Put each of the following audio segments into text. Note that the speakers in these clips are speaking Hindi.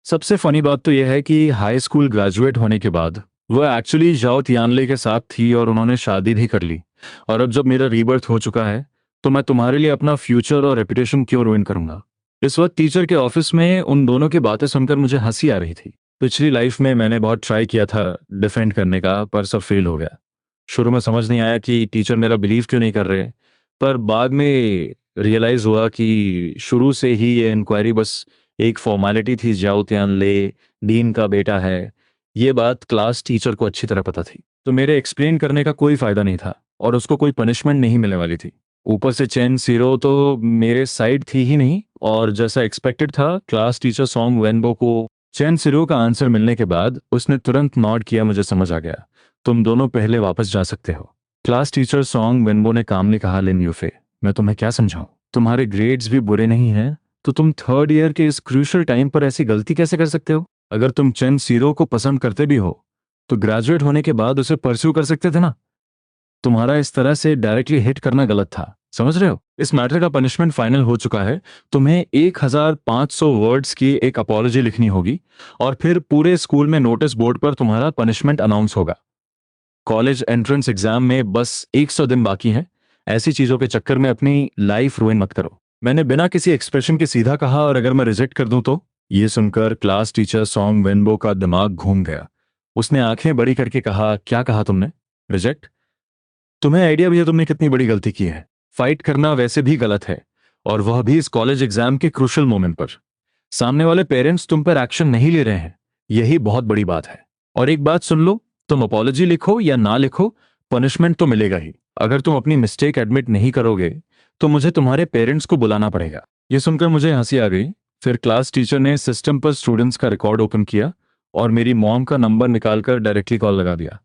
सबसे फनी बात तो यह है कि हाई स्कूल ग्रेजुएट होने के बाद वो एक्चुअली जाओ तियानले के साथ थी और उन्होंने शादी भी कर ली। और अब जब मेरा रीबर्थ हो चुका है तो मैं तुम्हारे लिए अपना फ्यूचर और रेपुटेशन क्यों रुइन करूंगा। इस वक्त टीचर के ऑफिस में उन दोनों की बातें सुनकर मुझे हंसी आ रही थी। पिछली लाइफ में मैंने बहुत ट्राई किया था डिफेंड करने का, पर सब फेल हो गया। शुरू में समझ नहीं आया कि टीचर मेरा बिलीव क्यों नहीं कर रहे, पर बाद में रियलाइज हुआ कि शुरू से ही ये इंक्वायरी बस एक फॉर्मेलिटी थी। जाओ त्यान ले डीन का बेटा है, ये बात क्लास टीचर को अच्छी तरह पता थी, तो मेरे एक्सप्लेन करने का कोई फायदा नहीं था और उसको कोई पनिशमेंट नहीं मिलने वाली थी। ऊपर से चेन सीरो तो मेरे साइड थी ही नहीं, और जैसा एक्सपेक्टेड था क्लास टीचर सॉन्ग वेनबो को चेन सीरो का आंसर मिलने के बाद उसने तुरंत नॉट किया। मुझे समझ आ गया, तुम दोनों पहले वापस जा सकते हो। क्लास टीचर सॉन्ग वेनबो ने कामली कहा, लिन यूफे, मैं तुम्हें क्या समझाऊं, तुम्हारे ग्रेड्स भी बुरे नहीं हैं, तो तुम थर्ड ईयर के इस क्रूशियल टाइम पर ऐसी गलती कैसे कर सकते हो। अगर तुम चेन सीरो को पसंद करते भी हो तो ग्रेजुएट होने के बाद उसे परस्यू कर सकते थे ना। तुम्हारा इस तरह से डायरेक्टली हिट करना गलत था, समझ रहे हो। इस मैटर का पनिशमेंट फाइनल हो चुका है। तुम्हें 1500 वर्ड्स की एक अपॉलॉजी लिखनी होगी और फिर पूरे स्कूल में नोटिस बोर्ड पर तुम्हारा पनिशमेंट अनाउंस होगा। कॉलेज एंट्रेंस एग्जाम में बस 100 दिन बाकी हैं। ऐसी चीजों के चक्कर में अपनी लाइफ रुइन मत करो। मैंने बिना किसी एक्सप्रेशन के सीधा कहा, और अगर मैं रिजेक्ट कर दूं तो। ये सुनकर क्लास टीचर सॉन्ग वेनबो का दिमाग घूम गया। उसने आंखें बड़ी करके कहा, क्या कहा तुमने, रिजेक्ट? तुम्हें आइडिया भी है तुमने कितनी बड़ी गलती की है। फाइट करना वैसे भी गलत है, और वह भी इस कॉलेज एग्जाम के क्रूशियल मोमेंट पर। सामने वाले पेरेंट्स तुम पर एक्शन नहीं ले रहे हैं, यही बहुत बड़ी बात है। और एक बात सुन लो, तुम अपॉलॉजी लिखो या ना लिखो, पनिशमेंट तो मिलेगा ही। अगर तुम अपनी मिस्टेक एडमिट नहीं करोगे तो मुझे तुम्हारे पेरेंट्स को बुलाना पड़ेगा। ये सुनकर मुझे हंसी आ गई। फिर क्लास टीचर ने सिस्टम पर स्टूडेंट्स का रिकॉर्ड ओपन किया और मेरी मॉम का नंबर निकालकर डायरेक्टली कॉल लगा दिया।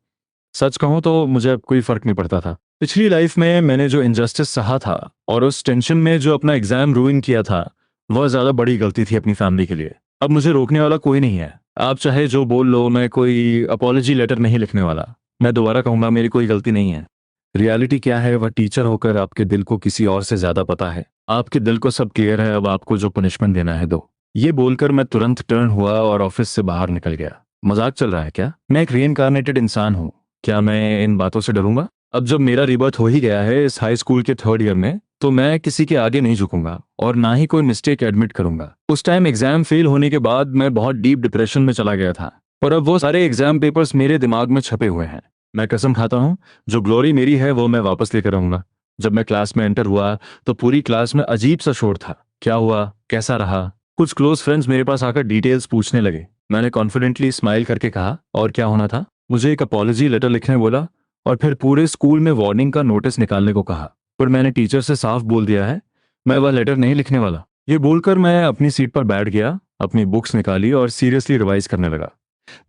सच कहूं तो मुझे अब कोई फर्क नहीं पड़ता था। पिछली लाइफ में मैंने जो इनजस्टिस सहा था और उस टेंशन में जो अपना एग्जाम रूइन किया था, वह ज्यादा बड़ी गलती थी अपनी फैमिली के लिए। अब मुझे रोकने वाला कोई नहीं है। आप चाहे जो बोल लो, मैं कोई अपॉलॉजी लेटर नहीं लिखने वाला। मैं दोबारा कहूंगा, मेरी कोई गलती नहीं है। रियलिटी क्या है, वह टीचर होकर आपके दिल को किसी और से ज्यादा पता है। आपके दिल को सब क्लियर है, अब आपको जो पनिशमेंट देना है दो। ये बोलकर मैं तुरंत टर्न हुआ और ऑफिस से बाहर निकल गया। मजाक चल रहा है क्या? मैं एक रीइंकार्नेटेड इंसान हूँ, क्या मैं इन बातों से डरूंगा? अब जब मेरा रिबर्थ हो ही गया है इस हाई स्कूल के थर्ड ईयर में, तो मैं किसी के आगे नहीं झुकूंगा और ना ही कोई मिस्टेक एडमिट करूंगा। उस टाइम एग्जाम फेल होने के बाद मैं बहुत डीप डिप्रेशन में चला गया था, पर अब वो सारे एग्जाम पेपर्स मेरे दिमाग में छपे हुए हैं। मैं कसम खाता हूँ, जो ग्लोरी मेरी है वो मैं वापस लेकर आऊंगा। जब मैं क्लास में एंटर हुआ तो पूरी क्लास में अजीब सा शोर था। क्या हुआ, कैसा रहा? कुछ क्लोज फ्रेंड्स मेरे पास आकर डिटेल्स पूछने लगे। मैंने कॉन्फिडेंटली स्माइल करके कहा, और क्या होना था? मुझे एक अपॉलॉजी लेटर लिखने बोला और फिर पूरे स्कूल में वार्निंग का नोटिस निकालने को कहा। पर मैंने टीचर से साफ बोल दिया है, मैं वह लेटर नहीं लिखने वाला। ये बोलकर मैं अपनी सीट पर बैठ गया, अपनी बुक्स निकाली और सीरियसली रिवाइज करने लगा।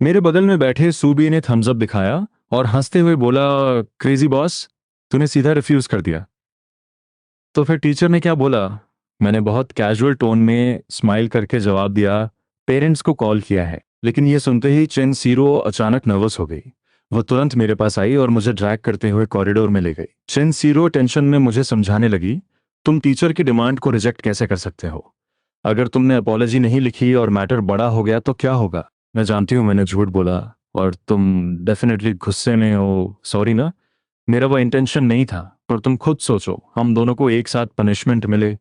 मेरे बगल में बैठे सूबी ने थम्स अप दिखाया और हंसते हुए बोला, क्रेजी बॉस, तूने सीधा रिफ्यूज कर दिया। तो फिर टीचर ने क्या बोला? मैंने बहुत कैजुअल टोन में स्माइल करके जवाब दिया, पेरेंट्स को कॉल किया है। लेकिन ये सुनते ही चेन सीरो अचानक नर्वस हो गई। वो तुरंत मेरे पास आई और मुझे ड्रैग करते हुए कॉरिडोर में ले गई। चेन सीरो टेंशन में मुझे समझाने लगी, तुम टीचर की डिमांड को रिजेक्ट कैसे कर सकते हो? अगर तुमने अपॉलॉजी नहीं लिखी और मैटर बड़ा हो गया तो क्या होगा? मैं जानती हूँ मैंने झूठ बोला और तुम डेफिनेटली गुस्से में हो, सॉरी ना। मेरा वो इंटेंशन नहीं था, पर तुम खुद सोचो, हम दोनों को एक साथ पनिशमेंट मिले,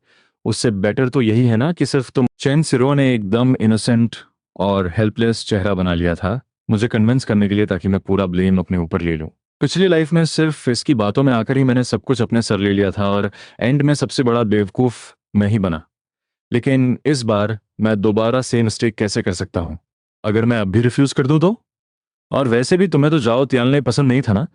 उससे बेटर तो यही है ना कि सिर्फ तुम। चैन सिरो ने एकदम इनोसेंट और हेल्पलेस चेहरा बना लिया था, मुझे कन्विंस करने के लिए, ताकि मैं पूरा ब्लेम अपने ऊपर ले लूं। पिछली लाइफ में सिर्फ इसकी बातों में आकर ही मैंने सब कुछ अपने सर ले लिया था और एंड में सबसे बड़ा बेवकूफ मैं ही बना। लेकिन इस बार मैं दोबारा सेम मिस्टेक कैसे कर सकता हूँ? अगर मैं अब भी रिफ्यूज कर दूं तो? और वैसे भी तुम्हें तो जाओ त्यालने पसंद नहीं था ना,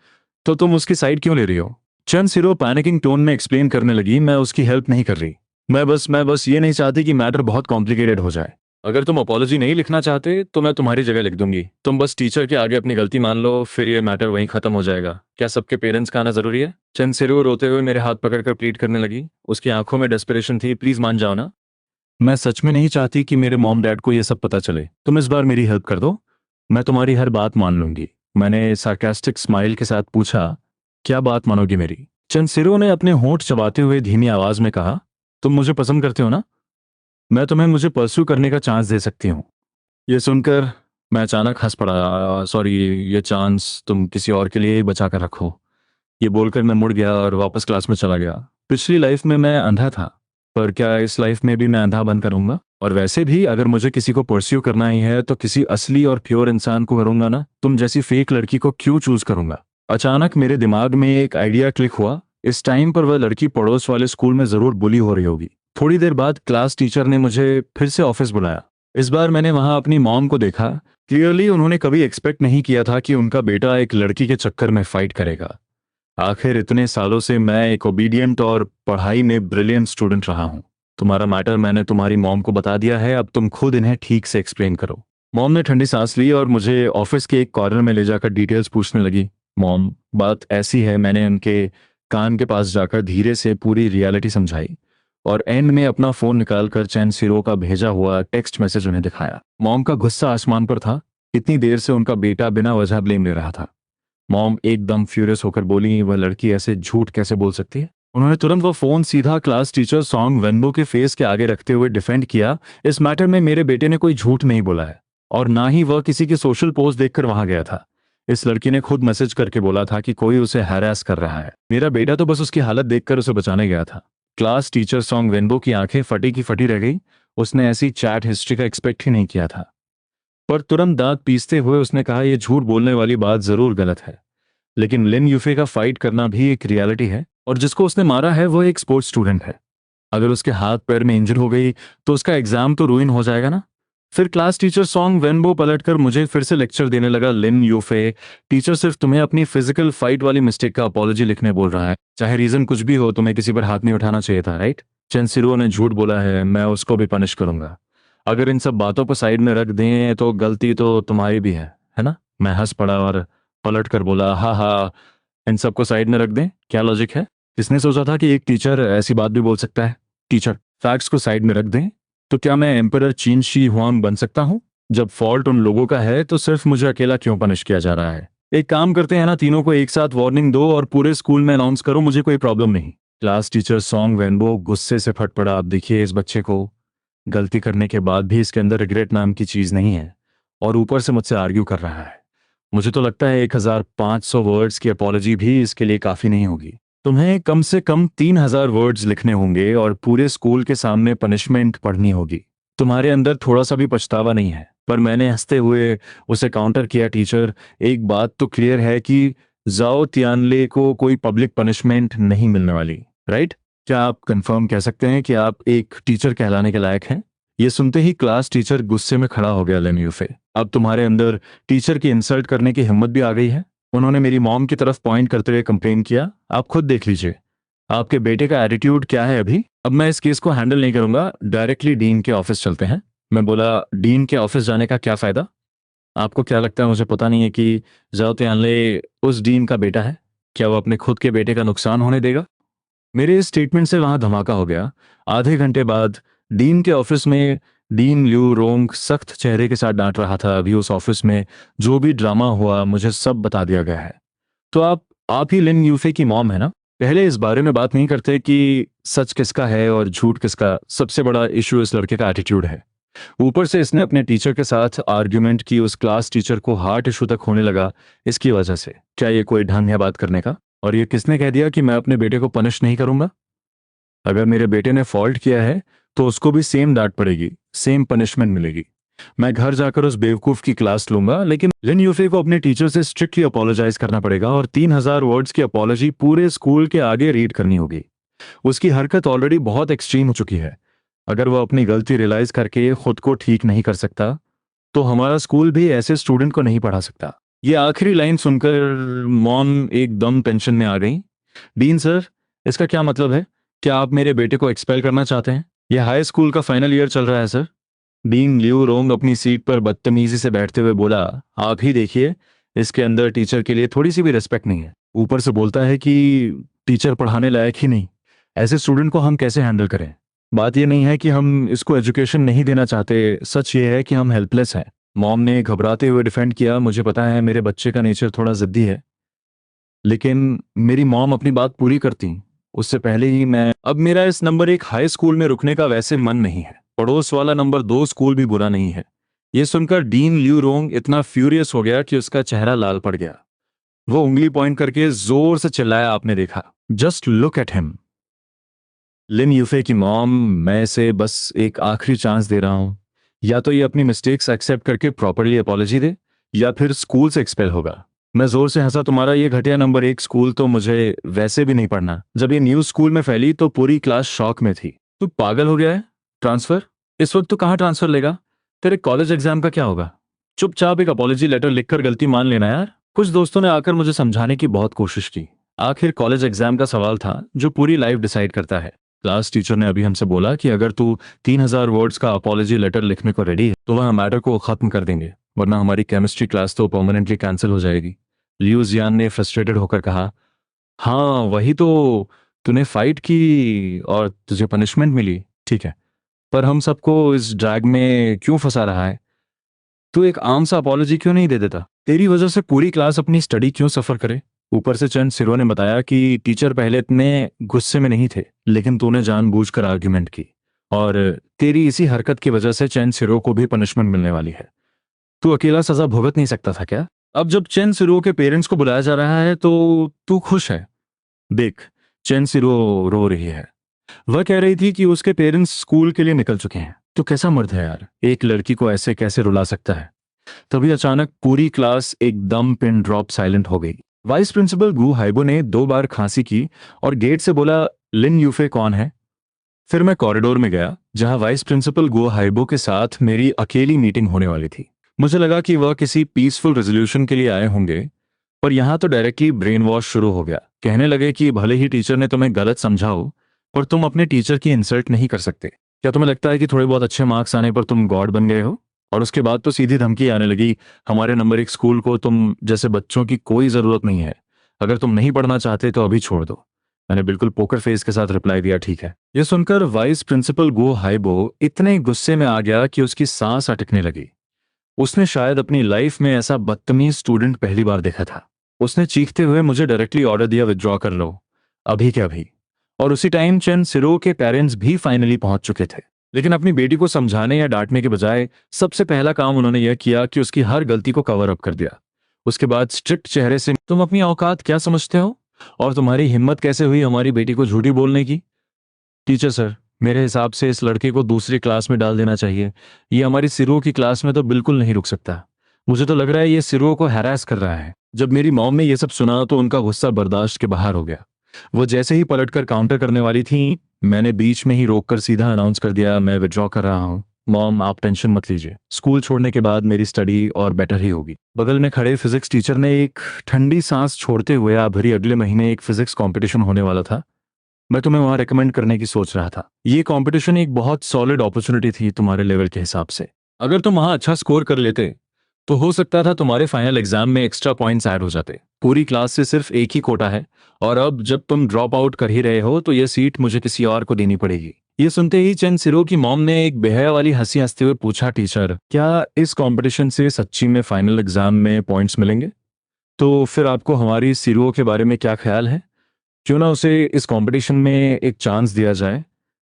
तो तुम उसकी साइड क्यों ले रही हो? चंद सिरो पैनिकिंग टोन में एक्सप्लेन करने लगी, मैं उसकी हेल्प नहीं कर रही। मैं बस ये नहीं चाहती कि मैटर बहुत कॉम्प्लिकेटेड हो जाए। अगर तुम अपॉलॉजी नहीं लिखना चाहते तो मैं तुम्हारी जगह लिख दूंगी। तुम बस टीचर के आगे अपनी गलती मान लो, फिर ये मैटर वहीं खत्म हो जाएगा। क्या सबके पेरेंट्स का आना जरूरी है? चंद सिरो रोते हुए मेरे हाथ पकड़कर प्लीड करने लगी। उसकी आंखों में डेस्परेशन थी। प्लीज मान जाओ ना, मैं सच में नहीं चाहती कि मेरे मॉम डैड को ये सब पता चले। तुम इस बार मेरी हेल्प कर दो, मैं तुम्हारी हर बात मान लूंगी। मैंने सार्कास्टिक स्माइल के साथ पूछा, क्या बात मानोगी मेरी? चंदसिरो ने अपने होंठ चबाते हुए धीमी आवाज में कहा, तुम मुझे पसंद करते हो ना? मैं तुम्हें मुझे परस्यू करने का चांस दे सकती हूँ। ये सुनकर मैं अचानक हंस पड़ा। सॉरी, ये चांस तुम किसी और के लिए ही बचा कर रखो। ये बोलकर मैं मुड़ गया और वापस क्लास में चला गया। पिछली लाइफ में मैं अंधा था, पर क्या इस लाइफ में भी मैं अंधा बन करूंगा? और वैसे भी अगर मुझे किसी को परस्यू करना ही है तो किसी असली और प्योर इंसान को करूंगा ना। तुम जैसी फेक लड़की को क्यों चूज करूंगा? अचानक मेरे दिमाग में एक आइडिया क्लिक हुआ। इस टाइम पर वह लड़की पड़ोस वाले स्कूल में जरूर बुली हो रही होगी। थोड़ी देर बाद क्लास टीचर ने मुझे फिर से ऑफिस बुलाया। इस बार मैंने वहां अपनी मॉम को देखा। क्लियरली उन्होंने कभी एक्सपेक्ट नहीं किया था कि उनका बेटा एक लड़की के चक्कर में फाइट करेगा। आखिर इतने सालों से मैं एक ओबीडियंट और पढ़ाई में ब्रिलियंट स्टूडेंट रहा हूँ। तुम्हारा मैटर मैंने तुम्हारी मॉम को बता दिया है, अब तुम खुद इन्हें ठीक से एक्सप्लेन करो। मॉम ने ठंडी सांस ली और मुझे ऑफिस के एक कॉर्नर में ले जाकर डिटेल्स पूछने लगी। मॉम, बात ऐसी है, मैंने उनके कान के पास जाकर धीरे से पूरी रियलिटी समझाई और एंड में अपना फोन निकालकर चैन सिरो का भेजा हुआ टेक्स्ट मैसेज उन्हें दिखाया। मॉम का गुस्सा आसमान पर था। इतनी देर से उनका बेटा बिना वजह ब्लेम ले रहा था। मॉम एकदम फ्यूरियस होकर बोली, वह लड़की ऐसे झूठ कैसे बोल सकती है? उन्होंने तुरंत वो फोन सीधा क्लास टीचर सॉन्ग वेनबो के फेस के आगे रखते हुए डिफेंड किया। इस मैटर में मेरे बेटे ने कोई झूठ नहीं बोला है और ना ही वह किसी की सोशल पोस्ट देखकर वहां गया था। इस लड़की ने खुद मैसेज करके बोला था कि कोई उसे हैरेस कर रहा है। मेरा बेटा तो बस उसकी हालत देखकर उसे बचाने गया था। क्लास टीचर सॉन्ग वेनबो की आंखें फटी की फटी रह गई। उसने ऐसी चैट हिस्ट्री का एक्सपेक्ट ही नहीं किया था। पर तुरंत दांत पीसते हुए उसने कहा, यह झूठ बोलने वाली बात जरूर गलत है, लेकिन लिन यूफे का फाइट करना भी एक रियलिटी है और जिसको उसने मारा है वो एक स्पोर्ट्स स्टूडेंट है। अगर उसके हाथ पैर में इंजर हो गई तो उसका एग्जाम तो रुइन हो जाएगा ना। फिर क्लास टीचर सॉन्ग वेनबो पलटकर मुझे फिर से लेक्चर देने लगा। लिन यूफे, टीचर सिर्फ तुम्हें अपनी फिजिकल फाइट वाली मिस्टेक का अपॉलॉजी लिखने बोल रहा है। चाहे रीजन कुछ भी हो, तुम्हें किसी पर हाथ नहीं उठाना चाहिए था, राइट? चेंसिरो ने झूठ बोला है, मैं उसको भी पनिश करूंगा। अगर इन सब बातों को साइड में रख दें तो गलती तो तुम्हारी भी है ना? मैं हंस पड़ा और पलट कर बोला, हाँ हाँ, इन सबको साइड में रख दें, क्या लॉजिक है? किसने सोचा था कि एक टीचर ऐसी बात भी बोल सकता है? टीचर, फैक्ट्स को साइड में रख दें तो क्या मैं एम्परर चीन शी हुआंग बन सकता हूँ? जब फॉल्ट उन लोगों का है तो सिर्फ मुझे अकेला क्यों पनिश किया जा रहा है? एक काम करते हैं ना, तीनों को एक साथ वार्निंग दो और पूरे स्कूल में अनाउंस करो, मुझे कोई प्रॉब्लम नहीं। क्लास टीचर सॉन्ग वेनबो गुस्से से फट पड़ा। आप देखिए, इस बच्चे को गलती करने के बाद भी इसके अंदर रिग्रेट नाम की चीज नहीं है और ऊपर से मुझसे आर्ग्यू कर रहा है। मुझे तो लगता है 1500 वर्ड्स की अपॉलॉजी भी इसके लिए काफी नहीं होगी। तुम्हें कम से कम 3000 वर्ड्स लिखने होंगे और पूरे स्कूल के सामने पनिशमेंट पढ़नी होगी। तुम्हारे अंदर थोड़ा सा भी पछतावा नहीं है? पर मैंने हंसते हुए उसे काउंटर किया, टीचर, एक बात तो क्लियर है कि जाओ तियानले को कोई पब्लिक पनिशमेंट नहीं मिलने वाली, राइट? क्या आप कंफर्म कह सकते हैं कि आप एक टीचर कहलाने के लायक हैं? ये सुनते ही क्लास टीचर गुस्से में खड़ा हो गया। लेन यूफे, अब तुम्हारे अंदर टीचर की इंसल्ट करने की हिम्मत भी आ गई है? उन्होंने मेरी मॉम की तरफ पॉइंट करते हुए कंप्लेन किया। आप खुद देख लीजिए आपके बेटे का एटीट्यूड क्या है अभी। अब मैं इस केस को हैंडल नहीं करूंगा, डायरेक्टली डीन के ऑफिस चलते हैं। मैं बोला, डीन के ऑफिस जाने का क्या फायदा? आपको क्या लगता है मुझे पता नहीं है कि जाओ तियानले उस डीन का बेटा है? क्या वो अपने खुद के बेटे का नुकसान होने देगा? मेरे इस स्टेटमेंट से वहां धमाका हो गया। आधे घंटे बाद डीन के ऑफिस में डीन ल्यू रोंग सख्त चेहरे के साथ डांट रहा था। अभी उस ऑफिस में जो भी ड्रामा हुआ मुझे सब बता दिया गया है। तो आप ही लिन यूफे की मॉम है ना? पहले इस बारे में बात नहीं करते कि सच किसका है और झूठ किसका। सबसे बड़ा इशू इस लड़के का एटीट्यूड है। ऊपर से इसने अपने टीचर के साथ आर्ग्यूमेंट की, उस क्लास टीचर को हार्ट इशू तक होने लगा इसकी वजह से। क्या ये कोई ढंग है बात करने का? और ये किसने कह दिया कि मैं अपने बेटे को पनिश नहीं करूंगा? अगर मेरे बेटे ने फॉल्ट किया है तो उसको भी सेम डांट पड़ेगी, सेम पनिशमेंट मिलेगी। मैं घर जाकर उस बेवकूफ की क्लास लूंगा, लेकिन लिन यूफे को अपने टीचर से स्ट्रिक्टली अपोलोजाइज करना पड़ेगा और 3000 वर्ड्स की अपोलॉजी पूरे स्कूल के आगे रीड करनी होगी। उसकी हरकत ऑलरेडी बहुत एक्सट्रीम हो चुकी है। अगर वो अपनी गलती रियलाइज करके खुद को ठीक नहीं कर सकता तो हमारा स्कूल भी ऐसे स्टूडेंट को नहीं पढ़ा सकता। ये आखिरी लाइन सुनकर मॉम एकदम टेंशन में आ गई। डीन सर, इसका क्या मतलब है? क्या आप मेरे बेटे को एक्सपेल करना चाहते हैं? यह हाई स्कूल का फाइनल ईयर चल रहा है सर। डीन ल्यू रोंग अपनी सीट पर बदतमीजी से बैठते हुए बोला, आप ही देखिए, इसके अंदर टीचर के लिए थोड़ी सी भी रिस्पेक्ट नहीं है। ऊपर से बोलता है कि टीचर पढ़ाने लायक ही नहीं। ऐसे स्टूडेंट को हम कैसे हैंडल करें? बात यह नहीं है कि हम इसको एजुकेशन नहीं देना चाहते, सच ये है कि हम हेल्पलेस हैं। मॉम ने घबराते हुए डिफेंड किया, मुझे पता है मेरे बच्चे का नेचर थोड़ा जिद्दी है, लेकिन मेरी मॉम अपनी बात पूरी करती उससे पहले ही मैं। अब मेरा इस नंबर 1 हाई स्कूल में रुकने का वैसे मन नहीं है। पड़ोस वाला नंबर 2 स्कूल भी बुरा नहीं है। ये सुनकर डीन ल्यू रोंग इतना फ्यूरियस हो गया कि उसका चेहरा लाल पड़ गया। वो उंगली पॉइंट करके जोर से चिल्लाया, आपने देखा? Just look at him. Lin Yufei की मॉम, मैं इसे बस एक आखिरी चांस दे रहा हूं। या तो ये अपनी मिस्टेक्स एक्सेप्ट करके प्रॉपरली अपॉलॉजी दे, या फिर स्कूल से एक्सपेल होगा। मैं जोर से हंसा, तुम्हारा ये घटिया नंबर 1 स्कूल तो मुझे वैसे भी नहीं पढ़ना। जब ये न्यूज़ स्कूल में फैली तो पूरी क्लास शॉक में थी। तू पागल हो गया है? ट्रांसफर? इस वक्त तू कहाँ ट्रांसफर लेगा? तेरे कॉलेज एग्जाम का क्या होगा? चुपचाप एक अपॉलॉजी लेटर लिखकर गलती मान लेना यार। कुछ दोस्तों ने आकर मुझे समझाने की बहुत कोशिश की। आखिर कॉलेज एग्जाम का सवाल था जो पूरी लाइफ डिसाइड करता है। क्लास टीचर ने अभी हमसे बोला कि अगर तू 3,000 वर्ड्स का अपॉलॉजी लेटर लिखने को रेडी है तो वह मैटर को खत्म कर देंगे, वरना हमारी केमिस्ट्री क्लास तो परमानेंटली कैंसिल हो जाएगी। लियू जियान ने फ्रस्ट्रेटेड होकर कहा, हाँ वही तो, तूने फाइट की और तुझे पनिशमेंट मिली, ठीक है, पर हम सबको इस ड्रैग में क्यों फंसा रहा है? तू एक आम सा अपॉलॉजी क्यों नहीं दे देता? तेरी वजह से पूरी क्लास अपनी स्टडी क्यों सफर करे? ऊपर से चंद सिरो ने बताया कि टीचर पहले इतने गुस्से में नहीं थे, लेकिन तूने जानबूझकर आर्ग्यूमेंट की, और तेरी इसी हरकत की वजह से चंद सिरो को भी पनिशमेंट मिलने वाली है। तू अकेला सजा भुगत नहीं सकता था क्या? अब जब चेन सिरो के पेरेंट्स को बुलाया जा रहा है तो तू खुश है? देख, चेन सिरो रो रही है। वह कह रही थी कि उसके पेरेंट्स स्कूल के लिए निकल चुके हैं। तो कैसा मर्द है यार, एक लड़की को ऐसे कैसे रुला सकता है? तभी अचानक पूरी क्लास एकदम पिन ड्रॉप साइलेंट हो गई। वाइस प्रिंसिपल गु हाइबो ने 2 बार खांसी की और गेट से बोला, लिन यूफे कौन है? फिर मैं कॉरिडोर में गया जहां वाइस प्रिंसिपल गु हाइबो के साथ मेरी अकेली मीटिंग होने वाली थी। मुझे लगा कि वह किसी पीसफुल रेजोल्यूशन के लिए आए होंगे, पर यहां तो डायरेक्टली ब्रेन वॉश शुरू हो गया। कहने लगे कि भले ही टीचर ने तुम्हें गलत समझा हो, पर तुम अपने टीचर की इंसल्ट नहीं कर सकते। क्या तुम्हें लगता है कि थोड़े बहुत अच्छे मार्क्स आने पर तुम गॉड बन गए हो? और उसके बाद तो सीधी धमकी आने लगी, हमारे नंबर 1 स्कूल को तुम जैसे बच्चों की कोई जरूरत नहीं है। अगर तुम नहीं पढ़ना चाहते तो अभी छोड़ दो। मैंने बिल्कुल पोकर फेस के साथ रिप्लाई दिया, ठीक है। यह सुनकर वाइस प्रिंसिपल गो हाइबो इतने गुस्से में आ गया कि उसकी सांस अटकने लगी। उसने शायद अपनी लाइफ में ऐसा बदतमीज स्टूडेंट पहली बार देखा था। उसने चीखते हुए मुझे डायरेक्टली ऑर्डर दिया, विथड्रॉ कर लो, अभी के अभी। और उसी टाइम चंद सिरो के पेरेंट्स भी फाइनली पहुंच चुके थे। लेकिन अपनी बेटी को समझाने या डांटने के बजाय सबसे पहला काम उन्होंने यह किया कि उसकी हर गलती को कवर अप कर दिया। उसके बाद स्ट्रिक्ट चेहरे से, तुम अपनी औकात क्या समझते हो, और तुम्हारी हिम्मत कैसे हुई हमारी बेटी को झूठी बोलने की? टीचर सर, मेरे हिसाब से इस लड़के को दूसरी क्लास में डाल देना चाहिए। ये हमारी सिरो की क्लास में तो बिल्कुल नहीं रुक सकता। मुझे तो लग रहा है ये सिरो को हैरास कर रहा है। जब मेरी मॉम ने यह सब सुना तो उनका गुस्सा बर्दाश्त के बाहर हो गया। वो जैसे ही पलटकर काउंटर करने वाली थी, मैंने बीच में ही रोककर सीधा अनाउंस कर दिया, मैं विड्रॉ कर रहा हूँ। मॉम, आप टेंशन मत लीजिए, स्कूल छोड़ने के बाद मेरी स्टडी और बेटर ही होगी। बगल में खड़े फिजिक्स टीचर ने एक ठंडी सांस छोड़ते हुए, भरी अगले महीने एक फिजिक्स कंपटीशन होने वाला था, मैं तुम्हें वहां रिकमेंड करने की सोच रहा था। ये कंपटीशन एक बहुत सॉलिड अपॉर्चुनिटी थी तुम्हारे लेवल के हिसाब से। अगर तुम वहां अच्छा स्कोर कर लेते तो हो सकता था तुम्हारे फाइनल एग्जाम में एक्स्ट्रा पॉइंट्स ऐड हो जाते। पूरी क्लास से सिर्फ एक ही कोटा है, और अब जब तुम ड्रॉप आउट कर ही रहे हो तो यह सीट मुझे किसी और को देनी पड़ेगी। ये सुनते ही चंद सिरो की मॉम ने एक बेहया वाली हंसी हंसते हुए पूछा, टीचर, क्या इस कंपटीशन से सच्ची में फाइनल एग्जाम में पॉइंट्स मिलेंगे? तो फिर आपको हमारी सिरो के बारे में क्या ख्याल है? क्यों ना उसे इस कंपटीशन में एक चांस दिया जाए?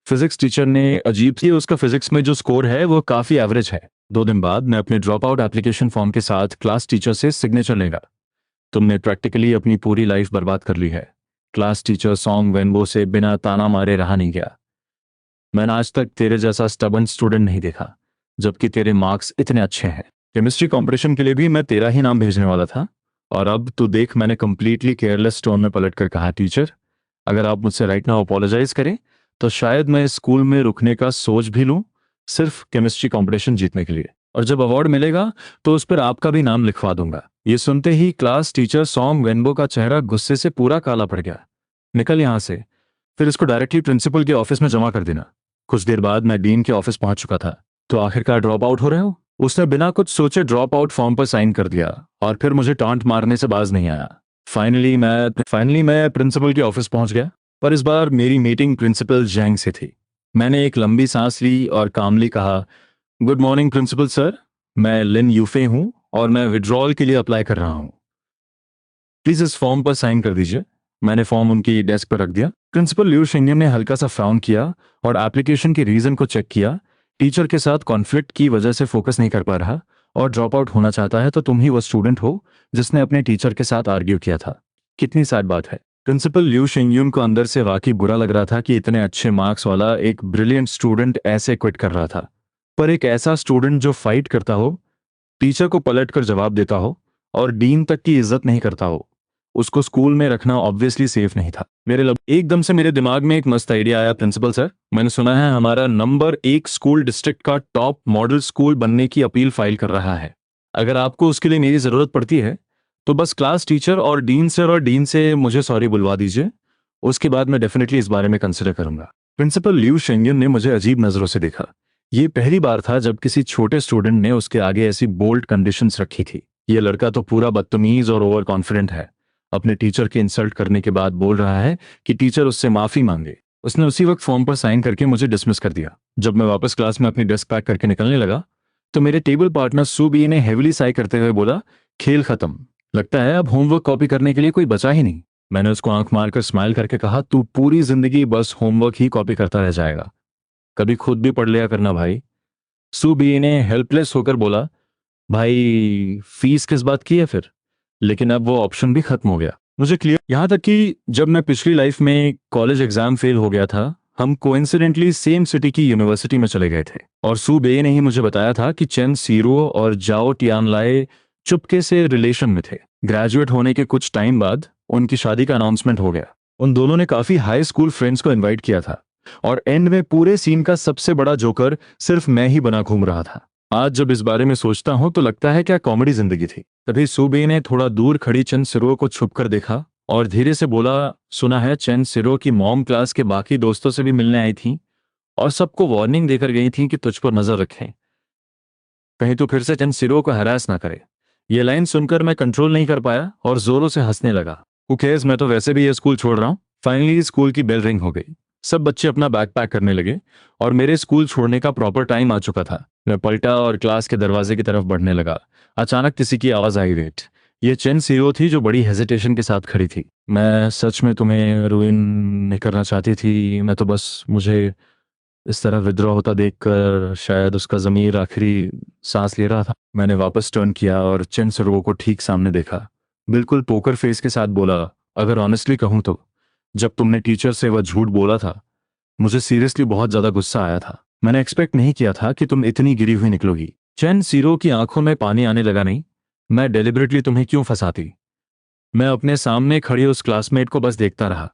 फिजिक्स टीचर ने अजीब सी, उसका फिजिक्स में जो स्कोर है वो काफी एवरेज है। 2 दिन बाद मैं अपने ड्रॉप आउट एप्लीकेशन फॉर्म के साथ क्लास टीचर से सिग्नेचर लेगा। तुमने प्रैक्टिकली अपनी पूरी लाइफ बर्बाद कर ली है। क्लास टीचर सॉन्ग वेनबो से बिना ताना मारे रहा नहीं गया। मैंने आज तक तेरे जैसा स्टबन स्टूडेंट नहीं देखा, जबकि तेरे मार्क्स इतने अच्छे हैं। केमिस्ट्री कंपटीशन के लिए भी मैं तेरा ही नाम भेजने वाला था, और अब तू देख, मैंने कंप्लीटली केयरलेस टोन में पलट कर कहा, टीचर, अगर आप मुझसे राइट नाउ अपोलोजाइज करें तो शायद मैं इस स्कूल में रुकने का सोच भी लूं, सिर्फ केमिस्ट्री कंपटीशन जीतने के लिए। और जब अवार्ड मिलेगा तो उस पर आपका भी नाम लिखवा दूंगा। ये सुनते ही क्लास टीचर सॉन्ग वेनबो का चेहरा गुस्से से पूरा काला पड़ गया। निकल यहां से, फिर इसको डायरेक्टली प्रिंसिपल के ऑफिस में जमा कर देना। कुछ देर बाद मैं डीन के ऑफिस पहुंच चुका था। तो आखिरकार ड्रॉप आउट हो रहे हो? उसने बिना कुछ सोचे ड्रॉप आउट फॉर्म पर साइन कर दिया, और फिर मुझे टांट मारने से बाज नहीं आया। फाइनली मैं प्रिंसिपल के ऑफिस पहुंच गया, पर इस बार मेरी मीटिंग प्रिंसिपल जैंग से थी। मैंने एक लंबी सांस ली और कामली कहा, गुड मॉर्निंग प्रिंसिपल सर, मैं लिन यूफे हूं और मैं विड्रॉल के लिए अप्लाई कर रहा हूं। प्लीज इस फॉर्म पर साइन कर दीजिए। मैंने फॉर्म उनकी डेस्क पर रख दिया। प्रिंसिपल लियू शेंगन ने हल्का सा फ्राउन किया और एप्लीकेशन के रीजन को चेक किया टीचर के साथ कॉन्फ्लिक्ट की वजह से फोकस नहीं कर पा रहा और ड्रॉप आउट होना चाहता है, तो तुम ही वो स्टूडेंट हो जिसने अपने टीचर के साथ आर्ग्यू किया था। कितनी सैड बात है। प्रिंसिपल लिू शेंगयून को अंदर से वाकई बुरा लग रहा था कि इतने अच्छे मार्क्स वाला एक ब्रिलियंट स्टूडेंट ऐसे क्विट कर रहा था। पर एक ऐसा स्टूडेंट जो फाइट करता हो, टीचर को पलट कर जवाब देता हो और डीन तक की इज्जत नहीं करता हो, उसको स्कूल में रखना ऑब्वियसली सेफ नहीं था। एकदम से मेरे दिमाग में एक मस्त आइडिया आया। प्रिंसिपल सर, मैंने सुना है हमारा नंबर 1 स्कूल डिस्ट्रिक्ट का टॉप मॉडल स्कूल बनने की अपील फाइल कर रहा है। अगर आपको उसके लिए मेरी जरूरत पड़ती है तो बस क्लास टीचर और डीन सर और डीन से मुझे सॉरी बुलवा दीजिए। उसके बाद मैं डेफिनेटली इस बारे में कंसिडर करूंगा। प्रिंसिपल लिू शेंगन ने मुझे अजीब नजरों से देखा। ये पहली बार था जब किसी छोटे स्टूडेंट ने उसके आगे ऐसी बोल्ड कंडीशंस रखी थी। ये लड़का तो पूरा बदतमीज और ओवर कॉन्फिडेंट है। अपने टीचर के इंसल्ट करने के बाद बोल रहा है कि टीचर उससे माफी मांगे। उसने उसी वक्त फॉर्म पर साइन करके मुझे डिसमिस कर दिया। जब मैं वापस क्लास में अपनी डेस्क पैक करके निकलने लगा तो मेरे टेबल पार्टनर सुबी ने हेविली साई करते हुए बोला, खेल खत्म, लगता है अब होमवर्क कॉपी करने के लिए कोई बचा ही नहीं। मैंने उसको आंख मारकर स्माइल करके कहा, तू पूरी जिंदगी बस होमवर्क ही कॉपी करता रह जाएगा, कभी खुद भी पढ़ लिया करना भाई। सुबी ने हेल्पलेस होकर बोला, भाई फीस किस बात की है फिर? लेकिन अब वो ऑप्शन भी खत्म हो गया। मुझे क्लियर, यहाँ तक कि जब मैं पिछली लाइफ में कॉलेज एग्जाम फेल हो गया था, हम कोइंसिडेंटली सेम सिटी की यूनिवर्सिटी में चले गए थे और सू बे ने ही मुझे बताया था कि चेन सीरो और जाओ टियानलाए चुपके से रिलेशन में थे। ग्रेजुएट होने के कुछ टाइम बाद उनकी शादी का अनाउंसमेंट हो गया। उन दोनों ने काफी हाई स्कूल फ्रेंड्स को इनवाइट किया था और एंड में पूरे सीन का सबसे बड़ा जोकर सिर्फ मैं ही बना घूम रहा था। आज जब इस बारे में सोचता हूं तो लगता है क्या कॉमेडी जिंदगी थी। तभी सुबे ने थोड़ा दूर खड़ी चेन सिरो को छुपकर देखा और धीरे से बोला, सुना है चेन सिरो की मॉम क्लास के बाकी दोस्तों से भी मिलने आई थी और सबको वार्निंग देकर गई थी कि तुझ पर नजर रखें, कहीं तो फिर से चेन सिरो को हरास ना करे। ये लाइन सुनकर मैं कंट्रोल नहीं कर पाया और जोरों से हंसने लगा। उकेस, मैं तो वैसे भी ये स्कूल छोड़ रहा हूँ। फाइनली स्कूल की बेल रिंग हो गई। सब बच्चे अपना बैग पैक करने लगे और मेरे स्कूल छोड़ने का प्रॉपर टाइम आ चुका था। मैं पलटा और क्लास के दरवाजे की तरफ बढ़ने लगा। अचानक किसी की आवाज आई, वेट। ये चेन सीरो थी जो बड़ी हेजिटेशन के साथ खड़ी थी। मैं सच में तुम्हें रुइन नहीं करना चाहती थी, मैं तो बस मुझे इस तरह विद्रोह होता देखकर शायद उसका ज़मीर आखिरी सांस ले रहा था। मैंने वापस टर्न किया और चेन सिरो को ठीक सामने देखा। बिल्कुल पोकर फेस के साथ बोला, अगर ऑनेस्टली कहूँ तो जब तुमने टीचर से वह झूठ बोला था, मुझे सीरियसली बहुत ज्यादा गुस्सा आया था। मैंने एक्सपेक्ट नहीं किया था कि तुम इतनी गिरी हुई निकलोगी। चेन सीरो की आंखों में पानी आने लगा। नहीं, मैं डेलिबरेटली तुम्हें क्यों फंसाती? मैं अपने सामने खड़ी उस क्लासमेट को बस देखता रहा।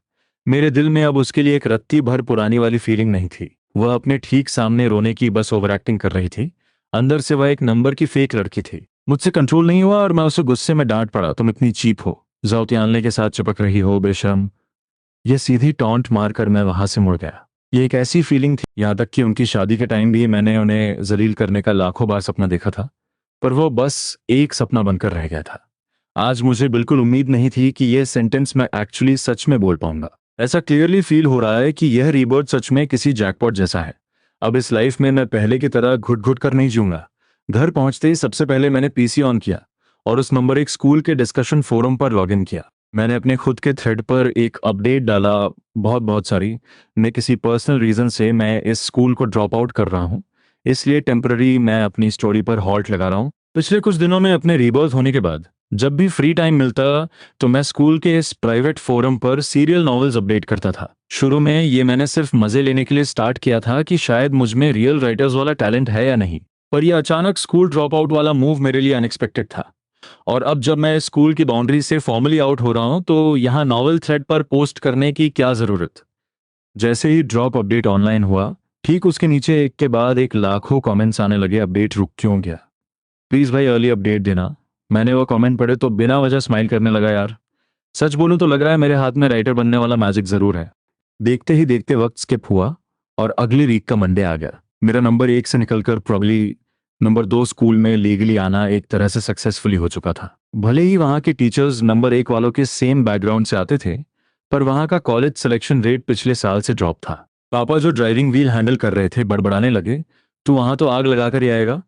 मेरे दिल में अब उसके लिए एक रत्ती भर पुरानी वाली फीलिंग नहीं थी। वह अपने ठीक सामने रोने की बस ओवर एक्टिंग कर रही थी। अंदर से वह एक नंबर की फेक लड़की थी। मुझसे कंट्रोल नहीं हुआ और मैं उसे गुस्से में डांट पड़ा, तुम इतनी चीप हो, जाओ त्यानले के साथ चिपक रही हो बेशर्म। ये सीधी टॉन्ट मारकर मैं वहां से मुड़ गया। ये एक ऐसी फीलिंग थी, यहाँ तक कि उनकी शादी के टाइम भी मैंने उन्हें जलील करने का लाखों बार सपना देखा था, पर वो बस एक सपना बनकर रह गया था। आज मुझे बिल्कुल उम्मीद नहीं थी कि यह सेंटेंस मैं एक्चुअली सच में बोल पाऊंगा। ऐसा क्लियरली फील हो रहा है कि यह रीबर्थ सच में किसी जैकपॉट जैसा है। अब इस लाइफ में मैं पहले की तरह घुट घुट कर नहीं जीऊंगा। घर पहुंचते ही सबसे पहले मैंने पीसी ऑन किया और उस नंबर 1 स्कूल के डिस्कशन फोरम पर लॉगिन किया। मैंने अपने खुद के थ्रेड पर एक अपडेट डाला, बहुत बहुत सारी, मैं किसी पर्सनल रीजन से मैं इस स्कूल को ड्रॉप आउट कर रहा हूँ, इसलिए टेम्पररी मैं अपनी स्टोरी पर हॉल्ट लगा रहा हूँ। पिछले कुछ दिनों में अपने रीबर्थ होने के बाद जब भी फ्री टाइम मिलता तो मैं स्कूल के इस प्राइवेट फोरम पर सीरियल नॉवेल्स अपडेट करता था। शुरू में ये मैंने सिर्फ मजे लेने के लिए स्टार्ट किया था कि शायद मुझ में रियल राइटर्स वाला टैलेंट है या नहीं, पर यह अचानक स्कूल ड्रॉप आउट वाला मूव मेरे लिए अनएक्सपेक्टेड था। और अब जब मैं स्कूल की बाउंड्री से फॉर्मली आउट हो रहा हूं तो यहाँ नॉवल थ्रेड पर पोस्ट करने की क्या जरूरत। जैसे ही ड्रॉप अपडेट ऑनलाइन हुआ, ठीक उसके नीचे एक के बाद एक लाखों कमेंट्स आने लगे, अपडेट रुक क्यों गया, प्लीज भाई अर्ली अपडेट देना। मैंने वो कमेंट पढ़े तो बिना वजह स्माइल करने लगा। यार सच बोलूं तो लग रहा है मेरे हाथ में राइटर बनने वाला मैजिक जरूर है। देखते ही देखते वक्त स्किप हुआ और अगली वीक का मंडे आ गया। मेरा नंबर 1 से निकलकर प्रॉब्ली नंबर 2 स्कूल में लीगली आना एक तरह से सक्सेसफुली हो चुका था। भले ही वहाँ के टीचर्स नंबर 1 वालों के सेम बैकग्राउंड से आते थे, पर वहाँ का कॉलेज सिलेक्शन रेट पिछले साल से ड्रॉप था। पापा जो ड्राइविंग व्हील हैंडल कर रहे थे बड़बड़ाने लगे, तू वहां तो आग लगा कर ही आएगा,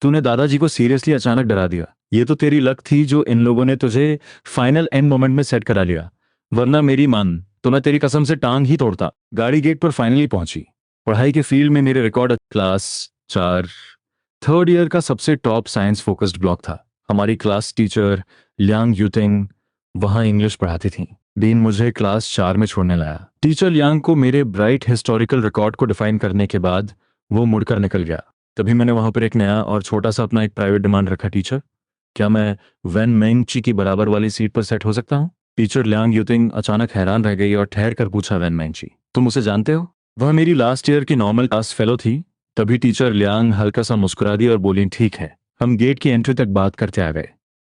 तूने दादाजी को सीरियसली अचानक डरा दिया। ये तो तेरी लक थी जो इन लोगों ने तुझे फाइनल एंड मोमेंट में सेट करा लिया, वरना मेरी मान तो मैं तेरी कसम से टांग ही तोड़ता। गाड़ी गेट पर फाइनली पहुंची। पढ़ाई के फील्ड में मेरे रिकॉर्ड क्लास 4। थर्ड ईयर का सबसे टॉप साइंस फोकस्ड ब्लॉक था। हमारी क्लास टीचर लियांग यूटिंग वहाँ इंग्लिश पढ़ाती थी। डीन मुझे क्लास 4 में छोड़ने लाया। टीचर लियांग को मेरे ब्राइट हिस्टोरिकल रिकॉर्ड को डिफाइन करने के बाद वो मुड़कर निकल गया। तभी मैंने वहाँ पर एक नया और छोटा सा अपना एक प्राइवेट डिमांड रखा, टीचर क्या मैं वैन मेंगची की बराबर वाली सीट पर सेट हो सकता हूँ? टीचर लियांग यूतिंग अचानक हैरान रह गई और ठहर कर पूछा, वैन मेंगची तुम उसे जानते हो? वह मेरी लास्ट ईयर की नॉर्मल क्लास फेलो थी। तभी टीचर लियांग हल्का सा मुस्कुरा दी और बोली, ठीक है। हम गेट की एंट्री तक बात करते आ गए।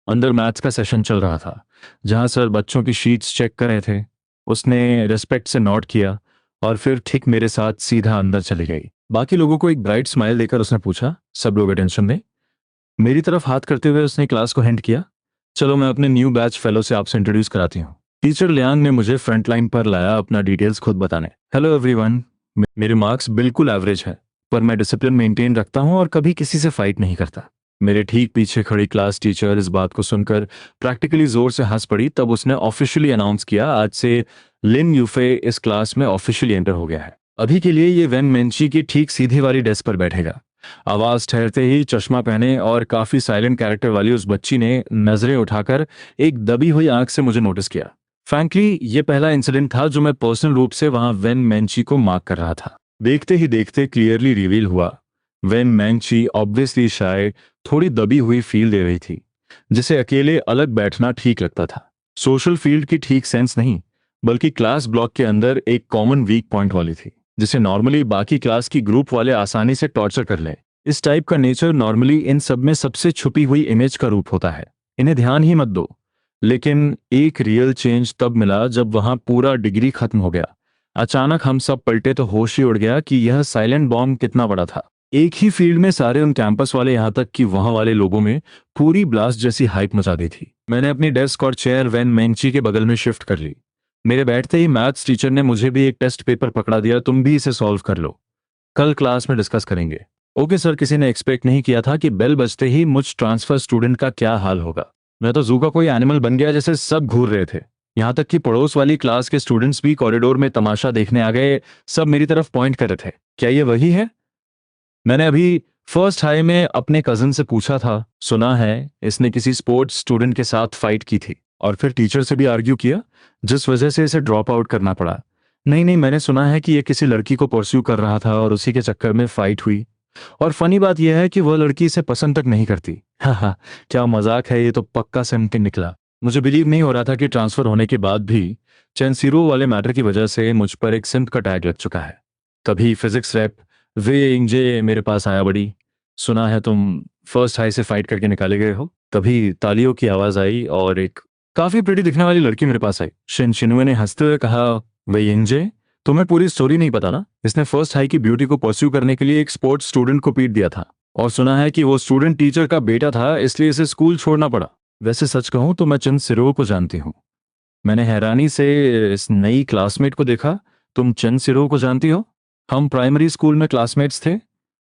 अंदर मैथ्स का सेशन चल रहा था जहां सर बच्चों की शीट्स चेक कर रहे थे। उसने रिस्पेक्ट से नोट किया और फिर ठीक मेरे साथ सीधा अंदर चली गई। बाकी लोगों को एक ब्राइट स्माइल देकर उसने पूछा, सब लोग अटेंशन दें। मेरी तरफ हाथ करते हुए उसने क्लास को हिंट किया, चलो मैं अपने न्यू बैच फेलो से आपसे इंट्रोड्यूस कराती हूँ। टीचर लियांग ने मुझे फ्रंट लाइन पर लाया अपना डिटेल्स खुद बताने। हेलो एवरीवन, मेरे मार्क्स बिल्कुल एवरेज है, पर मैं डिसिप्लिन मेंटेन रखता हूँ और कभी किसी से फाइट नहीं करता। मेरे ठीक पीछे खड़ी क्लास टीचर इस बात को सुनकर प्रैक्टिकली जोर से हंस पड़ी। तब उसने ऑफिशियली अनाउंस किया, आज से लिन यूफे इस क्लास में ऑफिशियली एंटर हो गया है। अभी के लिए ये वैन मेंची की ठीक सीधी वाली डेस्क पर बैठेगा। आवाज ठहरते ही चश्मा पहने और काफी साइलेंट कैरेक्टर वाली उस बच्ची ने नजरें उठाकर एक दबी हुई आंख से मुझे नोटिस किया। फ्रैंकली ये पहला इंसिडेंट था जो मैं पर्सनल रूप से वहां वेन मेंची को मार्क कर रहा था। देखते ही देखते क्लियरली रिवील हुआ, वेन मेंची ऑब्वियसली शायद थोड़ी दबी हुई फील दे रही थी, जिसे अकेले अलग बैठना ठीक लगता था। सोशल फील्ड की ठीक सेंस नहीं, बल्कि क्लास ब्लॉक के अंदर एक कॉमन वीक पॉइंट वाली थी जिसे नॉर्मली बाकी क्लास की ग्रुप वाले आसानी से टॉर्चर कर ले। इस टाइप का नेचर नॉर्मली इन सब में सबसे छुपी हुई इमेज का रूप होता है, इन्हें ध्यान ही मत दो। लेकिन एक रियल चेंज तब मिला जब वहां पूरा डिग्री खत्म हो गया। अचानक हम सब पलटे तो होश ही उड़ गया कि यह साइलेंट बॉम्ब कितना बड़ा था। एक ही फील्ड में सारे उन कैंपस वाले, यहाँ तक कि वहां वाले लोगों में पूरी ब्लास्ट जैसी हाइप मचा दी थी। मैंने अपनी डेस्क और चेयर वैन मेंची के बगल में शिफ्ट कर ली। मेरे बैठते ही मैथ्स टीचर ने मुझे भी एक टेस्ट पेपर पकड़ा दिया, तुम भी इसे सॉल्व कर लो, कल क्लास में डिस्कस करेंगे। Okay sir. किसी ने एक्सपेक्ट नहीं किया था कि बेल बजते ही मुझ ट्रांसफर स्टूडेंट का क्या हाल होगा। मैं तो जू का कोई एनिमल बन गया जैसे सब घूर रहे थे। यहाँ तक कि पड़ोस वाली क्लास के स्टूडेंट्स भी कॉरिडोर में तमाशा देखने आ गए। सब मेरी तरफ पॉइंट कर रहे थे, क्या ये वही है? मैंने अभी फर्स्ट हाई में अपने कजन से पूछा था, सुना है इसने किसी स्पोर्ट्स स्टूडेंट के साथ फाइट की थी और फिर टीचर से भी आर्ग्यू किया, जिस वजह से इसे ड्रॉप आउट करना पड़ा। नहीं नहीं, मैंने सुना है कि ये किसी लड़की को परस्यू कर रहा था और उसी के चक्कर में फाइट हुई। और फनी बात यह है कि वह लड़की इसे पसंद तक नहीं करती। हाँ, क्या मजाक है, ये तो पक्का सिम्प निकला। मुझे बिलीव नहीं हो रहा था कि ट्रांसफर होने के बाद भी चेंसिरो वाले मैटर की वजह से मुझ पर एक सिम्प का टैग लग चुका है। तभी फिजिक्स रैप वे इंजे मेरे पास आया, बड़ी सुना है तुम फर्स्ट हाई से फाइट करके निकाले गए हो। तभी तालियों की आवाज आई और एक काफी प्रिटी दिखने वाली लड़की मेरे पास आई। शिनुए ने हंसते हुए कहा, वे इंजे तुम्हें पूरी स्टोरी नहीं पता ना, इसने फर्स्ट हाई की ब्यूटी को परस्यू करने के लिए एक स्पोर्ट्स स्टूडेंट को पीट दिया था और सुना है कि वो स्टूडेंट टीचर का बेटा था, इसलिए इसे स्कूल छोड़ना पड़ा। वैसे सच कहूं तो मैं चंद सिरो को जानती हूँ। मैंने हैरानी से इस नई क्लासमेट को देखा, तुम चंद सिरो को जानती हो? हम प्राइमरी स्कूल में क्लासमेट्स थे।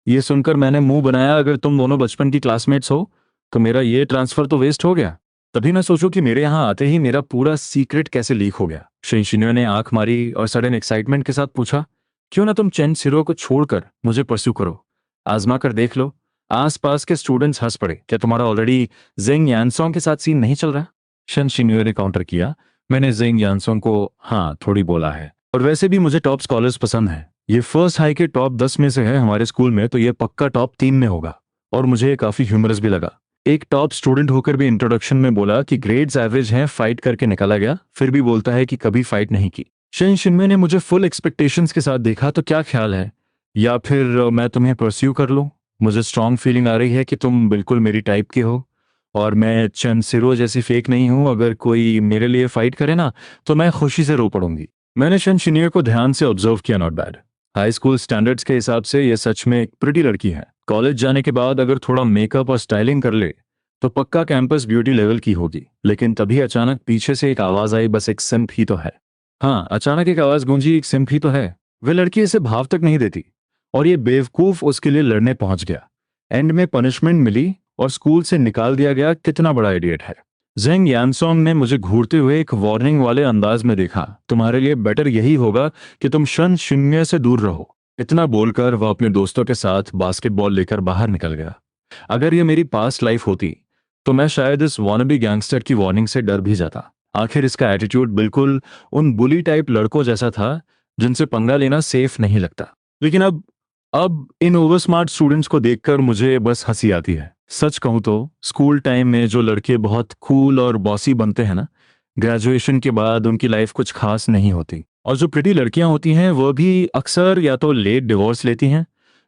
ये सुनकर मैंने मुंह बनाया, अगर तुम दोनों बचपन की क्लासमेट्स हो तो मेरा ये ट्रांसफर तो वेस्ट हो गया। तभी मैं सोचूं कि मेरे यहाँ आते ही मेरा पूरा सीक्रेट कैसे लीक हो गया। शिनशिनुए ने आंख मारी और सडन एक्साइटमेंट के साथ पूछा, क्यों ना तुम चेन सिरो को छोड़कर मुझे परस्यू करो, आजमा कर देख लो। आसपास के स्टूडेंट्स हंस पड़े, क्या तुम्हारा ऑलरेडी जिंग यानसोंग के साथ सीन नहीं चल रहा? शिनशिनुए ने काउंटर किया, मैंने जिंग यानसोंग को हाँ थोड़ी बोला है, और वैसे भी मुझे टॉप स्कॉलर्स पसंद है। ये फर्स्ट हाई के टॉप 10 में से है हमारे स्कूल में, तो ये पक्का टॉप 3 में होगा। और मुझे ये काफी ह्यूमरस भी लगा। एक टॉप स्टूडेंट होकर भी इंट्रोडक्शन में बोला कि ग्रेड्स एवरेज हैं, फाइट करके निकाला गया, फिर भी बोलता है कि कभी फाइट नहीं की। शिनमे ने मुझे फुल एक्सपेक्टेशंस के साथ देखा, तो क्या ख्याल है, या फिर मैं तुम्हें परस्यू कर लूं? मुझे स्ट्रांग फीलिंग आ रही है कि तुम बिल्कुल मेरी टाइप के हो और मैं चंद सिरो जैसी फेक नहीं हूं। अगर कोई मेरे लिए फाइट करे ना तो मैं खुशी से रो पड़ूंगी। मैंने शिनशिनुए को ध्यान से ऑब्जर्व किया, not bad. High school standards के हिसाब से ये सच में एक प्रिटी लड़की है। कॉलेज जाने के बाद अगर थोड़ा मेकअप और स्टाइलिंग कर ले तो पक्का कैंपस ब्यूटी लेवल की होगी। लेकिन तभी अचानक पीछे से एक आवाज आई, बस एक सिंप ही तो है। हाँ, अचानक एक आवाज गूंजी, एक सिंप ही तो है। वे लड़की इसे भाव तक नहीं देती और ये बेवकूफ उसके लिए लड़ने पहुंच गया। एंड में पनिशमेंट मिली और स्कूल से निकाल दिया गया। कितना बड़ा इडियट है। जेंग यानसोंग ने मुझे घूरते हुए एक वार्निंग वाले अंदाज में देखा, तुम्हारे लिए बेटर यही होगा कि तुम शिनशिनुए से दूर रहो। इतना बोलकर वह अपने दोस्तों के साथ बास्केटबॉल लेकर बाहर निकल गया। अगर ये मेरी पास्ट लाइफ होती तो मैं शायद इस वॉनबी गैंगस्टर की वार्निंग से डर भी जाता। आखिर इसका एटीट्यूड बिल्कुल उन बुली टाइप लड़कों जैसा था जिनसे पंगा लेना सेफ नहीं लगता। लेकिन अब इन ओवर स्मार्ट स्टूडेंट्स को देखकर मुझे बस हंसी आती है। सच कहूं तो स्कूल टाइम में जो लड़के बहुत कूल और बॉसी बनते हैं ना, ग्रेजुएशन के बाद उनकी लाइफ कुछ खास नहीं होती। और जो प्रिटी लड़कियां होती हैं वो भी अक्सर या तो लेट डिवोर्स लेती हैं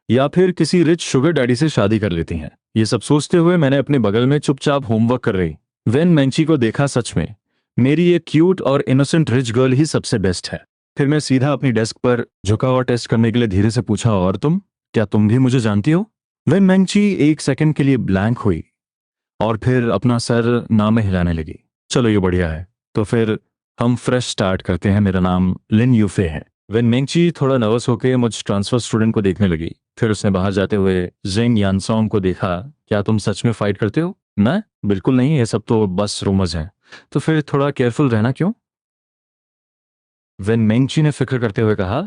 या फिर किसी रिच शुगर डैडी से शादी कर लेती हैं। ये सब सोचते हुए मैंने अपने बगल में चुपचाप होमवर्क कर रही वेन मेंची को देखा। सच में मेरी ये क्यूट और इनोसेंट रिच गर्ल ही सबसे बेस्ट है। फिर मैं सीधा अपनी डेस्क पर झुका और टेस्ट करने के लिए धीरे से पूछा, और तुम, क्या तुम भी मुझे जानती हो? वेन मेंची एक सेकंड के लिए ब्लैंक हुई और फिर अपना सर ना में हिलाने लगी। चलो ये बढ़िया है, तो फिर हम फ्रेश स्टार्ट करते हैं। मेरा नाम लिन यूफे है। वेन मेंची थोड़ा नर्वस होकर मुझ ट्रांसफर स्टूडेंट को देखने लगी। फिर उसने बाहर जाते हुए जेंग यानसोंग को देखा। क्या तुम सच में फाइट करते हो? मैं बिल्कुल नहीं, ये सब तो बस रूमर्स हैं। तो फिर थोड़ा केयरफुल रहना क्यों? वेन मेंची ने फिक्र करते हुए कहा,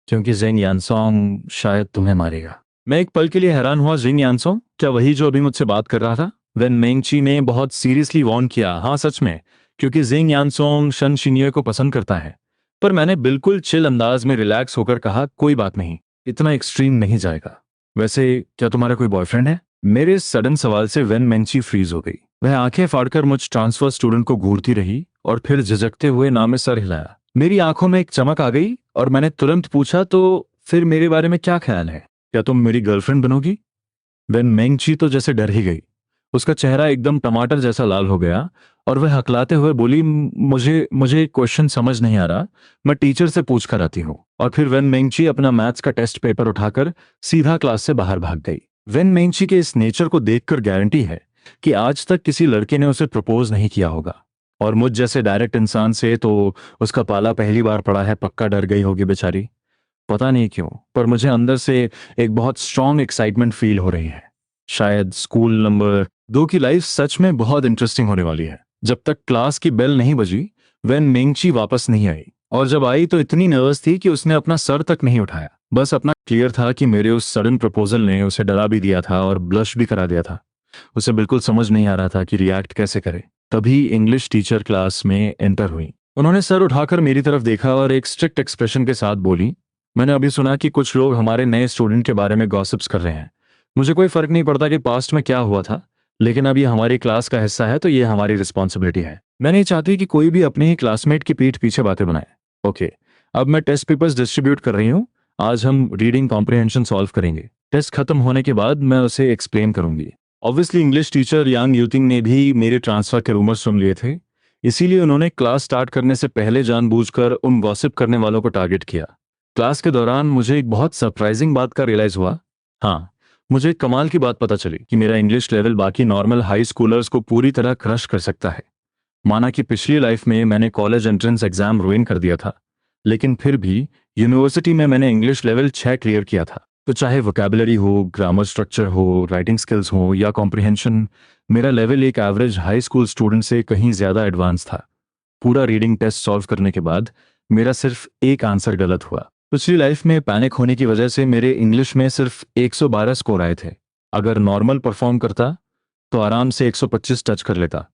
क्योंकि जेंग यानसोंग शायद तुम्हें मारेगा। मैं एक पल के लिए हैरान हुआ। जेंग यानसोंग? क्या वही जो अभी मुझसे बात कर रहा था? वेन मेंची ने बहुत सीरियसली वार्न किया। हाँ सच में, क्योंकि जेंग यानसोंग शन शिन्ये को पसंद करता है। पर मैंने बिल्कुल चिल अंदाज में रिलैक्स होकर कहा, कोई बात नहीं, इतना एक्सट्रीम नहीं जाएगा। वैसे क्या तुम्हारा कोई बॉयफ्रेंड है? मेरे सडन सवाल से वेन मेंची फ्रीज हो गई। वह आंखें फाड़कर मुझ ट्रांसफर स्टूडेंट को घूरती रही और फिर झिझकते हुए ना में सर हिलाया। मेरी आंखों में एक चमक आ गई और मैंने तुरंत पूछा, तो फिर मेरे बारे में क्या ख्याल है? क्या तुम मेरी गर्लफ्रेंड बनोगी? वेन मेंची तो जैसे डर ही गई। उसका चेहरा एकदम टमाटर जैसा लाल हो गया और वह हकलाते हुए बोली, मुझे मुझे क्वेश्चन समझ नहीं आ रहा, मैं टीचर से पूछ कर आती हूँ। और फिर वेन मेंची अपना मैथ्स का टेस्ट पेपर उठाकर सीधा क्लास से बाहर भाग गई। वेन मेंची के इस नेचर को देखकर गारंटी है कि आज तक किसी लड़के ने उसे प्रपोज नहीं किया होगा। और मुझ जैसे डायरेक्ट इंसान से तो उसका पाला पहली बार पड़ा है। पक्का डर गई होगी बेचारी। पता नहीं क्यों, पर मुझे अंदर से एक बहुत स्ट्रांग एक्साइटमेंट फील हो रही है। शायद स्कूल नंबर 2 की लाइफ सच में बहुत इंटरेस्टिंग होने वाली है। जब तक क्लास की बेल नहीं बजी वेन मेंची वापस नहीं आई, और जब आई तो इतनी नर्वस थी कि उसने अपना सर तक नहीं उठाया। बस अपना क्लियर था कि मेरे उस सडन प्रपोजल ने उसे डरा भी दिया था और ब्लश भी करा दिया था। उसे बिल्कुल समझ नहीं आ रहा था कि रिएक्ट कैसे करे। तभी इंग्लिश टीचर क्लास में एंटर हुई। उन्होंने सर उठाकर मेरी तरफ देखा और एक स्ट्रिक्ट एक्सप्रेशन के साथ बोली, मैंने अभी सुना कि कुछ लोग हमारे नए स्टूडेंट के बारे में गॉसिप्स कर रहे हैं। मुझे कोई फर्क नहीं पड़ता कि पास्ट में क्या हुआ था, लेकिन अब ये हमारी क्लास का हिस्सा है तो ये हमारी रिस्पॉन्सिबिलिटी है। मैं नहीं चाहती कि कोई भी अपने ही क्लासमेट की पीठ पीछे बातें बनाए। ओके, अब मैं टेस्ट पेपर्स डिस्ट्रीब्यूट कर रही हूँ। आज हम रीडिंग कॉम्प्रिहेंशन सॉल्व करेंगे। टेस्ट खत्म होने के बाद मैं उसे एक्सप्लेन करूंगी। ऑब्वियसली इंग्लिश टीचर यांग यूतिंग ने भी मेरे ट्रांसफर के रूमर सुन लिए थे, इसीलिए उन्होंने क्लास स्टार्ट करने से पहले जानबूझकर उन गॉसिप करने वालों को टारगेट किया। क्लास के दौरान मुझे एक बहुत सरप्राइजिंग बात का रियलाइज हुआ। हाँ, मुझे एक कमाल की बात पता चली कि मेरा इंग्लिश लेवल बाकी नॉर्मल हाई स्कूलर्स को पूरी तरह क्रश कर सकता है। माना कि पिछली लाइफ में मैंने कॉलेज एंट्रेंस एग्जाम रुइन कर दिया था, लेकिन फिर भी यूनिवर्सिटी में मैंने इंग्लिश लेवल 6 क्लियर किया था। तो चाहे वोकैबुलरी हो, ग्रामर स्ट्रक्चर हो, राइटिंग स्किल्स हो या कॉम्प्रिहेंशन, मेरा लेवल एक एवरेज हाई स्कूल स्टूडेंट से कहीं ज्यादा एडवांस था। पूरा रीडिंग टेस्ट सॉल्व करने के बाद मेरा सिर्फ एक आंसर गलत हुआ। पिछली लाइफ में पैनिक होने की वजह से मेरे इंग्लिश में सिर्फ 112 स्कोर आए थे। अगर नॉर्मल परफॉर्म करता तो आराम से 125 टच कर लेता,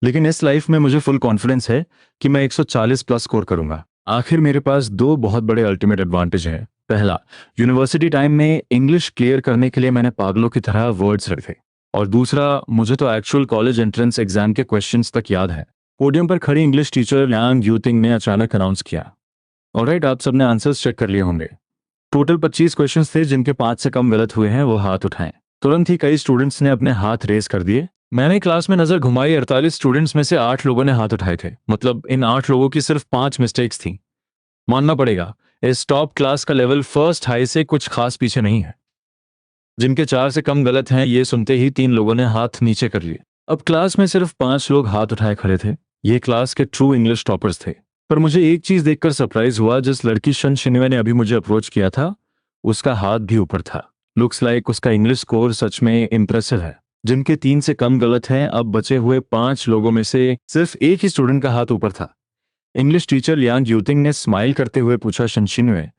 लेकिन इस लाइफ में मुझे फुल कॉन्फिडेंस है कि मैं 140 प्लस स्कोर करूंगा। आखिर मेरे पास दो बहुत बड़े अल्टीमेट एडवांटेज हैं। पहला, यूनिवर्सिटी टाइम में इंग्लिश क्लियर करने के लिए मैंने पागलों की तरह वर्ड्स रखे, और दूसरा, मुझे तो एक्चुअल कॉलेज एंट्रेंस एग्जाम के क्वेश्चंस तक याद है। पोडियम पर खड़ी इंग्लिश टीचर यांग यूतिंग ने अचानक अनाउंस किया, ऑलराइट, आप सबने आंसर्स चेक कर लिए होंगे। टोटल 25 क्वेश्चंस थे, जिनके 5 से कम गलत हुए हैं वो हाथ उठाएं। तुरंत ही कई स्टूडेंट्स ने अपने हाथ रेस कर दिए। मैंने क्लास में नजर घुमाई, 48 स्टूडेंट्स में से 8 लोगों ने हाथ उठाए थे। मतलब इन 8 लोगों की सिर्फ 5 मिस्टेक्स थी। मानना पड़ेगा, इस टॉप क्लास का लेवल फर्स्ट हाई से कुछ खास पीछे नहीं है। जिनके 4 से कम गलत हैं, ये सुनते ही 3 लोगों ने हाथ नीचे कर लिए। अब क्लास में सिर्फ 5 लोग हाथ उठाए खड़े थे। ये क्लास के ट्रू इंग्लिश टॉपर्स थे। पर मुझे एक चीज देखकर सरप्राइज हुआ, जिस लड़की शन शिनवे ने अभी मुझे अप्रोच किया था उसका हाथ भी ऊपर था। लुक्स लाइक उसका इंग्लिश स्कोर सच में इम्प्रेसिव है। जिनके 3 से कम गलत हैं, अब बचे हुए 5 लोगों में से सिर्फ एक ही स्टूडेंट का हाथ ऊपर था। इंग्लिश टीचर यांग यूतिंग ने स्माइल करते हुए पूछा, शन शिनवे,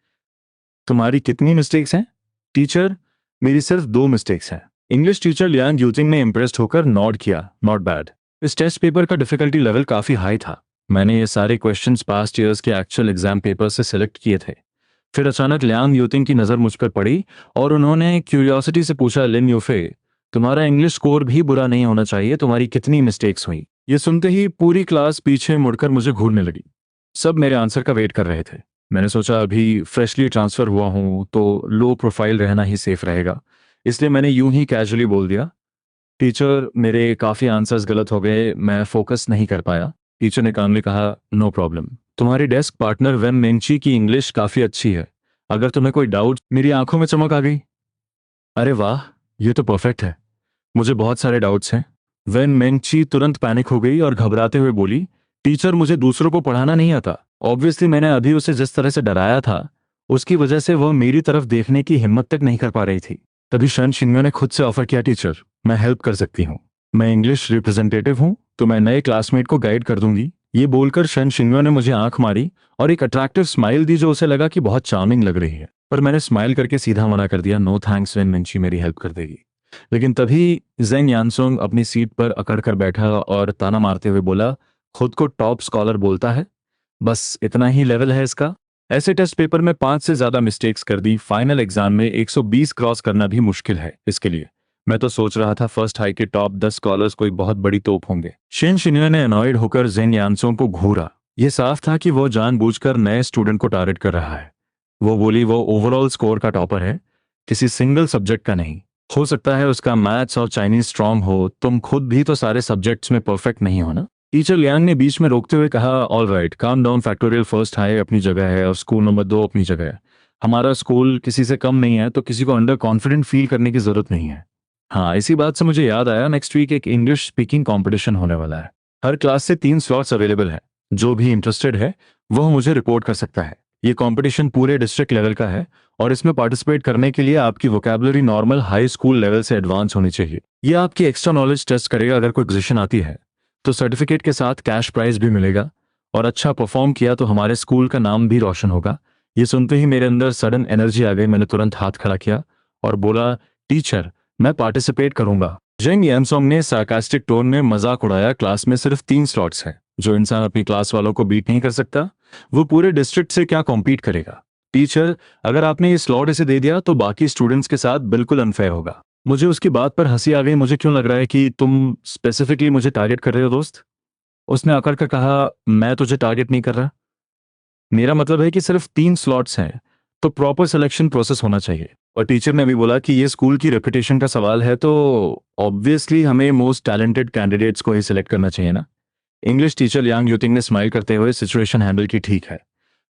तुम्हारी कितनी मिस्टेक्स हैं? टीचर, मेरी सिर्फ 2 मिस्टेक्स हैं। इंग्लिश टीचर लियांग यूजिंग ने इम्प्रेस्ड होकर नॉड किया, नॉट बैड। इस टेस्ट पेपर का डिफिकल्टी लेवल काफ़ी हाई था। मैंने ये सारे क्वेश्चंस पास्ट ईयर्स के एक्चुअल एग्जाम पेपर से सिलेक्ट किए थे। फिर अचानक लियांग यूतिंग की नज़र मुझ पर पड़ी और उन्होंने क्यूरियोसिटी से पूछा, लिन यूफे, तुम्हारा इंग्लिश स्कोर भी बुरा नहीं होना चाहिए, तुम्हारी कितनी मिस्टेक्स हुई? ये सुनते ही पूरी क्लास पीछे मुड़कर मुझे घूरने लगी। सब मेरे आंसर का वेट कर रहे थे। मैंने सोचा अभी फ्रेशली ट्रांसफ़र हुआ हूँ तो लो प्रोफाइल रहना ही सेफ रहेगा, इसलिए मैंने यूं ही कैजुअली बोल दिया, टीचर मेरे काफ़ी आंसर्स गलत हो गए, मैं फोकस नहीं कर पाया। टीचर ने कामली कहा, नो प्रॉब्लम, तुम्हारी डेस्क पार्टनर वेन मेंची की इंग्लिश काफ़ी अच्छी है, अगर तुम्हें कोई डाउट। मेरी आंखों में चमक आ गई। अरे वाह, ये तो परफेक्ट है, मुझे बहुत सारे डाउट्स हैं। वेन मेंची तुरंत पैनिक हो गई और घबराते हुए बोली, टीचर मुझे दूसरों को पढ़ाना नहीं आता। ऑब्वियसली मैंने अभी उसे जिस तरह से डराया था उसकी वजह से वह मेरी तरफ देखने की हिम्मत तक नहीं कर पा रही थी। तभी शन शिन्यो ने खुद से ऑफर किया, टीचर मैं हेल्प कर सकती हूँ, मैं इंग्लिश रिप्रेजेंटेटिव हूँ तो मैं नए क्लासमेट को गाइड कर दूंगी। ये बोलकर शन शिन्यो ने मुझे आंख मारी और एक अट्रैक्टिव स्माइल दी जो उसे लगा कि बहुत चार्मिंग लग रही है, पर मैंने स्माइल करके सीधा मना कर दिया, नो थैंक्स, वेन मेंची मेरी हेल्प कर देगी। लेकिन तभी जेंग यानसोंग अपनी सीट पर अकड़ कर बैठा और ताना मारते हुए बोला, खुद को टॉप स्कॉलर बोलता है, बस इतना ही लेवल है इसका। ऐसे टेस्ट पेपर में 5 से ज्यादा मिस्टेक्स कर दी, फाइनल एग्जाम में 120 क्रॉस करना भी मुश्किल है इसके लिए। मैं तो सोच रहा था फर्स्ट हाई के टॉप 10 स्कॉलर्स कोई बहुत बड़ी तोप होंगे। शेन शिन्यो ने अनॉयड होकर जेन यानसोंग को घूरा। यह साफ था कि वो जानबूझकर नए स्टूडेंट को टारगेट कर रहा है। वो बोली, वो ओवरऑल स्कोर का टॉपर है, किसी सिंगल सब्जेक्ट का नहीं। हो सकता है उसका मैथ्स और चाइनीज स्ट्रांग हो, तुम खुद भी तो सारे सब्जेक्ट्स में परफेक्ट नहीं हो ना। टीचर लियांग ने बीच में रोकते हुए कहा, all right, calm down, factorial first high अपनी जगह है और स्कूल नंबर 2 अपनी जगह है। हमारा स्कूल किसी से कम नहीं है तो किसी को अंडर कॉन्फिडेंट फील करने की जरूरत नहीं है। हाँ, इसी बात से मुझे याद आया, नेक्स्ट वीक एक इंग्लिश स्पीकिंग कंपटीशन होने वाला है। हर क्लास से 3 स्लॉट्स अवेलेबल है, जो भी इंटरेस्टेड है वह मुझे रिपोर्ट कर सकता है। ये कंपटीशन पूरे डिस्ट्रिक्ट लेवल का है और इसमें पार्टिसिपेट करने के लिए आपकी vocabulary normal high school level से एडवांस होनी चाहिए। ये आपकी एक्स्ट्रा नॉलेज टेस्ट करेगा, अगर कोई पोजीशन आती है तो सर्टिफिकेट के साथ कैश प्राइज भी मिलेगा और अच्छा परफॉर्म किया तो हमारे स्कूल का नाम भी रोशन होगा। ये सुनते ही मेरे अंदर सडन एनर्जी आ गई। मैंने तुरंत हाथ खड़ा किया और बोला, टीचर मैं पार्टिसिपेट करूंगा। जेंग यानसोंग ने सार्कास्टिक टोन में मजाक उड़ाया, क्लास में सिर्फ 3 स्लॉट्स हैं, जो इंसान अपनी क्लास वालों को बीट नहीं कर सकता वो पूरे डिस्ट्रिक्ट से क्या कॉम्पीट करेगा। टीचर अगर आपने ये स्लॉट इसे दे दिया तो बाकी स्टूडेंट्स के साथ बिल्कुल अनफेयर होगा। मुझे उसकी बात पर हंसी आ गई। मुझे क्यों लग रहा है कि तुम स्पेसिफिकली मुझे टारगेट कर रहे हो दोस्त? उसने अकड़ कर कहा, मैं तुझे टारगेट नहीं कर रहा, मेरा मतलब है कि सिर्फ 3 स्लॉट्स हैं तो प्रॉपर सिलेक्शन प्रोसेस होना चाहिए। और टीचर ने भी बोला कि ये स्कूल की रेपुटेशन का सवाल है तो ऑब्वियसली हमें मोस्ट टैलेंटेड कैंडिडेट्स को ही सिलेक्ट करना चाहिए ना। इंग्लिश टीचर यांग यूतिंग ने स्माइल करते हुए सिचुएशन हैंडल की, ठीक है,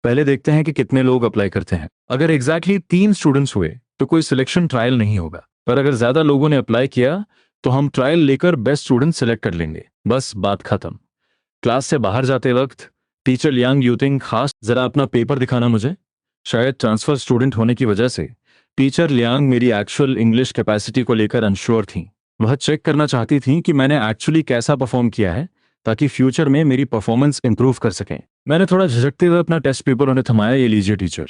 पहले देखते हैं कि कितने लोग अप्लाई करते हैं। अगर एग्जैक्टली 3 स्टूडेंट्स हुए तो कोई सिलेक्शन ट्रायल नहीं होगा, पर अगर ज्यादा लोगों ने अप्लाई किया तो हम ट्रायल लेकर बेस्ट स्टूडेंट सिलेक्ट कर लेंगे, बस बात खत्म। क्लास से बाहर जाते वक्त टीचर लियांग यूतिंग, खास जरा अपना पेपर दिखाना मुझे। शायद ट्रांसफर स्टूडेंट होने की वजह से टीचर लियांग मेरी एक्चुअल इंग्लिश कैपेसिटी को लेकर अनश्योर थी। वह चेक करना चाहती थी कि मैंने एक्चुअली कैसा परफॉर्म किया है ताकि फ्यूचर में मेरी परफॉर्मेंस इंप्रूव कर सकें। मैंने थोड़ा झिझकते हुए अपना टेस्ट पेपर उन्हें थमाया, ये लीजिए टीचर,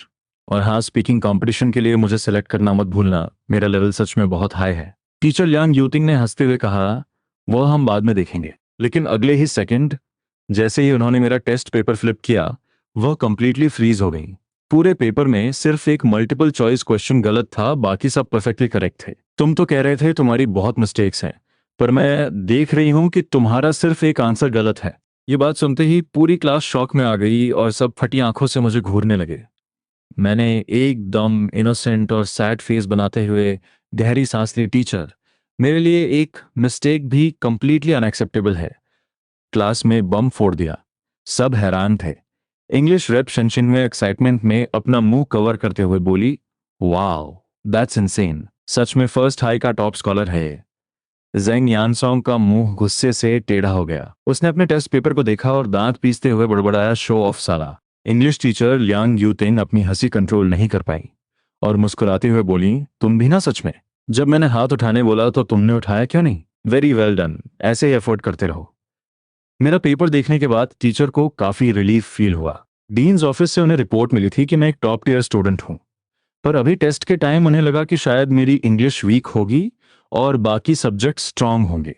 और हाँ, स्पीकिंग कंपटीशन के लिए मुझे सेलेक्ट करना मत भूलना, मेरा लेवल सच में बहुत हाई है। टीचर लियांग यूतिंग ने हंसते हुए कहा, वह हम बाद में देखेंगे। लेकिन अगले ही सेकंड जैसे ही उन्होंने मेरा टेस्ट पेपर फ्लिप किया वह कंप्लीटली फ्रीज हो गई। पूरे पेपर में सिर्फ एक मल्टीपल चॉइस क्वेश्चन गलत था, बाकी सब परफेक्टली करेक्ट थे। तुम तो कह रहे थे तुम्हारी बहुत मिस्टेक्स हैं, पर मैं देख रही हूं कि तुम्हारा सिर्फ एक आंसर गलत है। ये बात सुनते ही पूरी क्लास शॉक में आ गई और सब फटी आंखों से मुझे घूरने लगे। मैंने एकदम इनोसेंट और सैड फेस बनाते हुए गहरी सांस ली, टीचर मेरे लिए एक मिस्टेक भी कंप्लीटली अनएक्सेप्टेबल है। क्लास में बम फोड़ दिया। सब हैरान थे। इंग्लिश रेप शनशिन में एक्साइटमेंट में अपना मुंह कवर करते हुए बोली, वाओ दैट्स इनसेन, सच में फर्स्ट हाई का टॉप स्कॉलर है ये। जेंग यानसोंग का मुंह गुस्से से टेढ़ा हो गया। उसने अपने टेस्ट पेपर को देखा और दांत पीसते हुए बड़बड़ाया, शो ऑफ साला। इंग्लिश टीचर लियांग यूतिन अपनी हंसी कंट्रोल नहीं कर पाई और मुस्कुराते हुए बोली, तुम भी ना सच में? जब मैंने हाथ उठाने बोला तो तुमने उठाया क्यों नहीं? वेरी वेल डन, ऐसे ही एफर्ट करते रहो। मेरा पेपर देखने के बाद टीचर को काफी रिलीफ फील हुआ। डीन्स ऑफिस से उन्हें रिपोर्ट मिली थी कि मैं एक टॉप टियर स्टूडेंट हूं। पर अभी टेस्ट के टाइम उन्हें लगा कि शायद मेरी इंग्लिश वीक होगी और बाकी सब्जेक्ट स्ट्रांग होंगे।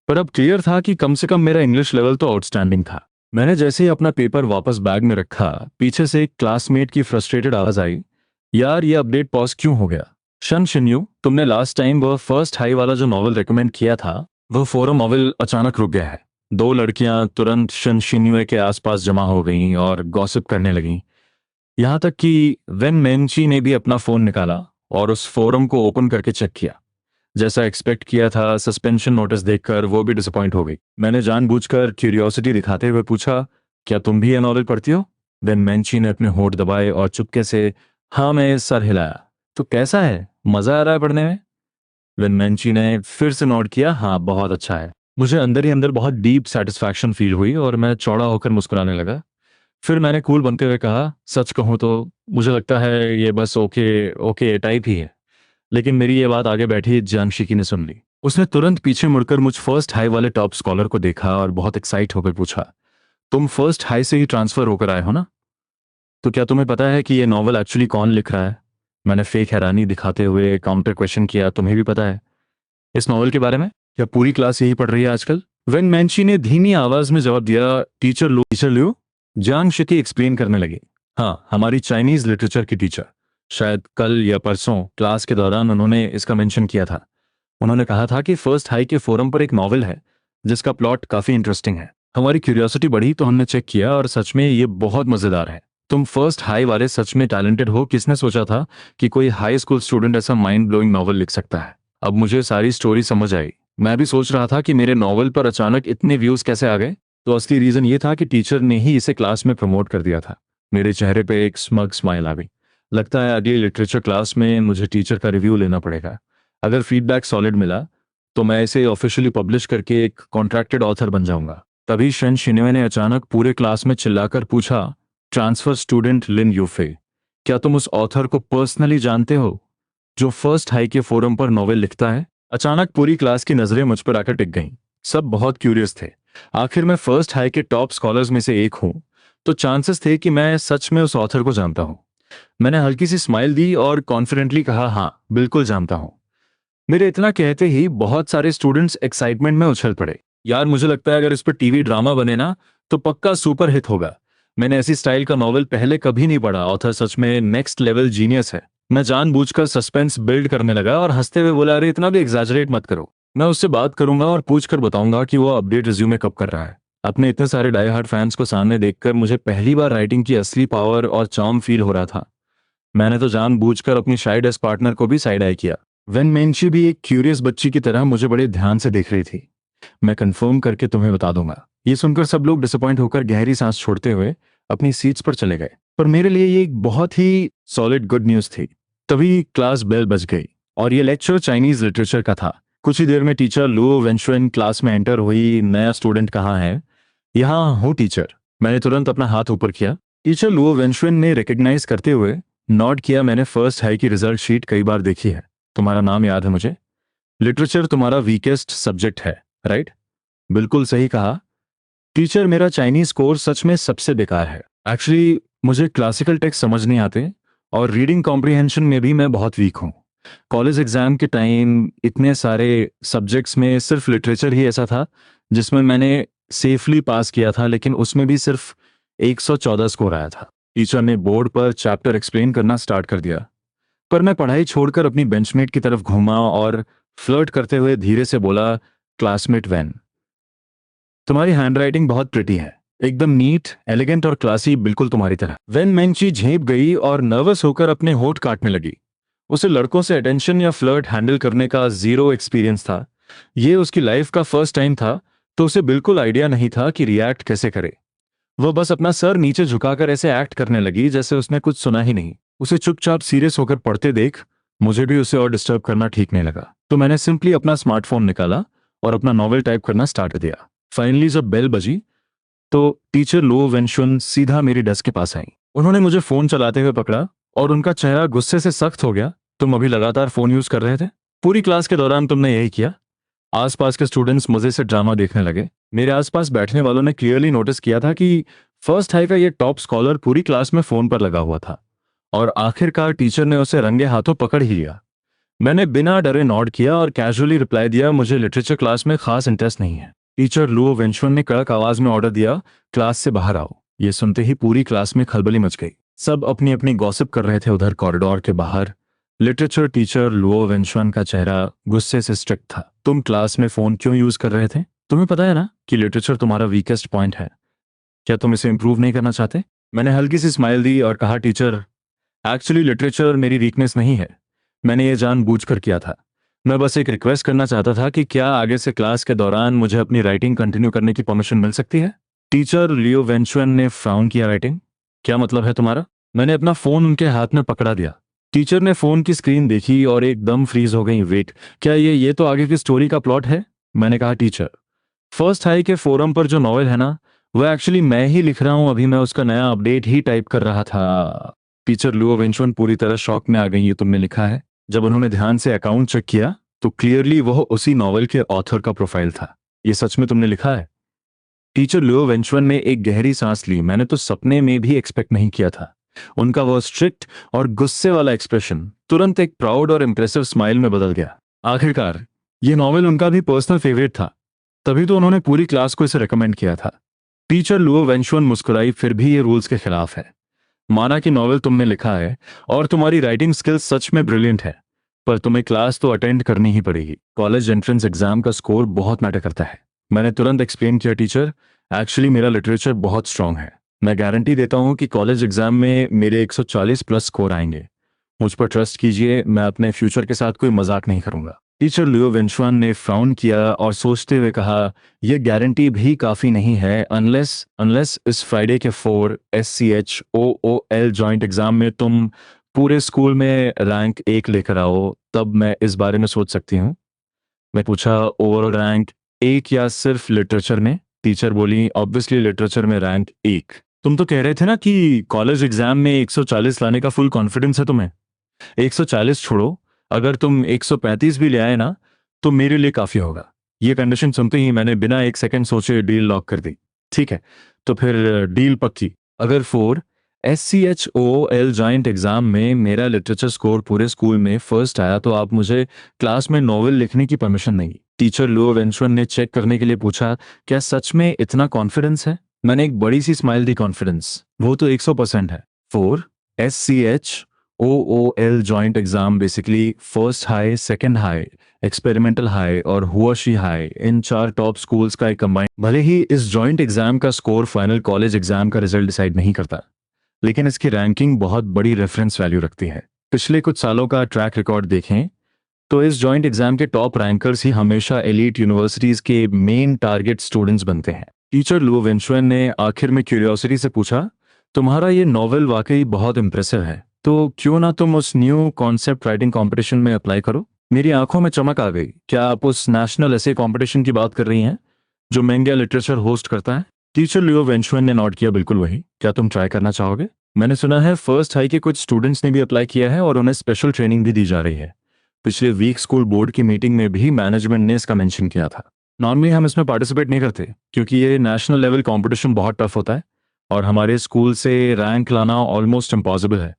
पर अब क्लियर था कि कम से कम मेरा इंग्लिश लेवल तो आउटस्टैंडिंग था। मैंने जैसे ही अपना पेपर वापस बैग में रखा, पीछे से एक क्लासमेट की फ्रस्ट्रेटेड आवाज आई, यार ये अपडेट पॉज क्यों हो गया? शन शिन्यू, तुमने लास्ट टाइम वह फर्स्ट हाई वाला जो नॉवल रेकमेंड किया था, वह फोरम नॉवल अचानक रुक गया है। दो लड़कियां तुरंत शन शिन्यू के आसपास जमा हो गईं और गॉसिप करने लगीं। यहाँ तक कि वेन मेंची ने भी अपना फोन निकाला और उस फोरम को ओपन करके चेक किया। जैसा एक्सपेक्ट किया था, सस्पेंशन नोटिस देखकर वो भी डिसअपॉइंट हो गई। मैंने जानबूझकर क्यूरियोसिटी दिखाते हुए पूछा, क्या तुम भी ये नॉवल पढ़ती हो? वेन मेंची ने अपने होंठ दबाए और चुपके से हाँ में सर हिलाया। तो कैसा है, मजा आ रहा है पढ़ने में? वेन मेंची ने फिर से नोट किया, हाँ बहुत अच्छा है। मुझे अंदर ही अंदर बहुत डीप सेटिस्फैक्शन फील हुई और मैं चौड़ा होकर मुस्कुराने लगा। फिर मैंने कूल बनते हुए कहा, सच कहूँ तो मुझे लगता है ये बस ओके ओके टाइप ही है। लेकिन मेरी ये बात आगे बैठी जानशिकी ने सुन ली। उसने तुरंत पीछे मुड़कर मुझ फर्स्ट हाई वाले टॉप स्कॉलर को देखा और बहुत एक्साइट होकर पूछा, तुम फर्स्ट हाई से ही ट्रांसफर होकर आए हो ना? तो क्या तुम्हें पता है कि ये नॉवल एक्चुअली कौन लिख रहा है? मैंने फेक हैरानी दिखाते हुए काउंटर क्वेश्चन किया, तुम्हें भी पता है इस नॉवल के बारे में? क्या पूरी क्लास यही पढ़ रही है आजकल? वेन मैंची ने धीमी आवाज में जवाब दिया, टीचर लू। जांग शिकी एक्सप्लेन करने लगे, हाँ हमारी चाइनीज लिटरेचर की टीचर। शायद कल या परसों क्लास के दौरान उन्होंने इसका मेंशन किया था। उन्होंने कहा था कि फर्स्ट हाई के फोरम पर एक नॉवल है जिसका प्लॉट काफी इंटरेस्टिंग है। हमारी क्यूरियोसिटी बढ़ी तो हमने चेक किया और सच में ये बहुत मजेदार है। तुम फर्स्ट हाई वाले सच में टैलेंटेड हो। किसने सोचा था कि कोई हाई स्कूल स्टूडेंट ऐसा माइंड ब्लोइंग नॉवल लिख सकता है? अब मुझे सारी स्टोरी समझ आई। मैं भी सोच रहा था कि मेरे नॉवल पर अचानक इतने व्यूज कैसे आ गए। तो असली रीजन ये था कि टीचर ने ही इसे क्लास में प्रमोट कर दिया था। मेरे चेहरे पे एक स्मग स्माइल आ गई। लगता है अगली लिटरेचर क्लास में मुझे टीचर का रिव्यू लेना पड़ेगा। अगर फीडबैक सॉलिड मिला तो मैं इसे ऑफिशियली पब्लिश करके एक कॉन्ट्रैक्टेड ऑथर बन जाऊंगा। तभी शन शिन्वे ने अचानक पूरे क्लास में चिल्लाकर पूछा, ट्रांसफर स्टूडेंट लिन यूफे, क्या तुम उस ऑथर को पर्सनली जानते हो जो फर्स्ट हाई के फोरम पर नॉवेल लिखता है? अचानक पूरी क्लास की नजरें मुझ पर आकर टिक गईं। सब बहुत क्यूरियस थे। आखिर मैं फर्स्ट हाई के टॉप स्कॉलर्स में से एक हूं, तो चांसेस थे कि मैं सच में उस ऑथर को जानता हूं। मैंने हल्की सी स्माइल दी और कॉन्फिडेंटली कहा, हाँ बिल्कुल जानता हूं। मेरे इतना कहते ही बहुत सारे स्टूडेंट्स एक्साइटमेंट में उछल पड़े। यार मुझे लगता है अगर इस पर टीवी ड्रामा बने ना तो पक्का सुपर हिट होगा। मैंने ऐसी स्टाइल का नॉवल पहले कभी नहीं पढ़ा। ऑथर सच में नेक्स्ट लेवल जीनियस है। मैं जानबूझकर सस्पेंस बिल्ड करने लगा और हंसते हुए बोला, अरे इतना भी एग्जैजरेट मत करो। मैं उससे बात करूंगा और पूछ कर बताऊंगा कि वो अपडेट रिज्यूमे कब कर रहा है। अपने इतने सारे डाई हार्ड फैंस को सामने देखकर मुझे पहली बार राइटिंग की असली पावर और चार्म फील हो रहा था। मैंने तो जानबूझकर अपनी शाई डेस्क पार्टनर को भी साइड आई किया। वेन मेंची भी एक क्यूरियस बच्ची की तरह मुझे बड़े ध्यान से देख रही थी। मैं कंफर्म करके तुम्हें बता दूंगा। ये सुनकर सब लोग डिसअपॉइंट होकर गहरी सांस छोड़ते हुए अपनी सीट्स पर चले गए। पर मेरे लिए ये एक बहुत ही सॉलिड गुड न्यूज थी। तभी क्लास बेल बज गई और ये लेक्चर चाइनीज लिटरेचर का था। कुछ ही देर में टीचर लुओ वेंशुएन क्लास में एंटर हुई। नया स्टूडेंट कहाँ है? यहाँ हूँ टीचर। मैंने तुरंत अपना हाथ ऊपर किया। टीचर लुओ वेंशुएन ने रिकग्नाइज करते हुए नॉट किया। मैंने फर्स्ट हाई की रिजल्ट शीट कई बार देखी है। तुम्हारा नाम याद है मुझे। लिटरेचर तुम्हारा वीकेस्ट सब्जेक्ट है, राइट? बिल्कुल सही कहा टीचर। मेरा चाइनीज कोर्स सच में सबसे बेकार है। एक्चुअली मुझे क्लासिकल टेक्स्ट समझ नहीं आते और रीडिंग कॉम्प्रिहेंशन में भी मैं बहुत वीक हूँ। कॉलेज एग्जाम के टाइम इतने सारे सब्जेक्ट्स में सिर्फ लिटरेचर ही ऐसा था जिसमें मैंने सेफली पास किया था, लेकिन उसमें भी सिर्फ 114 स्कोर आया था। टीचर ने बोर्ड पर चैप्टर एक्सप्लेन करना स्टार्ट कर दिया, पर मैं पढ़ाई छोड़कर अपनी बेंचमेट की तरफ घूमा और फ्लर्ट करते हुए धीरे से बोला, क्लासमेट वैन, तुम्हारी हैंडराइटिंग बहुत प्रिटी है, एकदम नीट, एलिगेंट और क्लासी, बिल्कुल तुम्हारी तरह। वेन मेंची झेप गई और नर्वस होकर अपने होठ काटने लगी। उसे लड़कों से अटेंशन या फ्लर्ट हैंडल करने का जीरो एक्सपीरियंस था। ये उसकी लाइफ का फर्स्ट टाइम था, तो उसे बिल्कुल आइडिया नहीं था कि रिएक्ट कैसे करे। वह बस अपना सर नीचे झुकाकर ऐसे एक्ट करने लगी जैसे उसने कुछ सुना ही नहीं। उसे चुपचाप सीरियस होकर पढ़ते देख मुझे भी उसे और डिस्टर्ब करना ठीक नहीं लगा, तो मैंने सिंपली अपना स्मार्टफोन निकाला और अपना नॉवेल टाइप करना स्टार्ट कर दिया। फाइनली जब बेल बजी तो टीचर लो वेंशुन सीधा मेरी डेस्क के पास आई। उन्होंने मुझे फोन चलाते हुए पकड़ा और उनका चेहरा गुस्से से सख्त हो गया। तुम अभी लगातार फोन यूज कर रहे थे? पूरी क्लास के दौरान तुमने यही किया। आसपास के स्टूडेंट्स मजे से ड्रामा देखने लगे। मेरे आसपास बैठने वालों ने क्लियरली नोटिस किया था कि फर्स्ट हाई का ये टॉप स्कॉलर पूरी क्लास में फोन पर लगा हुआ था और आखिरकार टीचर ने उसे रंगे हाथों पकड़ ही लिया। मैंने बिना डरे नॉड किया और कैजुअली रिप्लाई दिया, मुझे लिटरेचर क्लास में खास इंटरेस्ट नहीं है। टीचर लुओ वेंशुन ने कड़क आवाज में ऑर्डर दिया, क्लास से बाहर आओ। ये सुनते ही पूरी क्लास में खलबली मच गई। सब अपनी अपनी गॉसिप कर रहे थे उधर कॉरिडोर के बाहर। लिटरेचर टीचर लुओ वेंशुन का चेहरा गुस्से से स्ट्रिक्ट था। तुम क्लास में फोन क्यों यूज कर रहे थे? तुम्हें पता है ना कि लिटरेचर तुम्हारा वीकेस्ट पॉइंट है। क्या तुम इसे इंप्रूव नहीं करना चाहते? मैंने हल्की सी स्माइल दी और कहा, टीचर एक्चुअली लिटरेचर मेरी वीकनेस नहीं है, मैंने ये जानबूझकर किया था। मैं बस एक रिक्वेस्ट करना चाहता था कि क्या आगे से क्लास के दौरान मुझे अपनी राइटिंग कंटिन्यू करने की परमिशन मिल सकती है? टीचर लियो वेंचुअन ने फ्राउन किया। राइटिंग? क्या मतलब है तुम्हारा? मैंने अपना फोन उनके हाथ में पकड़ा दिया। टीचर ने फोन की स्क्रीन देखी और एकदम फ्रीज हो गई। वेट, क्या ये तो आगे की स्टोरी का प्लॉट है? मैंने कहा, टीचर फर्स्ट हाई के फोरम पर जो नॉवेल है ना, वो एक्चुअली मैं ही लिख रहा हूँ। अभी मैं उसका नया अपडेट ही टाइप कर रहा था। टीचर लुओ वेंचुअन पूरी तरह शॉक में आ गई। ये तुमने लिखा है? जब उन्होंने ध्यान से अकाउंट चेक किया तो क्लियरली वह उसी नॉवेल के ऑथर का प्रोफाइल था। ये सच में तुमने लिखा है? टीचर लुओ वेंचुअन ने एक गहरी सांस ली। मैंने तो सपने में भी एक्सपेक्ट नहीं किया था। उनका वह स्ट्रिक्ट और गुस्से वाला एक्सप्रेशन तुरंत एक प्राउड और इंप्रेसिव स्माइल में बदल गया। आखिरकार ये नॉवेल उनका भी पर्सनल फेवरेट था, तभी तो उन्होंने पूरी क्लास को इसे रेकमेंड किया था। टीचर लुओ वेंचुअन मुस्कुराई। फिर भी ये रूल्स के खिलाफ है। माना कि नॉवेल तुमने लिखा है और तुम्हारी राइटिंग स्किल्स सच में ब्रिलियंट है, पर तुम्हें क्लास तो अटेंड करनी ही पड़ेगी। कॉलेज एंट्रेंस एग्जाम का स्कोर बहुत मैटर करता है। मैंने तुरंत एक्सप्लेन किया, टीचर एक्चुअली मेरा लिटरेचर बहुत स्ट्रांग है। मैं गारंटी देता हूँ कि कॉलेज एग्जाम में मेरे 140 प्लस स्कोर आएंगे। मुझ पर ट्रस्ट कीजिए, मैं अपने फ्यूचर के साथ कोई मजाक नहीं करूंगा। टीचर लियो वेंचुआन ने फ्राउन किया और सोचते हुए कहा, यह गारंटी भी काफी नहीं है। अनलेस अनलेस इस फ्राइडे के 4 SCHOOL जॉइंट एग्जाम में तुम पूरे स्कूल में रैंक 1 लेकर आओ, तब मैं इस बारे में सोच सकती हूँ। मैं पूछा, ओवरऑल रैंक 1 या सिर्फ लिटरेचर में? टीचर बोली, ऑब्वियसली लिटरेचर में रैंक 1। तुम तो कह रहे थे ना कि कॉलेज एग्जाम में 140 लाने का फुल कॉन्फिडेंस है तुम्हें। 140 छोड़ो, अगर तुम 135 भी ले आए ना तो मेरे लिए काफी होगा। ये कंडीशन सुनते ही मैंने बिना एक सेकंड सोचे डील लॉक कर दी। ठीक है, तो फिर डील पक्की। अगर 4 SCHOOL जॉइंट एग्जाम में मेरा लिटरेचर स्कोर पूरे स्कूल में फर्स्ट आया तो आप मुझे क्लास में नॉवेल लिखने की परमिशन नहीं। टीचर लुओ वेंचुअन ने चेक करने के लिए पूछा, क्या सच में इतना कॉन्फिडेंस है? मैंने एक बड़ी सी स्माइल दी। कॉन्फिडेंस वो तो 100% है। 4 SCHOOL joint exam basically first high, second high, experimental high और हुआशी हाई, इन 4 टॉप स्कूल्स का एक कंबाइन। भले ही इस जॉइंट एग्जाम का स्कोर फाइनल कॉलेज एग्जाम का रिजल्ट डिसाइड नहीं करता, लेकिन इसकी रैंकिंग बहुत बड़ी रेफरेंस वैल्यू रखती है। पिछले कुछ सालों का ट्रैक रिकॉर्ड देखें तो इस जॉइंट एग्जाम के टॉप रैंकर्स ही हमेशा एलीट यूनिवर्सिटीज के मेन टारगेट स्टूडेंट्स बनते हैं। टीचर लुओ वेंचुअन ने आखिर में क्यूरियोसिटी से पूछा, तुम्हारा ये नॉवेल वाकई बहुत इंप्रेसिव है, तो क्यों ना तुम उस न्यू कॉन्सेप्ट राइटिंग कंपटीशन में अप्लाई करो? मेरी आंखों में चमक आ गई। क्या आप उस नेशनल ऐसे कंपटीशन की बात कर रही हैं जो महंगा लिटरेचर होस्ट करता है? टीचर लियो वेंचुअन ने नोट किया, बिल्कुल वही। क्या तुम ट्राई करना चाहोगे? मैंने सुना है फर्स्ट हाई के कुछ स्टूडेंट्स ने भी अप्लाई किया है और उन्हें स्पेशल ट्रेनिंग भी दी जा रही है। पिछले वीक स्कूल बोर्ड की मीटिंग में भी मैनेजमेंट ने इसका मेंशन किया था। नॉर्मली हम इसमें पार्टिसिपेट नहीं करते क्योंकि ये नेशनल लेवल कंपटीशन बहुत टफ होता है और हमारे स्कूल से रैंक लाना ऑलमोस्ट इम्पॉसिबल है,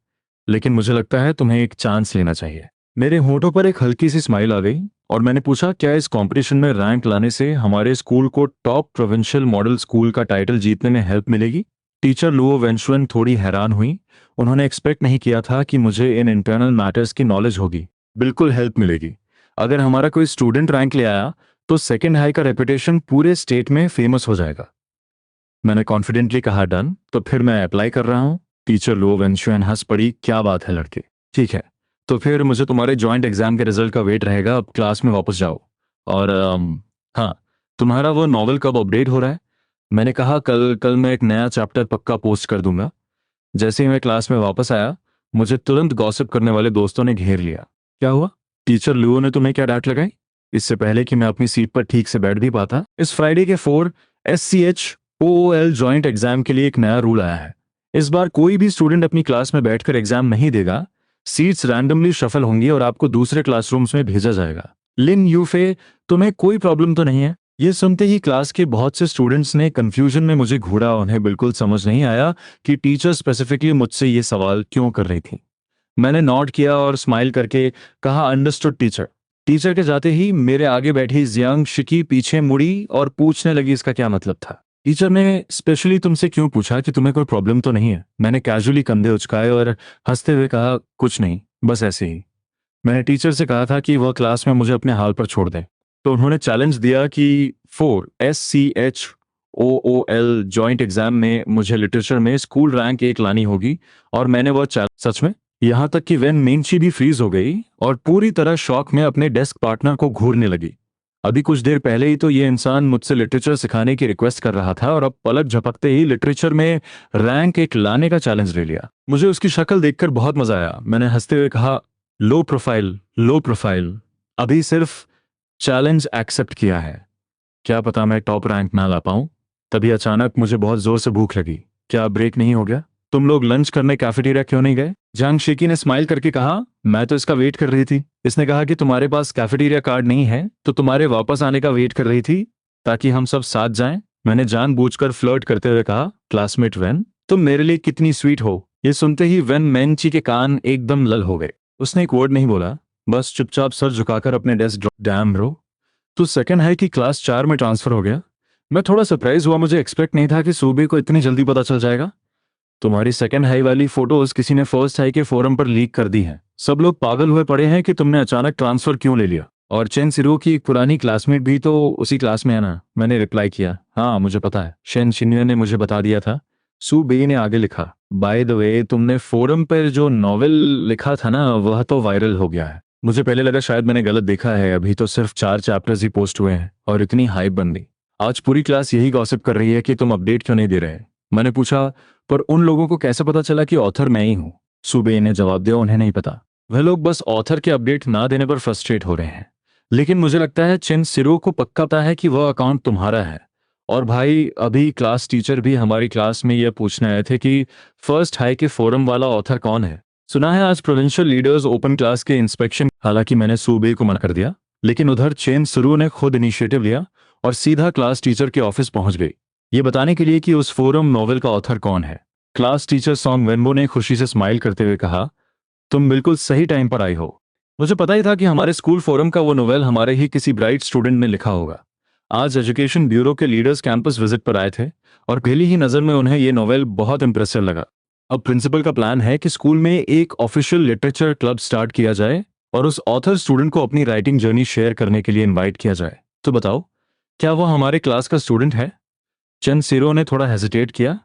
लेकिन मुझे लगता है तुम्हें एक चांस लेना चाहिए। मेरे होठों पर एक हल्की सी स्माइल आ गई और मैंने पूछा, क्या इस कंपटीशन में रैंक लाने से हमारे स्कूल को टॉप प्रोविंशियल मॉडल स्कूल का टाइटल जीतने में हेल्प मिलेगी? टीचर लुओ वेंचुअन थोड़ी हैरान हुई। उन्होंने एक्सपेक्ट नहीं किया था कि मुझे इन इंटरनल मैटर्स की नॉलेज होगी। बिल्कुल हेल्प मिलेगी। अगर हमारा कोई स्टूडेंट रैंक ले आया तो सेकेंड हाई का रेपुटेशन पूरे स्टेट में फेमस हो जाएगा। मैंने कॉन्फिडेंटली कहा, डन, तो फिर मैं अप्लाई कर रहा हूँ। टीचर लुओ वेंचुअन हंस पड़ी, क्या बात है लड़के, ठीक है, तो फिर मुझे तुम्हारे जॉइंट एग्जाम के रिजल्ट का वेट रहेगा। अब क्लास में वापस जाओ। और हाँ, तुम्हारा वो नॉवल कब अपडेट हो रहा है? मैंने कहा, कल कल मैं एक नया चैप्टर पक्का पोस्ट कर दूंगा। जैसे ही मैं क्लास में वापस आया मुझे तुरंत गॉसिप करने वाले दोस्तों ने घेर लिया। क्या हुआ? टीचर लुओ ने तुम्हें क्या डांट लगाई? इससे पहले कि मैं अपनी सीट पर ठीक से बैठ भी पाता, इस फ्राइडे के 4 SCHOOL जॉइंट एग्जाम के लिए एक नया रूल आया है। इस बार कोई भी स्टूडेंट अपनी क्लास में बैठकर एग्जाम नहीं देगा। सीट्स रैंडमली शफल होंगी और आपको दूसरे क्लासरूम्स में भेजा जाएगा। लिन यूफे, तुम्हें कोई प्रॉब्लम तो नहीं है? ये सुनते ही क्लास के बहुत से स्टूडेंट्स ने कंफ्यूजन में मुझे घूरा। उन्हें बिल्कुल समझ नहीं आया कि टीचर स्पेसिफिकली मुझसे ये सवाल क्यों कर रही थी। मैंने नोट किया और स्माइल करके कहा, अंडरस्टूड टीचर। टीचर के जाते ही मेरे आगे बैठी जियांग शिकी पीछे मुड़ी और पूछने लगी इसका क्या मतलब था। टीचर ने स्पेशली तुमसे क्यों पूछा कि तुम्हें कोई प्रॉब्लम तो नहीं है? मैंने कैजुअली कंधे उचकाए और हंसते हुए कहा, कुछ नहीं, बस ऐसे ही। मैंने टीचर से कहा था कि वह क्लास में मुझे अपने हाल पर छोड़ दें। तो उन्होंने चैलेंज दिया कि 4 SCHOOL जॉइंट एग्जाम में मुझे लिटरेचर में स्कूल रैंक 1 लानी होगी। और मैंने वह सच में, यहाँ तक कि वेन मेंची भी फ्रीज हो गई और पूरी तरह शॉक में अपने डेस्क पार्टनर को घूरने लगी। अभी कुछ देर पहले ही तो ये इंसान मुझसे लिटरेचर सिखाने की रिक्वेस्ट कर रहा था और अब पलक झपकते ही लिटरेचर में रैंक 1 लाने का चैलेंज ले लिया। मुझे उसकी शक्ल देखकर बहुत मजा आया। मैंने हंसते हुए कहा, लो प्रोफाइल, लो प्रोफाइल, अभी सिर्फ चैलेंज एक्सेप्ट किया है, क्या पता मैं टॉप रैंक ना ला पाऊं। तभी अचानक मुझे बहुत जोर से भूख लगी। क्या ब्रेक नहीं हो गया? तुम लोग लंच करने कैफेटेरिया क्यों नहीं गए? जांग शेकी ने स्माइल करके कहा, मैं तो इसका वेट कर रही थी। इसने कहा कि तुम्हारे पास कैफेटेरिया कार्ड नहीं है तो तुम्हारे वापस आने का वेट कर रही थी ताकि हम सब साथ जाएं। मैंने जानबूझकर फ्लर्ट करते हुए कहा, क्लासमेट वेन, तुम मेरे लिए कितनी स्वीट हो। ये सुनते ही वेन मेंची के कान एकदम लल हो गए। उसने एक वर्ड नहीं बोला, बस चुपचाप सर झुकाकर अपने डेस्क। डैम ब्रो, तो सेकंड है कि क्लास 4 में ट्रांसफर हो गया। मैं थोड़ा सरप्राइज हुआ, मुझे एक्सपेक्ट नहीं था कि सूबे को इतनी जल्दी पता चल जाएगा। तुम्हारी सेकंड हाई वाली फोटोज किसी ने फर्स्ट हाई के फोरम पर लीक कर दी हैं। सब लोग पागल हुए पड़े हैं कि तुमने अचानक ट्रांसफर क्यों ले लिया। और चेन सिरो की एक पुरानी क्लासमेट भी तो उसी क्लास में है ना? मैंने रिप्लाई किया, हाँ मुझे पता है, शेन शिन्यू ने मुझे बता दिया था। सू बे ने आगे लिखा, बाय द वे तुमने फोरम पर जो नॉवेल लिखा था ना वह तो वायरल हो गया है। मुझे पहले लगा शायद मैंने गलत देखा है, अभी तो सिर्फ 4 चैप्टर्स ही पोस्ट हुए हैं और इतनी हाइप बन गई। आज पूरी क्लास यही गॉसिप कर रही है कि तुम अपडेट क्यों नहीं दे रहे। मैंने पूछा, पर उन लोगों को कैसे पता चला कि ऑथर मैं ही हूँ? सुबे ने जवाब दिया, उन्हें नहीं पता। वह लोग बस ऑथर के अपडेट ना देने पर फ्रस्ट्रेट हो रहे हैं। लेकिन मुझे लगता है चिन सिरो को पक्का पता है कि वह अकाउंट तुम्हारा है। और भाई अभी क्लास टीचर भी हमारी क्लास में यह पूछने आए थे कि फर्स्ट हाई के फोरम वाला ऑथर कौन है। सुना है आज प्रोविंशियल लीडर्स ओपन क्लास के इंस्पेक्शन। हालांकि मैंने सूबे को मना कर दिया, लेकिन उधर चेन सिरो ने खुद इनिशिएटिव लिया और सीधा क्लास टीचर के ऑफिस पहुंच गई, ये बताने के लिए कि उस फोरम नॉवेल का ऑथर कौन है। क्लास टीचर सॉन्ग वेनबो ने खुशी से स्माइल करते हुए कहा, तुम बिल्कुल सही टाइम पर आई हो। मुझे पता ही था कि हमारे स्कूल फोरम का वो नोवेल हमारे ही किसी ब्राइट स्टूडेंट ने लिखा होगा। आज एजुकेशन ब्यूरो के लीडर्स कैंपस विजिट पर आए थे और पहली ही नज़र में उन्हें ये नोवेल बहुत इंप्रेसिव लगा। अब प्रिंसिपल का प्लान है कि स्कूल में एक ऑफिशियल लिटरेचर क्लब स्टार्ट किया जाए और उस ऑथर स्टूडेंट को अपनी राइटिंग जर्नी शेयर करने के लिए इन्वाइट किया जाए। तो बताओ, क्या वो हमारे क्लास का स्टूडेंट है? चंद सिरो ने थोड़ा हेजिटेट किया,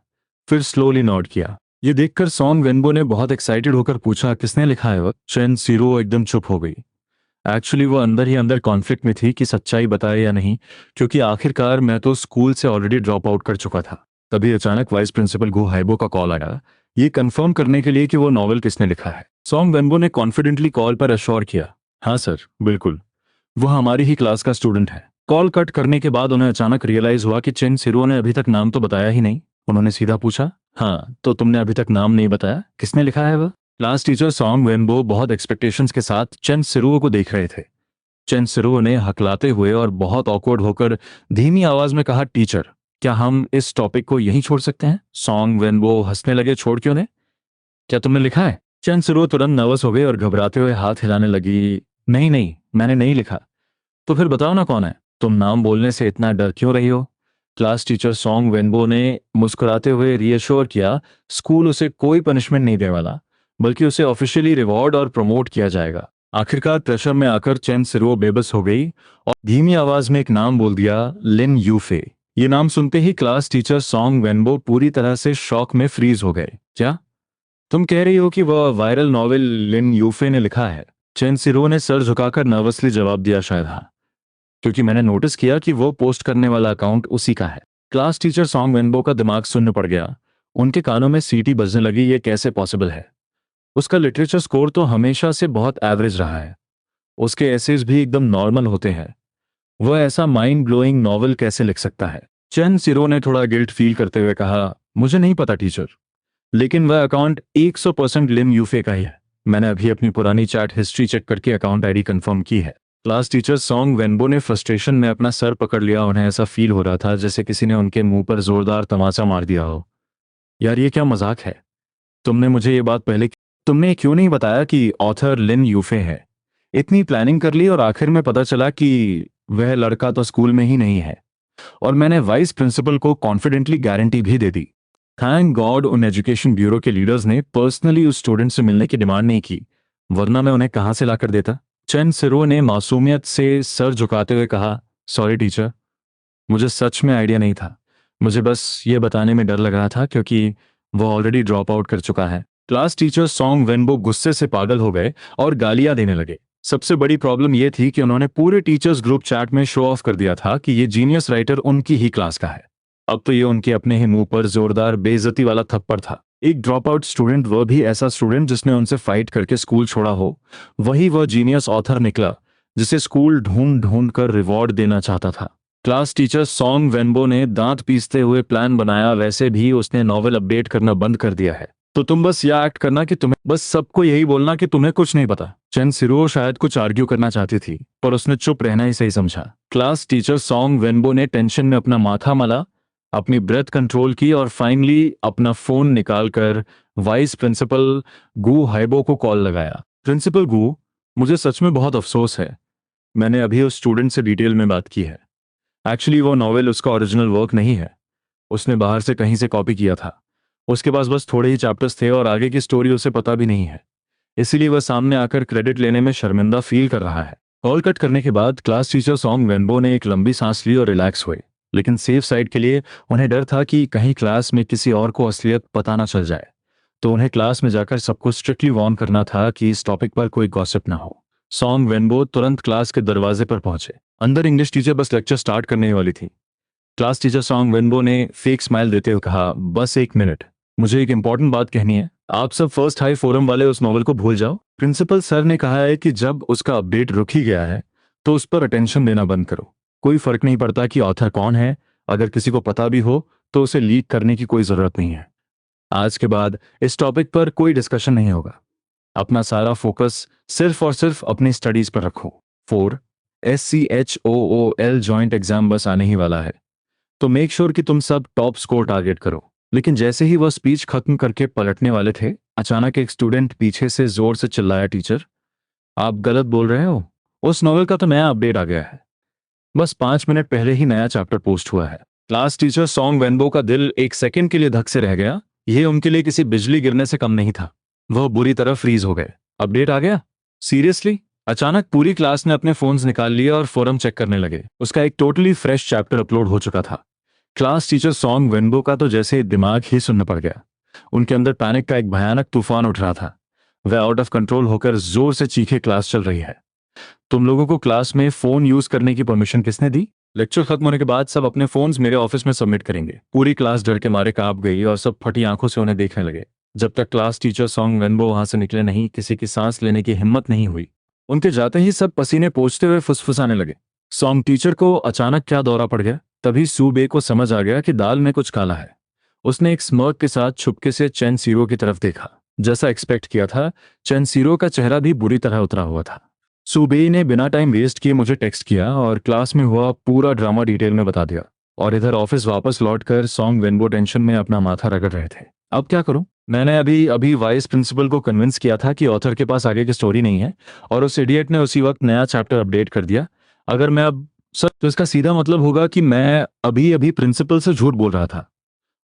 फिर स्लोली नोट किया। ये देखकर सॉन्ग वेनबो ने बहुत एक्साइटेड होकर पूछा, किसने लिखा है वह? चंद सिरो एकदम चुप हो गई। एक्चुअली वो अंदर ही अंदर कॉन्फ्लिक्ट में थी कि सच्चाई बताए या नहीं, क्योंकि आखिरकार मैं तो स्कूल से ऑलरेडी ड्रॉप आउट कर चुका था। तभी अचानक वाइस प्रिंसिपल गो हाइबो का कॉल आया, ये कंफर्म करने के लिए कि वो नॉवेल किसने लिखा है। सॉन्ग वेनबो ने कॉन्फिडेंटली कॉल पर अश्योर किया, हाँ सर बिल्कुल, वह हमारी ही क्लास का स्टूडेंट है। कॉल कट करने के बाद उन्हें अचानक रियलाइज हुआ कि चेन सिरो ने अभी तक नाम तो बताया ही नहीं। उन्होंने सीधा पूछा, हाँ तो तुमने अभी तक नाम नहीं बताया, किसने लिखा है वह? क्लास टीचर सॉन्ग वेनबो बहुत एक्सपेक्टेशंस के साथ चेन सिरो को देख रहे थे। चेन सिरो ने हकलाते हुए और बहुत ऑकवर्ड होकर धीमी आवाज में कहा, टीचर क्या हम इस टॉपिक को यहीं छोड़ सकते हैं? सॉन्ग वेनबो हंसने लगे, छोड़ क्यों ने, क्या तुमने लिखा है? चेन सिरो तुरंत नर्वस हो गई और घबराते हुए हाथ हिलाने लगी, नहीं नहीं मैंने नहीं लिखा। तो फिर बताओ ना कौन है? तुम नाम बोलने से इतना डर क्यों रही हो? क्लास टीचर सॉन्ग वेनबो ने मुस्कुराते हुए रीअश्योर किया, स्कूल उसे कोई पनिशमेंट नहीं देने वाला, बल्कि उसे ऑफिशियली रिवॉर्ड और प्रमोट किया जाएगा। आखिरकार प्रेशर में आकर चेन सिरो बेबस हो गई और धीमी आवाज में एक नाम बोल दिया, लिन यूफे। ये नाम सुनते ही क्लास टीचर सॉन्ग वेनबो पूरी तरह से शॉक में फ्रीज हो गए। क्या तुम कह रही हो कि वह वायरल नॉवेल लिन यूफे ने लिखा है? चेन सिरो ने सर झुकाकर नर्वसली जवाब दिया, शायद हाँ, क्योंकि मैंने नोटिस किया कि वो पोस्ट करने वाला अकाउंट उसी का है। क्लास टीचर सॉन्ग वेनबो का दिमाग सुन्न पड़ गया, उनके कानों में सीटी बजने लगी, ये कैसे पॉसिबल है? उसका लिटरेचर स्कोर तो हमेशा से बहुत एवरेज रहा है, उसके एसेज भी एकदम नॉर्मल होते हैं, वह ऐसा माइंड ब्लोइंग नॉवल कैसे लिख सकता है? चेन सिरो ने थोड़ा गिल्ट फील करते हुए कहा, मुझे नहीं पता टीचर, लेकिन वह अकाउंट 100% लिम यूफे का ही है। मैंने अभी अपनी पुरानी चैट हिस्ट्री चेक करके अकाउंट आईडी कंफर्म की है। क्लास टीचर सॉन्ग वेनबो ने फ्रस्ट्रेशन में अपना सर पकड़ लिया। उन्हें ऐसा फील हो रहा था जैसे किसी ने उनके मुंह पर जोरदार तमाचा मार दिया हो। यार ये क्या मजाक है? तुमने मुझे ये बात पहले तुमने क्यों नहीं बताया कि ऑथर लिन यूफे है? इतनी प्लानिंग कर ली और आखिर में पता चला कि वह लड़का तो स्कूल में ही नहीं है। और मैंने वाइस प्रिंसिपल को कॉन्फिडेंटली गारंटी भी दे दी। थैंक गॉड उन एजुकेशन ब्यूरो के लीडर्स ने पर्सनली उस स्टूडेंट से मिलने की डिमांड नहीं की, वरना मैं उन्हें कहां से ला कर देता। चेन सिरो ने मासूमियत से सर झुकाते हुए कहा, सॉरी टीचर, मुझे सच में आइडिया नहीं था। मुझे बस ये बताने में डर लग रहा था क्योंकि वो ऑलरेडी ड्रॉप आउट कर चुका है। क्लास टीचर सॉन्ग वेनबो गुस्से से पागल हो गए और गालियां देने लगे। सबसे बड़ी प्रॉब्लम यह थी कि उन्होंने पूरे टीचर्स ग्रुप चैट में शो ऑफ कर दिया था कि ये जीनियस राइटर उनकी ही क्लास का है। अब तो ये उनके अपने ही मुंह पर जोरदार बेइज्जती वाला थप्पड़ था। एक ड्रॉप आउट स्टूडेंट, वह भी ऐसा स्टूडेंट जिसने उनसे फाइट करके स्कूल छोड़ा हो, वही वह जीनियस ऑथर निकला जिसे स्कूल ढूंढ ढूंढ कर रिवॉर्ड देना चाहता था। क्लास टीचर सॉन्ग वेनबो ने दांत पीसते हुए प्लान बनाया। वैसे भी उसने नॉवेल अपडेट करना बंद कर दिया है, तो तुम बस यह एक्ट करना कि तुम्हें बस सबको यही बोलना कि तुम्हें कुछ नहीं पता। चेन सिरो शायद कुछ आर्ग्यू करना चाहती थी, पर उसने चुप रहना ही सही समझा। क्लास टीचर सॉन्ग वेनबो ने टेंशन में अपना माथा मला, अपनी ब्रेथ कंट्रोल की और फाइनली अपना फोन निकालकर वाइस प्रिंसिपल गू हाइबो को कॉल लगाया। प्रिंसिपल गू, मुझे सच में बहुत अफसोस है। मैंने अभी उस स्टूडेंट से डिटेल में बात की है। एक्चुअली वो नॉवेल उसका ओरिजिनल वर्क नहीं है, उसने बाहर से कहीं से कॉपी किया था। उसके पास बस थोड़े ही चैप्टर्स थे और आगे की स्टोरी उसे पता भी नहीं है, इसीलिए वह सामने आकर क्रेडिट लेने में शर्मिंदा फील कर रहा है। कॉल कट करने के बाद क्लास टीचर सॉन्ग वेनबो ने एक लंबी सांस ली और रिलैक्स हुए, लेकिन सेफ साइड के लिए उन्हें डर था कि कहीं क्लास में किसी और को असलियत पता ना चल जाए। तो उन्हें क्लास में जाकर सबको स्ट्रिक्टली वार्न करना था कि इस टॉपिक पर कोई गॉसिप ना हो। सॉन्ग वेनबो तुरंत क्लास के दरवाजे पर पहुंचे। अंदर इंग्लिश टीचर बस लेक्चर स्टार्ट करने ही वाली थी। क्लास टीचर सॉन्ग वेनबो ने फेक स्माइल देते हुए कहा, बस एक मिनट, मुझे एक इंपॉर्टेंट बात कहनी है। आप सब फर्स्ट हाई फोरम वाले उस नॉवल को भूल जाओ। प्रिंसिपल सर ने कहा है कि जब उसका अपडेट रुक ही गया है तो उस पर अटेंशन देना बंद करो। कोई फर्क नहीं पड़ता कि ऑथर कौन है, अगर किसी को पता भी हो तो उसे लीक करने की कोई जरूरत नहीं है। आज के बाद इस टॉपिक पर कोई डिस्कशन नहीं होगा। अपना सारा फोकस सिर्फ और सिर्फ अपनी स्टडीज पर रखो। 4 SCHOOL जॉइंट एग्जाम बस आने ही वाला है, तो मेक श्योर कि तुम सब टॉप स्कोर टारगेट करो। लेकिन जैसे ही वह स्पीच खत्म करके पलटने वाले थे, अचानक एक स्टूडेंट पीछे से जोर से चिल्लाया, टीचर आप गलत बोल रहे हो, उस नॉवेल का तो नया अपडेट आ गया है। बस 5 मिनट पहले ही नया चैप्टर पोस्ट हुआ है। क्लास टीचर सॉन्ग वेनबो का दिल एक सेकंड के लिए धक से रह गया। यह उनके लिए किसी बिजली गिरने से कम नहीं था। वह बुरी तरह फ्रीज हो गए। अपडेट आ गया? सीरियसली? अचानक पूरी क्लास ने अपने फोन्स निकाल लिए और फोरम चेक करने लगे। उसका एक टोटली फ्रेश चैप्टर अपलोड हो चुका था। क्लास टीचर सॉन्ग वेनबो का तो जैसे दिमाग ही सुन्न पड़ गया। उनके अंदर पैनिक का एक भयानक तूफान उठ रहा था। वह आउट ऑफ कंट्रोल होकर जोर से चीखे, क्लास चल रही है, तुम लोगों को क्लास में फोन यूज करने की परमिशन किसने दी? लेक्चर खत्म होने के बाद सब अपने फोन्स मेरे ऑफिस में सबमिट करेंगे। पूरी क्लास डर के मारे कांप गई और सब फटी आंखों से उन्हें देखने लगे। जब तक क्लास टीचर सॉन्ग वेनबो वहां से निकले नहीं, किसी की सांस लेने की हिम्मत नहीं हुई। उनके जाते ही सब पसीने पोंछते हुए फुसफुसाने लगे। सॉन्ग टीचर को अचानक क्या दौरा पड़ गया। तभी सूबे को समझ आ गया कि दाल में कुछ काला है। उसने एक स्मर्क के साथ छुपके से चेन सीरो की तरफ देखा। जैसा एक्सपेक्ट किया था, चेन सीरो का चेहरा भी बुरी तरह उतरा हुआ था। सूबे ने बिना टाइम वेस्ट किए मुझे टेक्स्ट किया और क्लास में हुआ पूरा ड्रामा डिटेल में बता दिया। और इधर ऑफिस वापस लौटकर सॉन्ग वेनबो टेंशन में अपना माथा रगड़ रहे थे। अब क्या करूं? मैंने अभी अभी वाइस प्रिंसिपल को कन्विंस किया था कि ऑथर के पास आगे की स्टोरी नहीं है, और उस इडियट ने उसी वक्त नया चैप्टर अपडेट कर दिया। अगर मैं अब सर, तो इसका सीधा मतलब होगा कि मैं अभी अभी प्रिंसिपल से झूठ बोल रहा था।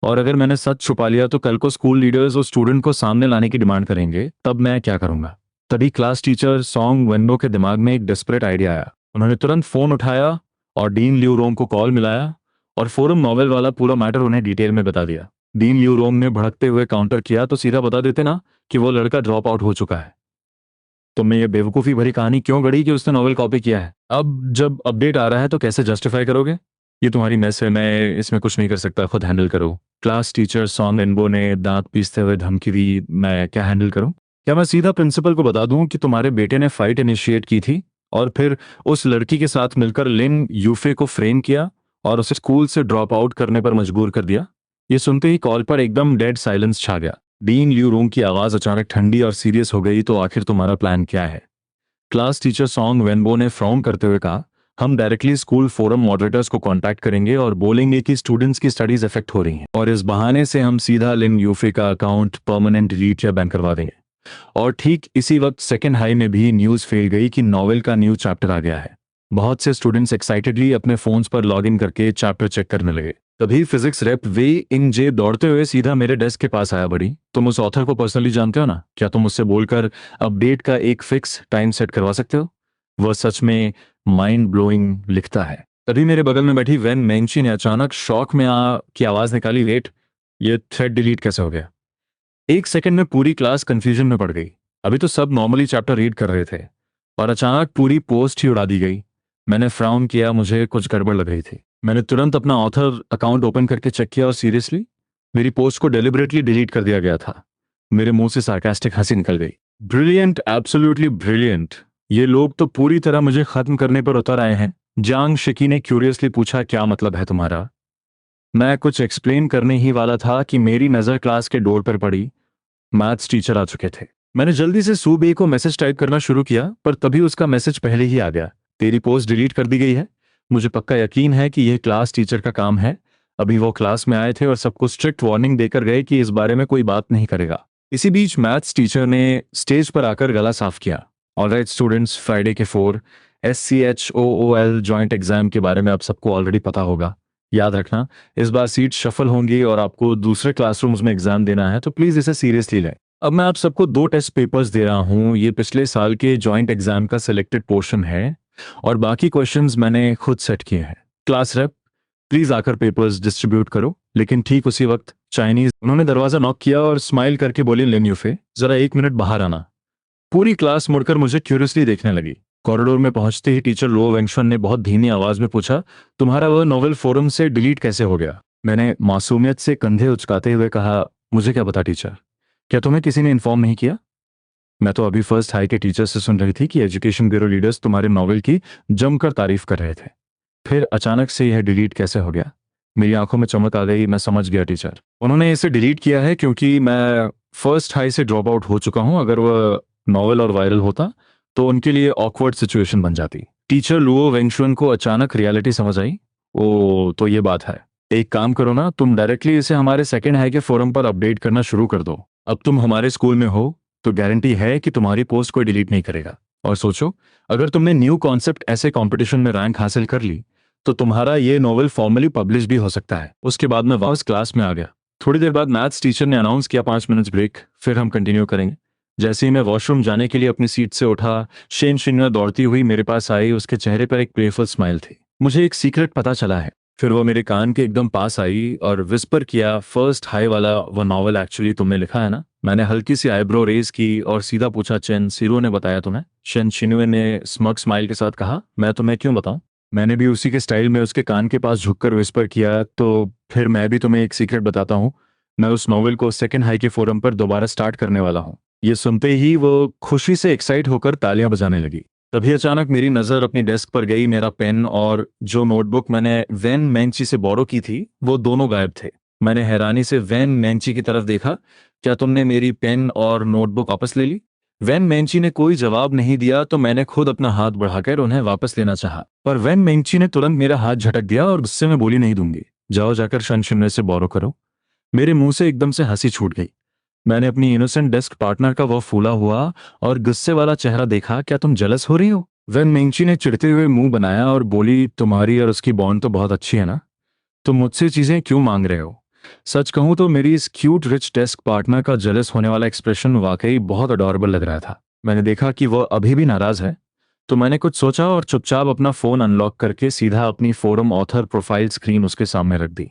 और अगर मैंने सच छुपा लिया तो कल को स्कूल लीडर्स उस स्टूडेंट को सामने लाने की डिमांड करेंगे, तब मैं क्या करूंगा? तभी क्लास टीचर सॉन्ग वेनबो के दिमाग में एक डेस्परेट आइडिया आया। उन्होंने तुरंत फोन उठाया और डीन ल्यूरोंग को कॉल मिलाया और फोरम नॉवेल वाला पूरा मैटर उन्हें डिटेल में बता दिया। डीन ल्यूरोंग ने भड़कते हुए काउंटर किया, तो सीधा बता देते ना कि वो लड़का ड्रॉप आउट हो चुका है। तुमने ये बेवकूफ़ी भरी कहानी क्यों गढ़ी कि उसने नॉवेल कॉपी किया है? अब जब अपडेट आ रहा है तो कैसे जस्टिफाई करोगे? ये तुम्हारी मेस है, मैं इसमें कुछ नहीं कर सकता, खुद हैंडल करो। क्लास टीचर सॉन्ग वेनबो ने दांत पीसते हुए धमकी दी, मैं क्या हैंडल करूं? क्या मैं सीधा प्रिंसिपल को बता दूं कि तुम्हारे बेटे ने फाइट इनिशिएट की थी और फिर उस लड़की के साथ मिलकर लिन यूफे को फ्रेम किया और उसे स्कूल से ड्रॉप आउट करने पर मजबूर कर दिया? ये सुनते ही कॉल पर एकदम डेड साइलेंस छा गया। डीन ल्यूरोंग की आवाज अचानक ठंडी और सीरियस हो गई, तो आखिर तुम्हारा प्लान क्या है? क्लास टीचर सॉन्ग वेनबो ने फ्रॉम करते हुए कहा, हम डायरेक्टली स्कूल फोरम मॉडरेटर्स को कांटेक्ट करेंगे और बोलेंगे कि स्टूडेंट्स की स्टडीज अफेक्ट हो रही हैं, और इस बहाने से हम सीधा लिन यूफे का अकाउंट परमानेंट डिलीट या बैन करवा देंगे। और ठीक इसी वक्त सेकेंड हाई में भी न्यूज़ फैल गई कि नॉवेल का न्यू चैप्टर आ गया है। बहुत से स्टूडेंट्स एक्साइटेडली अपने फोन्स पर लॉगिन करके चैप्टर चेक करने लगे। तभी फिजिक्स रेप वे इंग जे दौड़ते हुए सीधा मेरे डेस्क के पास आया। बड़ी, तुम उस ऑथर को पर्सनली जानते हो ना? क्या तुम उससे बोलकर अपडेट का एक फिक्स टाइम सेट करवा सकते हो? वह सच में माइंड ब्लोइंग लिखता है। तभी मेरे बगल में बैठी वेन मेंची ने अचानक शॉक में की आवाज निकाली, वेट, ये थ्रेड डिलीट कैसे हो गया? एक सेकंड में पूरी क्लास कंफ्यूजन में पड़ गई। अभी तो सब नॉर्मली चैप्टर रीड कर रहे थे और अचानक पूरी पोस्ट ही उड़ा दी गई। मैंने फ्राउन किया, मुझे कुछ गड़बड़ लग रही थी। मैंने तुरंत अपना ऑथर अकाउंट ओपन करके चेक किया और सीरियसली मेरी पोस्ट को डेलिबरेटली डिलीट कर दिया गया था। मेरे मुंह से सार्कास्टिक हंसी निकल गई। Brilliant, absolutely brilliant. ये लोग तो पूरी तरह मुझे खत्म करने पर उतर आए हैं। जांग शिकी ने क्यूरियसली पूछा, क्या मतलब है तुम्हारा? मैं कुछ एक्सप्लेन करने ही वाला था कि मेरी नजर क्लास के डोर पर पड़ी। मैथ्स टीचर आ चुके थे। मैंने जल्दी से सूबे को मैसेज टाइप करना शुरू किया, पर तभी उसका मैसेज पहले ही आ गया, तेरी पोस्ट डिलीट कर दी गई है। मुझे पक्का यकीन है कि यह क्लास टीचर का काम है। अभी वो क्लास में आए थे और सबको स्ट्रिक्ट वार्निंग देकर गए कि इस बारे में कोई बात नहीं करेगा। इसी बीच मैथ्स टीचर ने स्टेज पर आकर गला साफ किया, ऑलराइट स्टूडेंट्स, फ्राइडे के 4 SCHOOL जॉइंट एग्जाम के बारे में अब सबको ऑलरेडी पता होगा। याद रखना, इस बार सीट शफल होंगी और आपको दूसरे क्लासरूम्स में एग्जाम देना है, तो प्लीज इसे सीरियसली लें। अब मैं आप सबको 2 टेस्ट पेपर्स दे रहा हूं। ये पिछले साल के जॉइंट एग्जाम का सिलेक्टेड पोर्शन है और बाकी क्वेश्चंस मैंने खुद सेट किए हैं। क्लास रेप, प्लीज आकर पेपर्स डिस्ट्रीब्यूट करो। लेकिन ठीक उसी वक्त चाइनीज उन्होंने दरवाजा नॉक किया और स्माइल करके बोली, लिन यूफे, जरा 1 मिनट बाहर आना। पूरी क्लास मुड़कर मुझे क्यूरियसली देखने लगी। कॉरिडोर में पहुंचते ही टीचर लो वेंगशन ने बहुत धीमी आवाज में पूछा, तुम्हारा वह नॉवेल फोरम से डिलीट कैसे हो गया? मैंने मासूमियत से कंधे उचकाते हुए कहा, मुझे क्या पता टीचर, क्या तुम्हें किसी ने इन्फॉर्म नहीं किया? मैं तो अभी फर्स्ट हाई के टीचर से सुन रही थी कि एजुकेशन ब्यूरो लीडर्स तुम्हारे नॉवेल की जमकर तारीफ कर रहे थे, फिर अचानक से यह डिलीट कैसे हो गया? मेरी आंखों में चमक आ गई। मैं समझ गया टीचर, उन्होंने इसे डिलीट किया है क्योंकि मैं फर्स्ट हाई से ड्रॉप आउट हो चुका हूं। अगर वह नॉवेल और वायरल होता तो उनके लिए ऑकवर्ड सिचुएशन बन जाती। टीचर लुओ वेंगशुन को अचानक रियलिटी समझ आई। ओ, तो ये बात है। एक काम करो ना, तुम डायरेक्टली इसे हमारे सेकेंड हाई के फोरम पर अपडेट करना शुरू कर दो। अब तुम हमारे स्कूल में हो तो गारंटी है कि तुम्हारी पोस्ट कोई डिलीट नहीं करेगा। और सोचो, अगर तुमने न्यू कॉन्सेप्ट ऐसे कंपटीशन में रैंक हासिल कर ली तो तुम्हारा ये नॉवेल फॉर्मली पब्लिश भी हो सकता है। उसके बाद मैं वापस क्लास में आ गया। थोड़ी देर बाद मैथ्स टीचर ने अनाउंस किया 5 मिनट्स ब्रेक, फिर हम कंटिन्यू करेंगे। जैसे ही मैं वॉशरूम जाने के लिए अपनी सीट से उठा, शेन शिन्या दौड़ती हुई मेरे पास आई। उसके चेहरे पर एक प्लेफुल स्माइल थी। मुझे एक सीक्रेट पता चला है। फिर वो मेरे कान के एकदम पास आई और विस्पर किया, फर्स्ट हाई वाला वो नॉवेल एक्चुअली तुमने लिखा है ना? मैंने हल्की सी आईब्रो रेज की और सीधा पूछा, चेन सीरो ने बताया तुम्हें? शेन शिन्वे ने स्मग स्माइल के साथ कहा, मैं तुम्हें क्यों बताऊं? मैंने भी उसी के स्टाइल में उसके कान के पास झुककर विस्पर किया, तो फिर मैं भी तुम्हें एक सीक्रेट बताता हूँ। मैं उस नॉवेल को सेकेंड हाई के फोरम पर दोबारा स्टार्ट करने वाला हूँ। ये सुनते ही वो खुशी से एक्साइट होकर तालियां बजाने लगी। तभी अचानक मेरी नजर अपनी डेस्क पर गई। मेरा पेन और जो नोटबुक मैंने वेन मेंची से बोरो की थी, वो दोनों गायब थे। मैंने हैरानी से वेन मेंची की तरफ देखा, क्या तुमने मेरी पेन और नोटबुक वापस ले ली? वेन मेंची ने कोई जवाब नहीं दिया, तो मैंने खुद अपना हाथ बढ़ाकर उन्हें वापस लेना चाहा, पर वेन मेंची ने तुरंत मेरा हाथ झटक दिया और गुस्से में बोली, नहीं दूंगी, जाओ जाकर शनशिनवे से बोरो करो। मेरे मुंह से एकदम से हंसी छूट गई। मैंने अपनी इनोसेंट डेस्क पार्टनर का वो फूला हुआ और गुस्से वाला चेहरा देखा। क्या तुम जेलस हो रही हो? वेन मेंची ने चिढ़ते हुए मुंह बनाया और बोली, तुम्हारी और उसकी बॉन्ड तो बहुत अच्छी है ना, तुम मुझसे चीजें क्यों मांग रहे हो? सच कहूं तो मेरी इस क्यूट रिच डेस्क पार्टनर का जेलस होने वाला एक्सप्रेशन वाकई बहुत अडॉरेबल लग रहा था। मैंने देखा कि वह अभी भी नाराज है, तो मैंने कुछ सोचा और चुपचाप अपना फोन अनलॉक करके सीधा अपनी फोरम ऑथर प्रोफाइल स्क्रीन उसके सामने रख दी।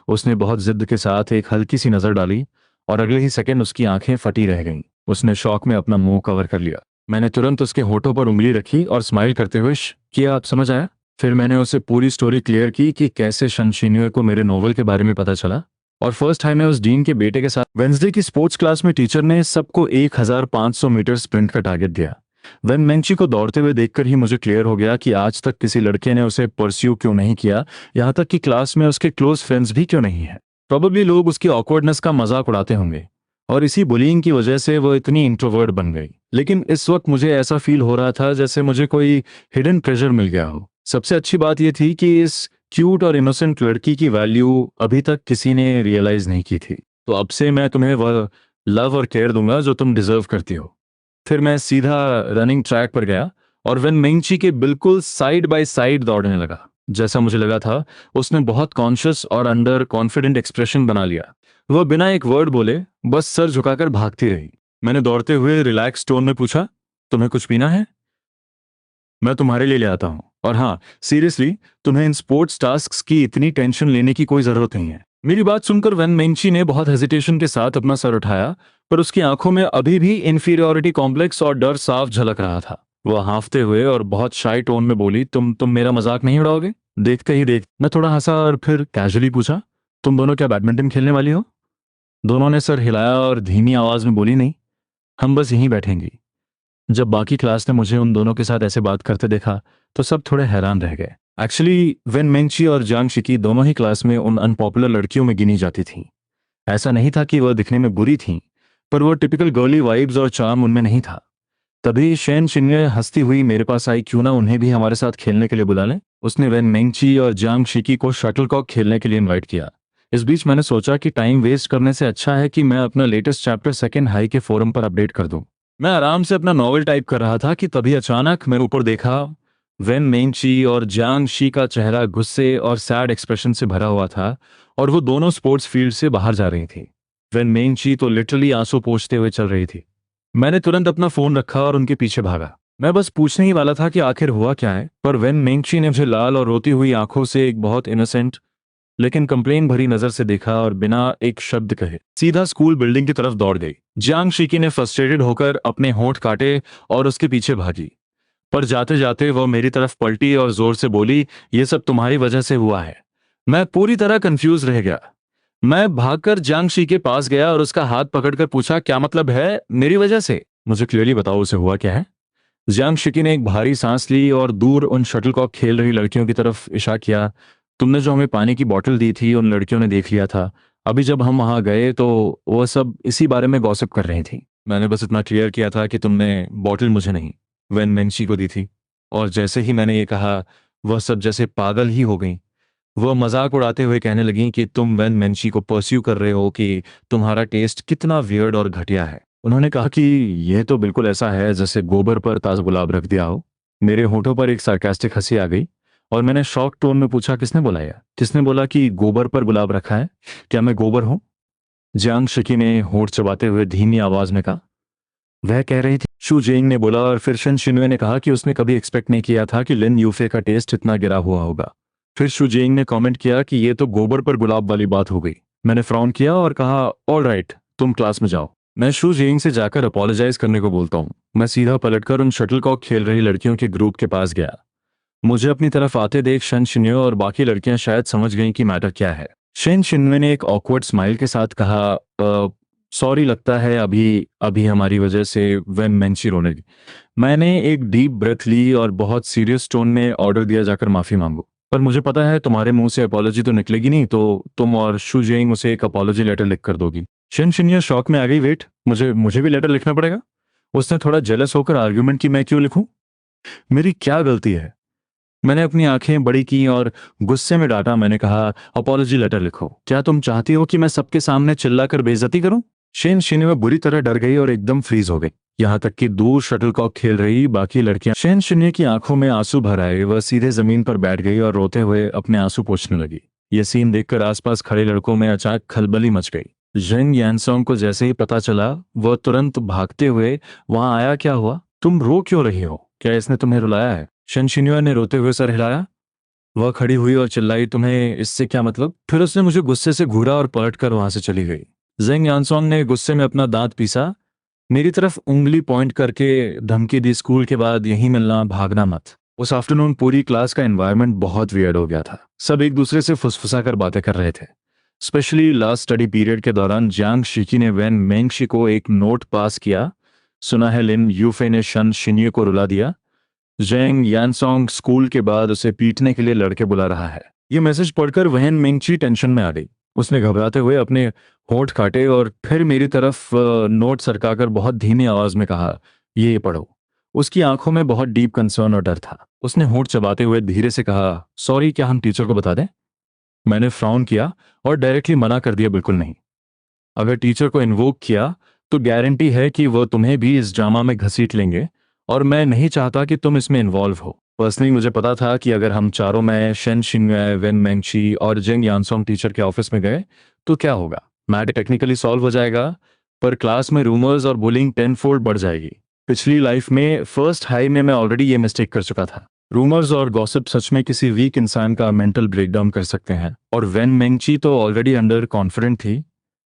उसने बहुत जिद के साथ एक हल्की सी नजर डाली और अगले ही सेकंड उसकी आंखें फटी रह गईं। उसने शौक में अपना मुंह कवर कर लिया। मैंने तुरंत उसके होठों पर उंगली रखी और स्माइल करते हुए किया, आप समझ आया? फिर मैंने उसे पूरी स्टोरी क्लियर की कि कैसे शनशिन्वे को मेरे नोवेल के बारे में पता चला। और फर्स्ट टाइम मैं उस डीन के बेटे के साथ वेंसडे की स्पोर्ट्स क्लास में टीचर ने सबको 1500 मीटर स्प्रिंट का टारगेट दिया। वेन मेंची को दौड़ते हुए देखकर ही मुझे क्लियर हो गया कि आज तक किसी लड़के ने उसे परस्यू क्यों नहीं किया, यहाँ तक कि क्लास में उसके क्लोज फ्रेंड्स भी क्यों नहीं है। प्रोबेबली लोग उसकी ऑकवर्डनेस का मजाक उड़ाते होंगे और इसी बुलिंग की वजह से वो इतनी इंट्रोवर्ट बन गई। लेकिन इस वक्त मुझे ऐसा फील हो रहा था जैसे मुझे कोई हिडन प्रेशर मिल गया हो। सबसे अच्छी बात ये थी कि इस क्यूट और इनोसेंट लड़की की वैल्यू अभी तक किसी ने रियलाइज नहीं की थी। तो अब से मैं तुम्हें वह लव और केयर दूंगा जो तुम डिजर्व करती हो। फिर मैं सीधा रनिंग ट्रैक पर गया और वेन मेंची के बिल्कुल साइड बाय साइड दौड़ने लगा। जैसा मुझे लगा था, उसने बहुत कॉन्शियस और अंडर कॉन्फिडेंट एक्सप्रेशन बना लिया। वह बिना एक वर्ड बोले बस सर झुकाकर भागती रही। मैंने दौड़ते हुए रिलैक्स टोन में पूछा, तुम्हें कुछ पीना है? मैं तुम्हारे लिए ले आता हूँ। और हाँ, सीरियसली, तुम्हें इन स्पोर्ट्स टास्क्स की इतनी टेंशन लेने की कोई जरूरत नहीं है। मेरी बात सुनकर वेन मेंची ने बहुत हेजिटेशन के साथ अपना सर उठाया, पर उसकी आंखों में अभी भी इंफीरियोरिटी कॉम्प्लेक्स और डर साफ झलक रहा था। वह हांफते हुए और बहुत शाई टोन में बोली, तुम मेरा मजाक नहीं उड़ाओगे? देखते ही देख मैं थोड़ा हंसा और फिर कैजुअली पूछा, तुम दोनों क्या बैडमिंटन खेलने वाली हो? दोनों ने सर हिलाया और धीमी आवाज में बोली, नहीं, हम बस यहीं बैठेंगी। जब बाकी क्लास ने मुझे उन दोनों के साथ ऐसे बात करते देखा तो सब थोड़े हैरान रह गए। एक्चुअली वेन मेंची और जांग शिकी दोनों ही क्लास में उन अनपॉपुलर लड़कियों में गिनी जाती थीं। ऐसा नहीं था कि वह दिखने में बुरी थीं, पर वो टिपिकल गर्ली वाइब्स और चार्म उनमें नहीं था। तभी शेन शिन्वे हंसती हुई मेरे पास आई, क्यों ना उन्हें भी हमारे साथ खेलने के लिए बुला लें। उसने वेन मेंची और जांग शिकी को शटलकॉक खेलने के लिए इनवाइट किया। इस बीच मैंने सोचा कि टाइम वेस्ट करने से अच्छा है कि मैं अपना लेटेस्ट चैप्टर सेकेंड हाई के फोरम पर अपडेट कर दूं। मैं आराम से अपना नॉवेल टाइप कर रहा था कि तभी अचानक मैं ऊपर देखा। वेन मेंची और जांग शी का चेहरा गुस्से और सैड एक्सप्रेशन से भरा हुआ था और वो दोनों स्पोर्ट्स फील्ड से बाहर जा रही थी। वेन मेंची तो लिटरली आंसू पोंछते हुए चल रही थी। मैंने तुरंत अपना फोन रखा और उनके पीछे भागा। मैं बस पूछने ही वाला था कि आखिर हुआ क्या है, पर वेन मेंची ने मुझे लाल और रोती हुई आंखों से एक बहुत इनोसेंट लेकिन कंप्लेन भरी नजर से देखा और बिना एक शब्द कहे सीधा स्कूल बिल्डिंग की तरफ दौड़ गई। जियांग शिकी ने फ्रस्ट्रेटेड होकर अपने होंठ काटे और उसके पीछे भागी, पर जाते जाते वह मेरी तरफ पलटी और जोर से बोली, ये सब तुम्हारी वजह से हुआ है। मैं पूरी तरह कंफ्यूज रह गया। मैं भागकर जियांग शी के पास गया और उसका हाथ पकड़कर पूछा, क्या मतलब है मेरी वजह से? मुझे क्लियरली बताओ, उसे हुआ क्या है? जियांग शिकी ने एक भारी सांस ली और दूर उन शटलकॉक खेल रही लड़कियों की तरफ इशारा किया। तुमने जो हमें पानी की बोतल दी थी उन लड़कियों ने देख लिया था। अभी जब हम वहां गए तो वह सब इसी बारे में गॉसिप कर रही थी। मैंने बस इतना क्लियर किया था कि तुमने बोतल मुझे नहीं, वेन मेंची को दी थी। और जैसे ही मैंने ये कहा, वह सब जैसे पागल ही हो गई। वह मजाक उड़ाते हुए कहने लगी कि तुम वेन मेंची को परस्यू कर रहे हो, कि तुम्हारा टेस्ट कितना वियर्ड और घटिया है। उन्होंने कहा कि यह तो बिल्कुल ऐसा है जैसे गोबर पर ताजा गुलाब रख दिया हो। मेरे होठों पर एक सार्कास्टिक हंसी आ गई और मैंने शॉक टोन में पूछा, किसने बोला यह? किसने बोला कि गोबर पर गुलाब रखा है? क्या मैं गोबर हूं? जियांग शिकी ने होठ चबाते हुए धीमी आवाज में कहा। वह कह रही थी, शू जेंग ने बोला। और फिर शन शिनवे ने कहा कि उसने कभी एक्सपेक्ट नहीं किया था कि लिन यूफे का टेस्ट इतना गिरा हुआ होगा। फिर शू जेंग ने कमेंट किया कि ये तो गोबर पर गुलाब वाली बात हो गई। मैंने फ्राउन किया और कहा, ऑल राइट, तुम क्लास में जाओ। मैं शू जेंग से जाकर अपोलोजाइज करने को बोलता हूँ। मैं सीधा पलटकर उन शटलकॉक खेल रही लड़कियों के ग्रुप के पास गया। मुझे अपनी तरफ आते देख शन शिन्वे और बाकी लड़कियां शायद समझ गईं कि मैटर क्या है। शन शिन्वे ने एक ऑकवर्ड स्माइल के साथ कहा, सॉरी, लगता है अभी अभी हमारी वजह से वेन मेंची रोने लगी। मैंने एक डीप ब्रेथ ली और बहुत सीरियस टोन में ऑर्डर दिया, जाकर माफी मांगो। पर मुझे पता है तुम्हारे मुंह से अपॉलॉजी तो निकलेगी नहीं, तो तुम और शू जेंग उसे एक अपॉलॉजी लेटर लिख कर दोगी। शन शिन्वे शॉक में आ गई। वेट, मुझे मुझे भी लेटर लिखना पड़ेगा? उसने थोड़ा जेलस होकर आर्ग्यूमेंट की, मैं क्यों लिखूं? मेरी क्या गलती है? मैंने अपनी आंखें बड़ी की और गुस्से में डांटा। मैंने कहा, अपॉलॉजी लेटर लिखो। क्या तुम चाहती हो कि मैं सबके सामने चिल्लाकर बेइज्जती करूं? शेन शिन्वे बुरी तरह डर गई और एकदम फ्रीज हो गई। यहाँ तक कि दूर शटलकॉक खेल रही बाकी लड़कियां। शेन शिन्वे की आंखों में आंसू भर आए। वह सीधे जमीन पर बैठ गई और रोते हुए अपने आंसू पोंछने लगी। यह सीन देखकर आसपास खड़े लड़कों में अचानक खलबली मच गई। जेंग यानसोंग को जैसे ही पता चला, वह तुरंत भागते हुए वहां आया। क्या हुआ? तुम रो क्यों रही हो? क्या इसने तुम्हें रुलाया है? शन शिन्वे ने रोते हुए सर हिलाया। वह खड़ी हुई और चिल्लाई, तुम्हें इससे क्या मतलब? फिर उसने मुझे गुस्से से घूरा और पलटकर वहां से चली गई। जेंग यानसोंग ने गुस्से में अपना दांत पीसा, मेरी तरफ उंगली पॉइंट करके धमकी दी, स्कूल के बाद यहीं मिलना, भागना मत। उस आफ्टरनून पूरी क्लास का एनवायरनमेंट बहुत वियर्ड हो गया था। सब एक दूसरे से फुसफुसा कर बातें कर रहे थे। स्पेशली लास्ट स्टडी पीरियड के दौरान जियांग शिकी ने वेन मेंगशी को एक नोट पास किया, सुना है लिन यूफे ने शन शिन्वे को रुला दिया। जेंग यानसोंग स्कूल के बाद उसे पीटने के लिए लड़के बुला रहा है। ये मैसेज पढ़कर वेन मेंगची टेंशन में आ गई। उसने घबराते हुए अपने होंठ काटे और फिर मेरी तरफ नोट सरकाकर बहुत धीमी आवाज में कहा, ये पढ़ो। उसकी आंखों में बहुत डीप कंसर्न और डर था। उसने होंठ चबाते हुए धीरे से कहा, सॉरी, क्या हम टीचर को बता दें? मैंने फ्राउन किया और डायरेक्टली मना कर दिया, बिल्कुल नहीं। अगर टीचर को इन्वोक किया तो गारंटी है कि वो तुम्हें भी इस ड्रामा में घसीट लेंगे, और मैं नहीं चाहता कि तुम इसमें इन्वॉल्व हो। पर्सनली मुझे पता था कि अगर हम चारों, मैं, शेन शिनवे, वेन मेंगची और जेंग यानसोंग टीचर के ऑफिस में गए तो क्या होगा? मैटर टेक्निकली सॉल्व हो जाएगा, पर क्लास में रूमर्स और बुलिंग 10 फोल्ड बढ़ जाएगी। पिछली लाइफ में फर्स्ट हाई में मैं ऑलरेडी ये मिस्टेक कर चुका था। रूमर्स और गॉसिप सच में किसी वीक इंसान का मेंटल ब्रेकडाउन कर सकते हैं, और वेन मेंगची तो ऑलरेडी अंडर कॉन्फिडेंट थी।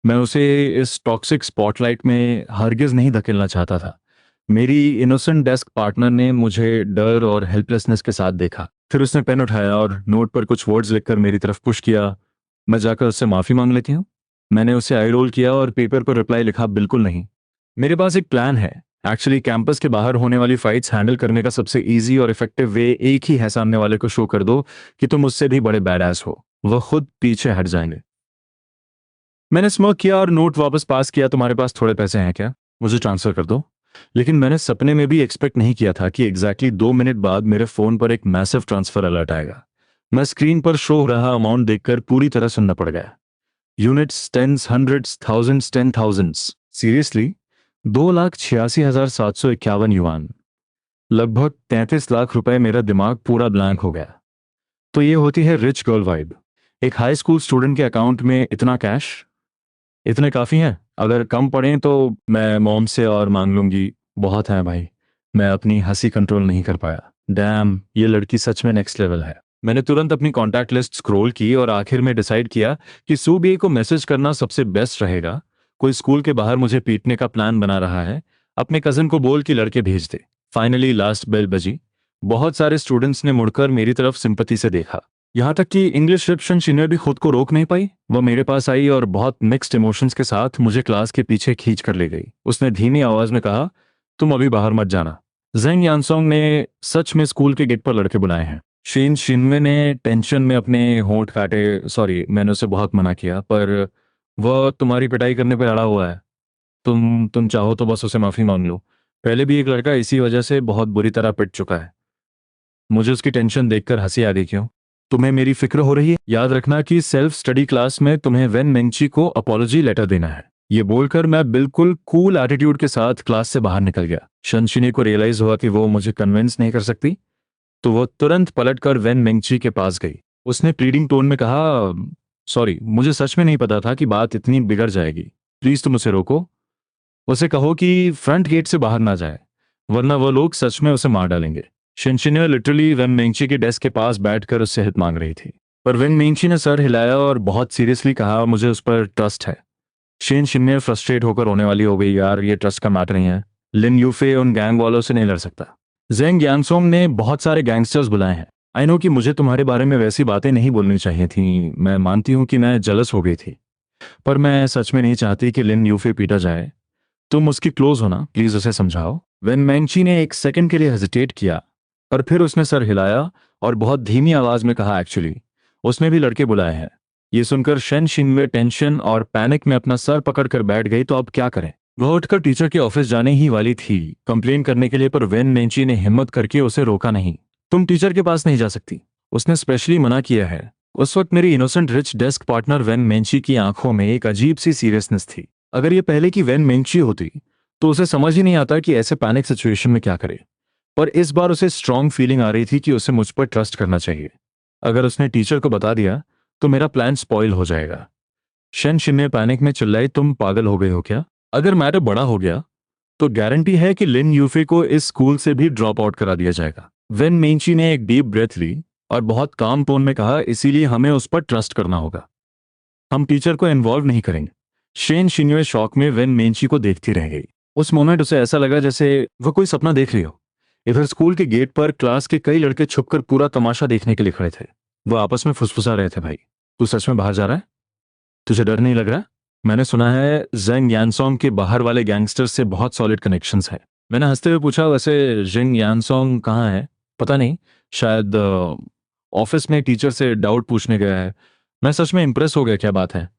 मैं उसे इस टॉक्सिक स्पॉटलाइट में हरगिज नहीं धकेलना चाहता था। मेरी इनोसेंट डेस्क पार्टनर ने मुझे डर और हेल्पलेसनेस के साथ देखा। फिर उसने पेन उठाया और नोट पर कुछ वर्ड्स लिखकर मेरी तरफ पुश किया। मैं जाकर उससे माफ़ी मांग लेती हूँ। मैंने उसे आई रोल किया और पेपर पर रिप्लाई लिखा, बिल्कुल नहीं। मेरे पास एक प्लान है। एक्चुअली कैंपस के बाहर होने वाली फाइट्स हैंडल करने का सबसे इजी और इफेक्टिव वे एक ही है, सामने वाले को शो कर दो कि तुम उससे भी बड़े बैडएस हो, वह खुद पीछे हट जाएंगे। मैंने स्मोक किया और नोट वापस पास किया, तुम्हारे पास थोड़े पैसे हैं क्या? मुझे ट्रांसफर कर दो। लेकिन मैंने सपने में भी एक्सपेक्ट नहीं किया था कि एग्जैक्टली 2 मिनट बाद मेरे फोन पर एक मैसिव ट्रांसफर अलर्ट आएगा। मैं स्क्रीन पर शो हो रहा अमाउंट देखकर पूरी तरह सुनना पड़ गया। Units, tens, hundreds, thousands, 10,000s। Seriously? 2,86,751 yuan, लगभग 33 लाख रुपए। मेरा दिमाग पूरा ब्लैंक हो गया। तो ये होती है रिच गर्ल वाइब। एक हाई स्कूल स्टूडेंट के अकाउंट में इतना कैश। इतने काफ़ी हैं, अगर कम पड़ें तो मैं मॉम से और मांग लूंगी। बहुत है भाई। मैं अपनी हंसी कंट्रोल नहीं कर पाया। डैम, ये लड़की सच में नेक्स्ट लेवल है। मैंने तुरंत अपनी कॉन्टैक्ट लिस्ट स्क्रॉल की और आखिर में डिसाइड किया कि सूबी को मैसेज करना सबसे बेस्ट रहेगा। कोई स्कूल के बाहर मुझे पीटने का प्लान बना रहा है, अपने कज़न को बोल कि लड़के भेज दे। फाइनली लास्ट बेल बजी। बहुत सारे स्टूडेंट्स ने मुड़कर मेरी तरफ सिंपैथी से देखा। यहाँ तक कि इंग्लिश रिसेप्शन भी खुद को रोक नहीं पाई। वह मेरे पास आई और बहुत मिक्स्ड इमोशंस के साथ मुझे क्लास के पीछे खींच कर ले गई। उसने धीमी आवाज में कहा, तुम अभी बाहर मत जाना। जेंग यानसोंग ने सच में स्कूल के गेट पर लड़के बुलाए हैं। शेन शिनवे ने टेंशन में अपने होंठ काटे। सॉरी, मैंने उसे बहुत मना किया, पर वह तुम्हारी पिटाई करने पर अड़ा हुआ है। तुम चाहो तो बस उसे माफी मांग लो। पहले भी एक लड़का इसी वजह से बहुत बुरी तरह पिट चुका है। मुझे उसकी टेंशन देखकर हंसी आ गई। क्यों? तुम्हें मेरी फिक्र हो रही है? याद रखना कि सेल्फ स्टडी क्लास में तुम्हें वेन मेंगची को अपॉलॉजी लेटर देना है। ये बोलकर मैं बिल्कुल कूल एटीट्यूड के साथ क्लास से बाहर निकल गया। शनशिनी को रियलाइज हुआ कि वो मुझे कन्विंस नहीं कर सकती, तो वो तुरंत पलटकर वेन मेंगची के पास गई। उसने प्लीडिंग टोन में कहा, सॉरी, मुझे सच में नहीं पता था कि बात इतनी बिगड़ जाएगी। प्लीज तुम उसे रोको। उसे कहो कि फ्रंट गेट से बाहर ना जाए, वरना वो लोग सच में उसे मार डालेंगे। शिनशिने लिटरली वेन मेंगची के डेस्क के पास बैठकर उससे हित मांग रही थी, पर वेन मेंगची ने सर हिलाया और बहुत सीरियसली कहा, मुझे उस पर ट्रस्ट है। शेन शिन्ने फ्रस्ट्रेट होकर रोने वाली हो गई। यार, ये ट्रस्ट का मैटर नहीं है। लिन यूफे उन गैंग वालों से नहीं लड़ सकता। जेंग यांगसोंग ने बहुत सारे गैंगस्टर्स बुलाए हैं। आई नो कि मुझे तुम्हारे बारे में वैसी बातें नहीं बोलनी चाहिए थी। मैं मानती हूँ कि मैं जलस हो गई थी, पर मैं सच में नहीं चाहती कि लिन यूफे पीटा जाए। तुम उसकी क्लोज हो ना, प्लीज उसे समझाओ। वेन मैंची ने एक सेकंड के लिए हेजिटेट किया, पर फिर उसने सर हिलाया और बहुत धीमी आवाज में कहा, एक्चुअली उसने भी लड़के बुलाए हैं। ये सुनकर शेन शिनवे टेंशन और पैनिक में अपना सर पकड़कर बैठ गई। तो अब क्या करें? वह उठकर टीचर के ऑफिस जाने ही वाली थी कंप्लेन करने के लिए, पर वेन मेंची ने हिम्मत करके उसे रोका नहीं। तुम टीचर के पास नहीं जा सकती, उसने स्पेशली मना किया है। उस वक्त मेरी innocent rich desk partner Wen Menchi की आंखों में एक अजीब सी सीरियसनेस थी। अगर ये पहले की वेन मेंची होती तो उसे समझ ही नहीं आता कि ऐसे पैनिक सिचुएशन में क्या करे, पर इस बार उसे स्ट्रांग फीलिंग आ रही थी कि उसे मुझ पर ट्रस्ट करना चाहिए। अगर उसने टीचर को बता दिया तो मेरा प्लान स्पॉइल हो जाएगा। शन शिन्ने पैनिक में चिल्लाई, तुम पागल हो गए हो क्या? अगर मैटर बड़ा हो गया तो गारंटी है कि लिन यूफे को इस स्कूल से भी ड्रॉप आउट करा दिया जाएगा। वेन मेंची ने एक डीप ब्रेथ ली और बहुत काम टोन में कहा, इसीलिए हमें उस पर ट्रस्ट करना होगा। हम टीचर को इन्वॉल्व नहीं करेंगे। शेन शिन्वे शॉक में वेन मेंची को देखती रह गई। उस मोमेंट उसे ऐसा लगा जैसे वह कोई सपना देख रही हो। इधर स्कूल के गेट पर क्लास के कई लड़के छुपकर पूरा तमाशा देखने के लिए खड़े थे। वो आपस में फुसफुसा रहे थे, भाई तू सच में बाहर जा रहा है? तुझे डर नहीं लग रहा? मैंने सुना है जेंग यानसोंग के बाहर वाले गैंगस्टर्स से बहुत सॉलिड कनेक्शंस है। मैंने हंसते हुए पूछा, वैसे जेंग यानसोंग कहाँ है? पता नहीं, शायद ऑफिस में टीचर से डाउट पूछने गया है। मैं सच में इंप्रेस हो गया। क्या बात है?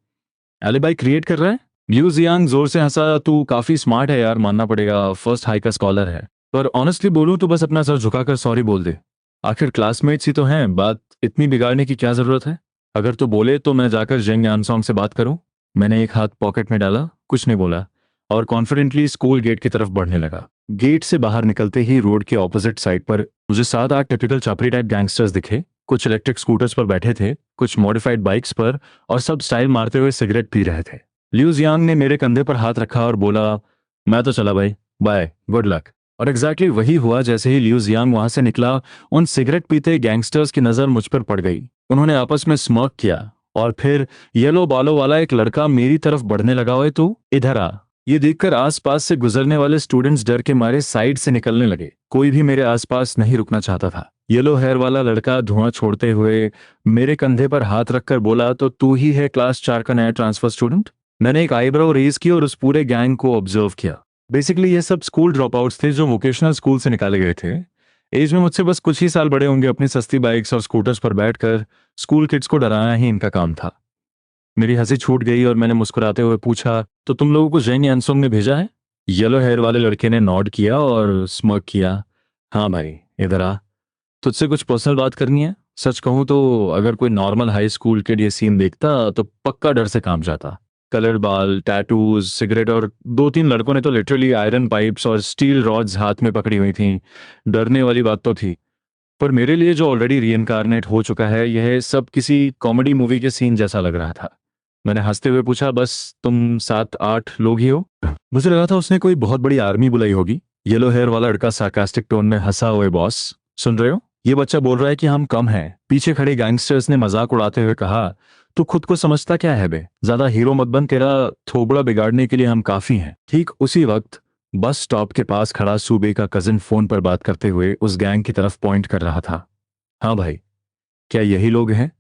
एलिबाई क्रिएट कर रहा है? लिu जियांग जोर से हंसा। तू काफी स्मार्ट है यार, मानना पड़ेगा, फर्स्ट हाई का स्कॉलर है। पर ऑनेस्टली बोलूं तो बस अपना सर झुकाकर सॉरी बोल दे। आखिर क्लासमेट्स ही तो हैं, बात इतनी बिगाड़ने की क्या जरूरत है? अगर तू बोले तो मैं जाकर जेंग यानसोंग से बात करूं। मैंने एक हाथ पॉकेट में डाला, कुछ नहीं बोला, और कॉन्फिडेंटली स्कूल गेट की तरफ बढ़ने लगा। गेट से बाहर निकलते ही रोड के ऑपोजिट साइड पर मुझे 7-8 टिपिकल चापरी टाइप गैंगस्टर्स दिखे। कुछ इलेक्ट्रिक स्कूटर्स पर बैठे थे, कुछ मॉडिफाइड बाइक्स पर, और सब स्टाइल मारते हुए सिगरेट पी रहे थे। लिu जियांग ने मेरे कंधे पर हाथ रखा और बोला, मैं तो चला भाई, बाय, गुड लक। और एग्जैक्टली वही हुआ। जैसे ही लिu जियांग वहां से निकला, उन सिगरेट पीते गैंगस्टर्स की नजर मुझ पर पड़ गई। उन्होंने आपस में स्मर्क किया, और फिर येलो बालों वाला एक लड़का मेरी तरफ बढ़ने लगा। ओए तू इधर आ। ये देखकर आसपास से गुजरने वाले स्टूडेंट्स डर के मारे साइड से निकलने लगे। कोई भी मेरे आसपास नहीं रुकना चाहता था। येलो हेयर वाला लड़का धुआं छोड़ते हुए मेरे कंधे पर हाथ रखकर बोला, तो तू ही है क्लास 4 का नया ट्रांसफर स्टूडेंट? मैंने एक आईब्रो रेज की और उस पूरे गैंग को ऑब्जर्व किया। बेसिकली ये सब स्कूल ड्रॉप आउट्स थे जो वोकेशनल स्कूल से निकाले गए थे। एज में मुझसे बस कुछ ही साल बड़े होंगे। अपनी सस्ती बाइक्स और स्कूटर्स पर बैठकर स्कूल किड्स को डराना ही इनका काम था। मेरी हंसी छूट गई और मैंने मुस्कुराते हुए पूछा, तो तुम लोगों को जेंग यानसोंग ने भेजा है? येलो हेयर वाले लड़के ने नॉड किया और स्मर्क किया। हाँ भाई, इधर आ, तुझसे कुछ पर्सनल बात करनी है। सच कहूं तो अगर कोई नॉर्मल हाई स्कूल किड ये सीन देखता तो पक्का डर से काम जाता। कलर्ड बाल, टैटूज, सिगरेट, और 2-3 लड़कों ने तो लिटरली आयरन पाइप्स और स्टील रॉड्स हाथ में पकड़ी हुई थी। डरने वाली बात तो थी, पर मेरे लिए जो ऑलरेडी रीइंकारनेट हो चुका है, यह सब किसी कॉमेडी मूवी के सीन जैसा लग रहा था। मैंने हंसते हुए पूछा, बस तुम 7-8 लोग ही हो? मुझे लगा था उसने कोई बहुत बड़ी आर्मी बुलाई होगी। येलो हेयर वाला लड़का सार्कास्टिक टोन में हंसा, हुए बॉस सुन रहे हो, ये बच्चा बोल रहा है कि हम कम हैं। पीछे खड़े गैंगस्टर्स ने मजाक उड़ाते हुए कहा, तू खुद को समझता क्या है बे, ज्यादा हीरो मत बन, तेरा थोबड़ा बिगाड़ने के लिए हम काफी हैं। ठीक उसी वक्त बस स्टॉप के पास खड़ा सूबे का कजिन फोन पर बात करते हुए उस गैंग की तरफ पॉइंट कर रहा था। हाँ भाई, क्या यही लोग हैं?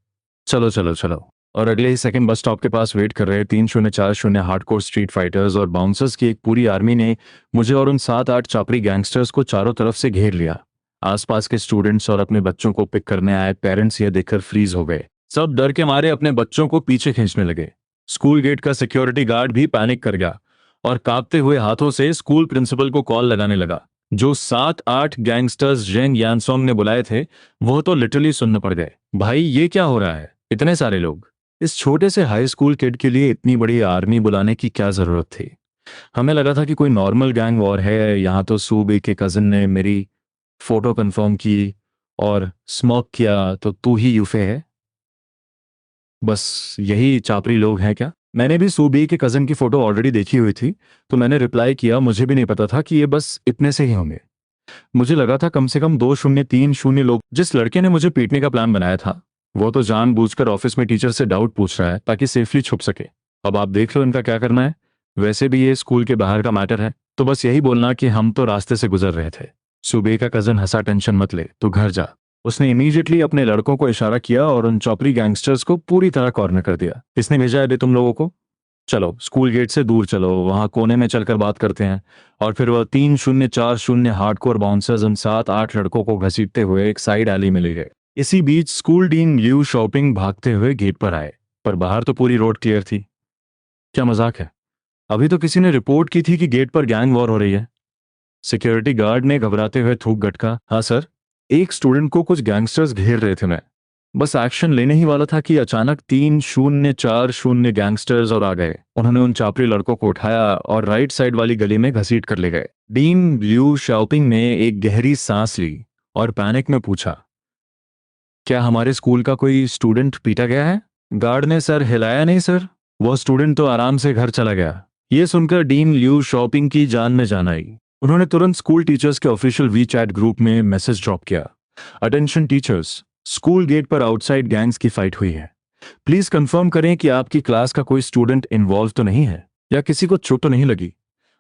चलो चलो चलो। और अगले ही सेकंड बस स्टॉप के पास वेट कर रहे 3040 हार्डकोर स्ट्रीट फाइटर्स और बाउंसर्स की एक पूरी आर्मी ने मुझे और उन 7-8 चापरी गैंगस्टर्स को चारों तरफ से घेर लिया। आसपास के स्टूडेंट्स और अपने बच्चों को पिक करने आए पेरेंट्स ये देखकर फ्रीज हो गए। सब डर के मारे अपने बच्चों को पीछे खींचने लगे। स्कूल गेट का सिक्योरिटी गार्ड भी पैनिक कर गया और कांपते हुए हाथों से स्कूल प्रिंसिपल को कॉल लगाने लगा। जो 7-8 गैंगस्टर्स जेंग यानसोंग ने बुलाए थे, वो तो लिटरली सुन्न पड़ गए। भाई ये क्या हो रहा है, इतने सारे लोग, इस छोटे से हाई स्कूल किड के लिए इतनी बड़ी आर्मी बुलाने की क्या जरूरत थी? हमें लगा था कि कोई नॉर्मल गैंग वॉर है। यहाँ तो सूबे के कजिन ने मेरी फोटो कंफर्म की और स्मोक किया, तो तू ही यूफे है? बस यही चापरी लोग हैं क्या? मैंने भी सूबी के कजन की फोटो ऑलरेडी देखी हुई थी, तो मैंने रिप्लाई किया, मुझे भी नहीं पता था कि ये बस इतने से ही होंगे। मुझे लगा था कम से कम 2030 लोग। जिस लड़के ने मुझे पीटने का प्लान बनाया था, वो तो जानबूझकर ऑफिस में टीचर से डाउट पूछ रहा है ताकि सेफली छुप सके। अब आप देख लो इनका क्या करना है। वैसे भी ये स्कूल के बाहर का मैटर है, तो बस यही बोलना कि हम तो रास्ते से गुजर रहे थे। सुबह का कजन हंसा, टेंशन मत ले, तू घर जा। उसने इमीडिएटली अपने लड़कों को इशारा किया और उन चौपड़ी गैंगस्टर्स को पूरी तरह कॉर्नर कर दिया। इसने भेजा है बे तुम लोगों को, चलो स्कूल गेट से दूर चलो, वहां कोने में चलकर बात करते हैं। और फिर वह 3040 हार्डकोर बाउंसर्स उन 7-8 लड़कों को घसीटते हुए एक साइड एली में ले गए। इसी बीच स्कूल डीन लिu शॉपिंग भागते हुए गेट पर आए, पर बाहर तो पूरी रोड क्लियर थी। क्या मजाक है, अभी तो किसी ने रिपोर्ट की थी कि गेट पर गैंग वॉर हो रही है। सिक्योरिटी गार्ड ने घबराते हुए थूक गटका, हाँ सर, एक स्टूडेंट को कुछ गैंगस्टर्स घेर रहे थे, मैं बस एक्शन लेने ही वाला था कि अचानक 3040 गैंगस्टर्स और आ गए। उन्होंने उन चापरी लड़कों को उठाया और राइट साइड वाली गली में घसीट कर ले गए। डीन लिu शाओपिंग ने एक गहरी सांस ली और पैनिक में पूछा, क्या हमारे स्कूल का कोई स्टूडेंट पीटा गया है? गार्ड ने सर हिलाया, नहीं सर, वो स्टूडेंट तो आराम से घर चला गया। ये सुनकर डीन लिu शॉपिंग की जान में जान आई। उन्होंने तुरंत स्कूल टीचर्स के ऑफिशियल वी-चैट ग्रुप में मैसेज ड्रॉप किया, अटेंशन टीचर्स, स्कूल गेट पर आउटसाइड गैंग्स की फाइट हुई है। प्लीज कंफर्म करें कि आपकी क्लास का कोई स्टूडेंट इन्वॉल्व तो नहीं है या किसी को चोट तो नहीं लगी।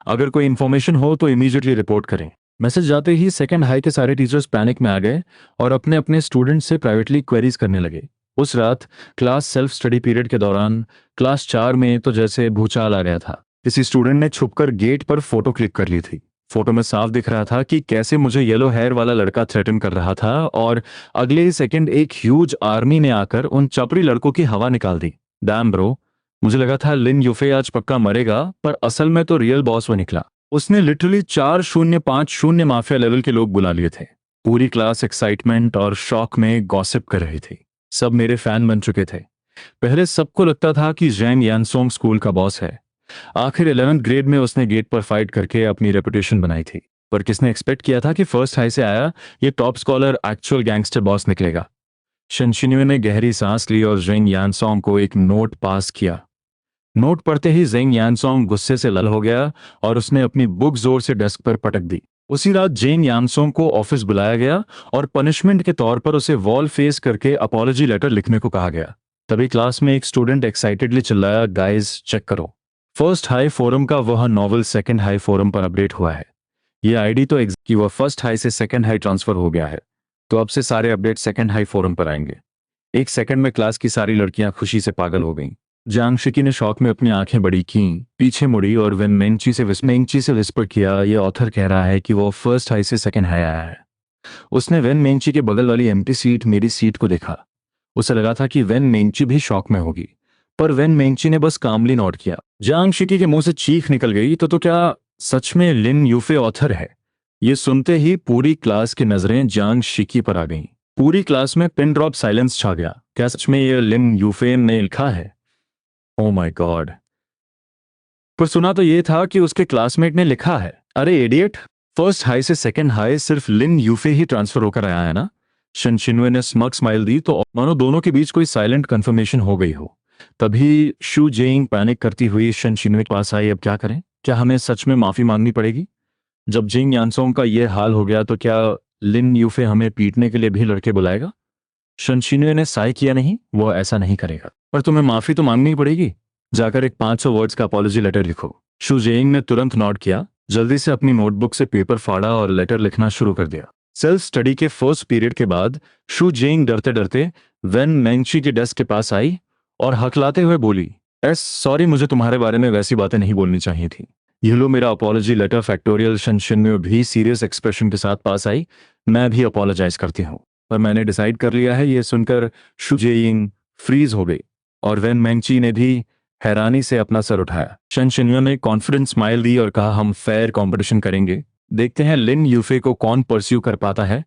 अगर कोई इन्फॉर्मेशन हो तो इमीडिएटली रिपोर्ट करें। मैसेज जाते ही सेकंड हाई के सारे टीचर्स पैनिक में आ गए और अपने अपने स्टूडेंट से प्राइवेटली क्वेरीज करने लगे। उस रात क्लास सेल्फ स्टडी पीरियड के दौरान क्लास 4 में तो जैसे भूचाल आ गया था। किसी स्टूडेंट ने छुपकर गेट पर फोटो क्लिक कर ली थी। फोटो में साफ दिख रहा था कि कैसे मुझे येलो हेयर वाला लड़का थ्रेटन कर रहा था, और अगले ही सेकंड एक ह्यूज आर्मी ने आकर उन चपड़ी लड़कों की हवा निकाल दी। डैम ब्रो, मुझे लगा था लिन यूफे आज पक्का मरेगा, पर असल में तो रियल बॉस वो निकला। उसने लिटरली 4050 माफिया लेवल के लोग बुला लिए थे। पूरी क्लास एक्साइटमेंट और शॉक में गॉसिप कर रही थी। सब मेरे फैन बन चुके थे। पहले सबको लगता था कि जैंग यानसोंग स्कूल का बॉस है। आखिर 11th ग्रेड में उसने गेट पर फाइट करके अपनी रेपुटेशन बनाई थी। पर किसने एक्सपेक्ट किया था कि फर्स्ट हाई से आया ये top scholar actual gangster boss निकलेगा। शनशिन्यू ने गहरी सांस ली और जेंग यानसोंग को एक नोट पास किया। नोट पढ़ते ही जेंग यानसोंग गुस्से से लल हो गया और उसने अपनी बुक जोर से डेस्क पर पटक दी। उसी रात जेंग यानसोंग को ऑफिस बुलाया गया और पनिशमेंट के तौर पर उसे वॉल फेस करके अपॉलॉजी लेटर लिखने को कहा गया। तभी क्लास में एक स्टूडेंट एक्साइटेडली चिल्लाया, गाइस चेक करो, फर्स्ट हाई फोरम का वह नॉवल सेकंड हाई फोरम पर अपडेट हुआ है। ये आईडी तो कि वह फर्स्ट हाई से सेकंड हाई ट्रांसफर हो गया है, तो अब से सारे अपडेट सेकंड हाई फोरम पर आएंगे। एक सेकंड में क्लास की सारी लड़कियां खुशी से पागल हो गईं। जांग शिकी ने शौक में अपनी आंखें बड़ी की, पीछे मुड़ी और वेन मेंची से विस्पर किया, ये ऑथर कह रहा है कि वो फर्स्ट हाई से सेकंड हाई आया है। उसने वेन मेंची के बगल वाली एम्प्टी सीट, मेरी सीट को देखा। उसे लगा था कि वेन मेंची भी शॉक में होगी, पर वेन मेंची ने बस कामली नोट किया। जांग शिकी के मुंह से चीख निकल गई, तो क्या सच में लिन यूफे ऑथर है? ये सुनते ही पूरी क्लास की नजरें जांग शिकी पर आ गईं। पूरी क्लास में पिन ड्रॉप साइलेंस छा गया। क्या सच में ये लिन यूफे ने लिखा है? Oh my God. पर सुना तो ये था कि उसके क्लासमेट ने लिखा है। अरे इडियट, फर्स्ट हाई से सेकंड हाई सिर्फ लिन यूफे ही ट्रांसफर होकर आया है ना? शनशिनवे ने स्मग स्माइल दी, तो मानो दोनों के बीच कोई साइलेंट कंफर्मेशन हो गई हो। तभी शू जेइंग पैनिक करती हुई शनशिनवे के पास आई। अब क्या करें? क्या हमें सच में माफी मांगनी पड़ेगी? जब जिंग यानसोंग का ये हाल हो गया तो क्या लिन यूफे हमें पीटने के लिए भी लड़के बुलाएगा? शनशिनवे ने साय किया, नहीं, वो ऐसा नहीं करेगा। पर तुम्हें माफी तो मांगनी पड़ेगी। जाकर एक 500 वर्ड्स का अपॉलॉजी लेटर लिखो। शू जेइंग ने तुरंत नोट किया, जल्दी से अपनी नोटबुक से पेपर फाड़ा और लेटर लिखना शुरू कर दिया। सेल्फ स्टडी के फर्स्ट पीरियड के बाद शू जेइंग डरते डरते वेन मेंची के डेस्क के पास आई और हकलाते हुए बोली, सॉरी, मुझे तुम्हारे बारे में वैसी बातें नहीं बोलनी चाहिए थी। ये लो मेरा अपॉलॉजी लेटर फैक्टोरियल। शनशिनवे भी सीरियस एक्सप्रेशन के साथ पास आई। मैं भी अपॉलोजाइज करती हूँ, पर मैंने डिसाइड कर लिया है। ये सुनकर शू जेइंग फ्रीज हो गई और वेन मेंची ने भी हैरानी से अपना सर उठाया। शनशिनवे ने कॉन्फिडेंस स्माइल दी और कहा, हम फेयर कंपटीशन करेंगे, देखते हैं लिन यूफे को कौन परस्यू कर पाता है।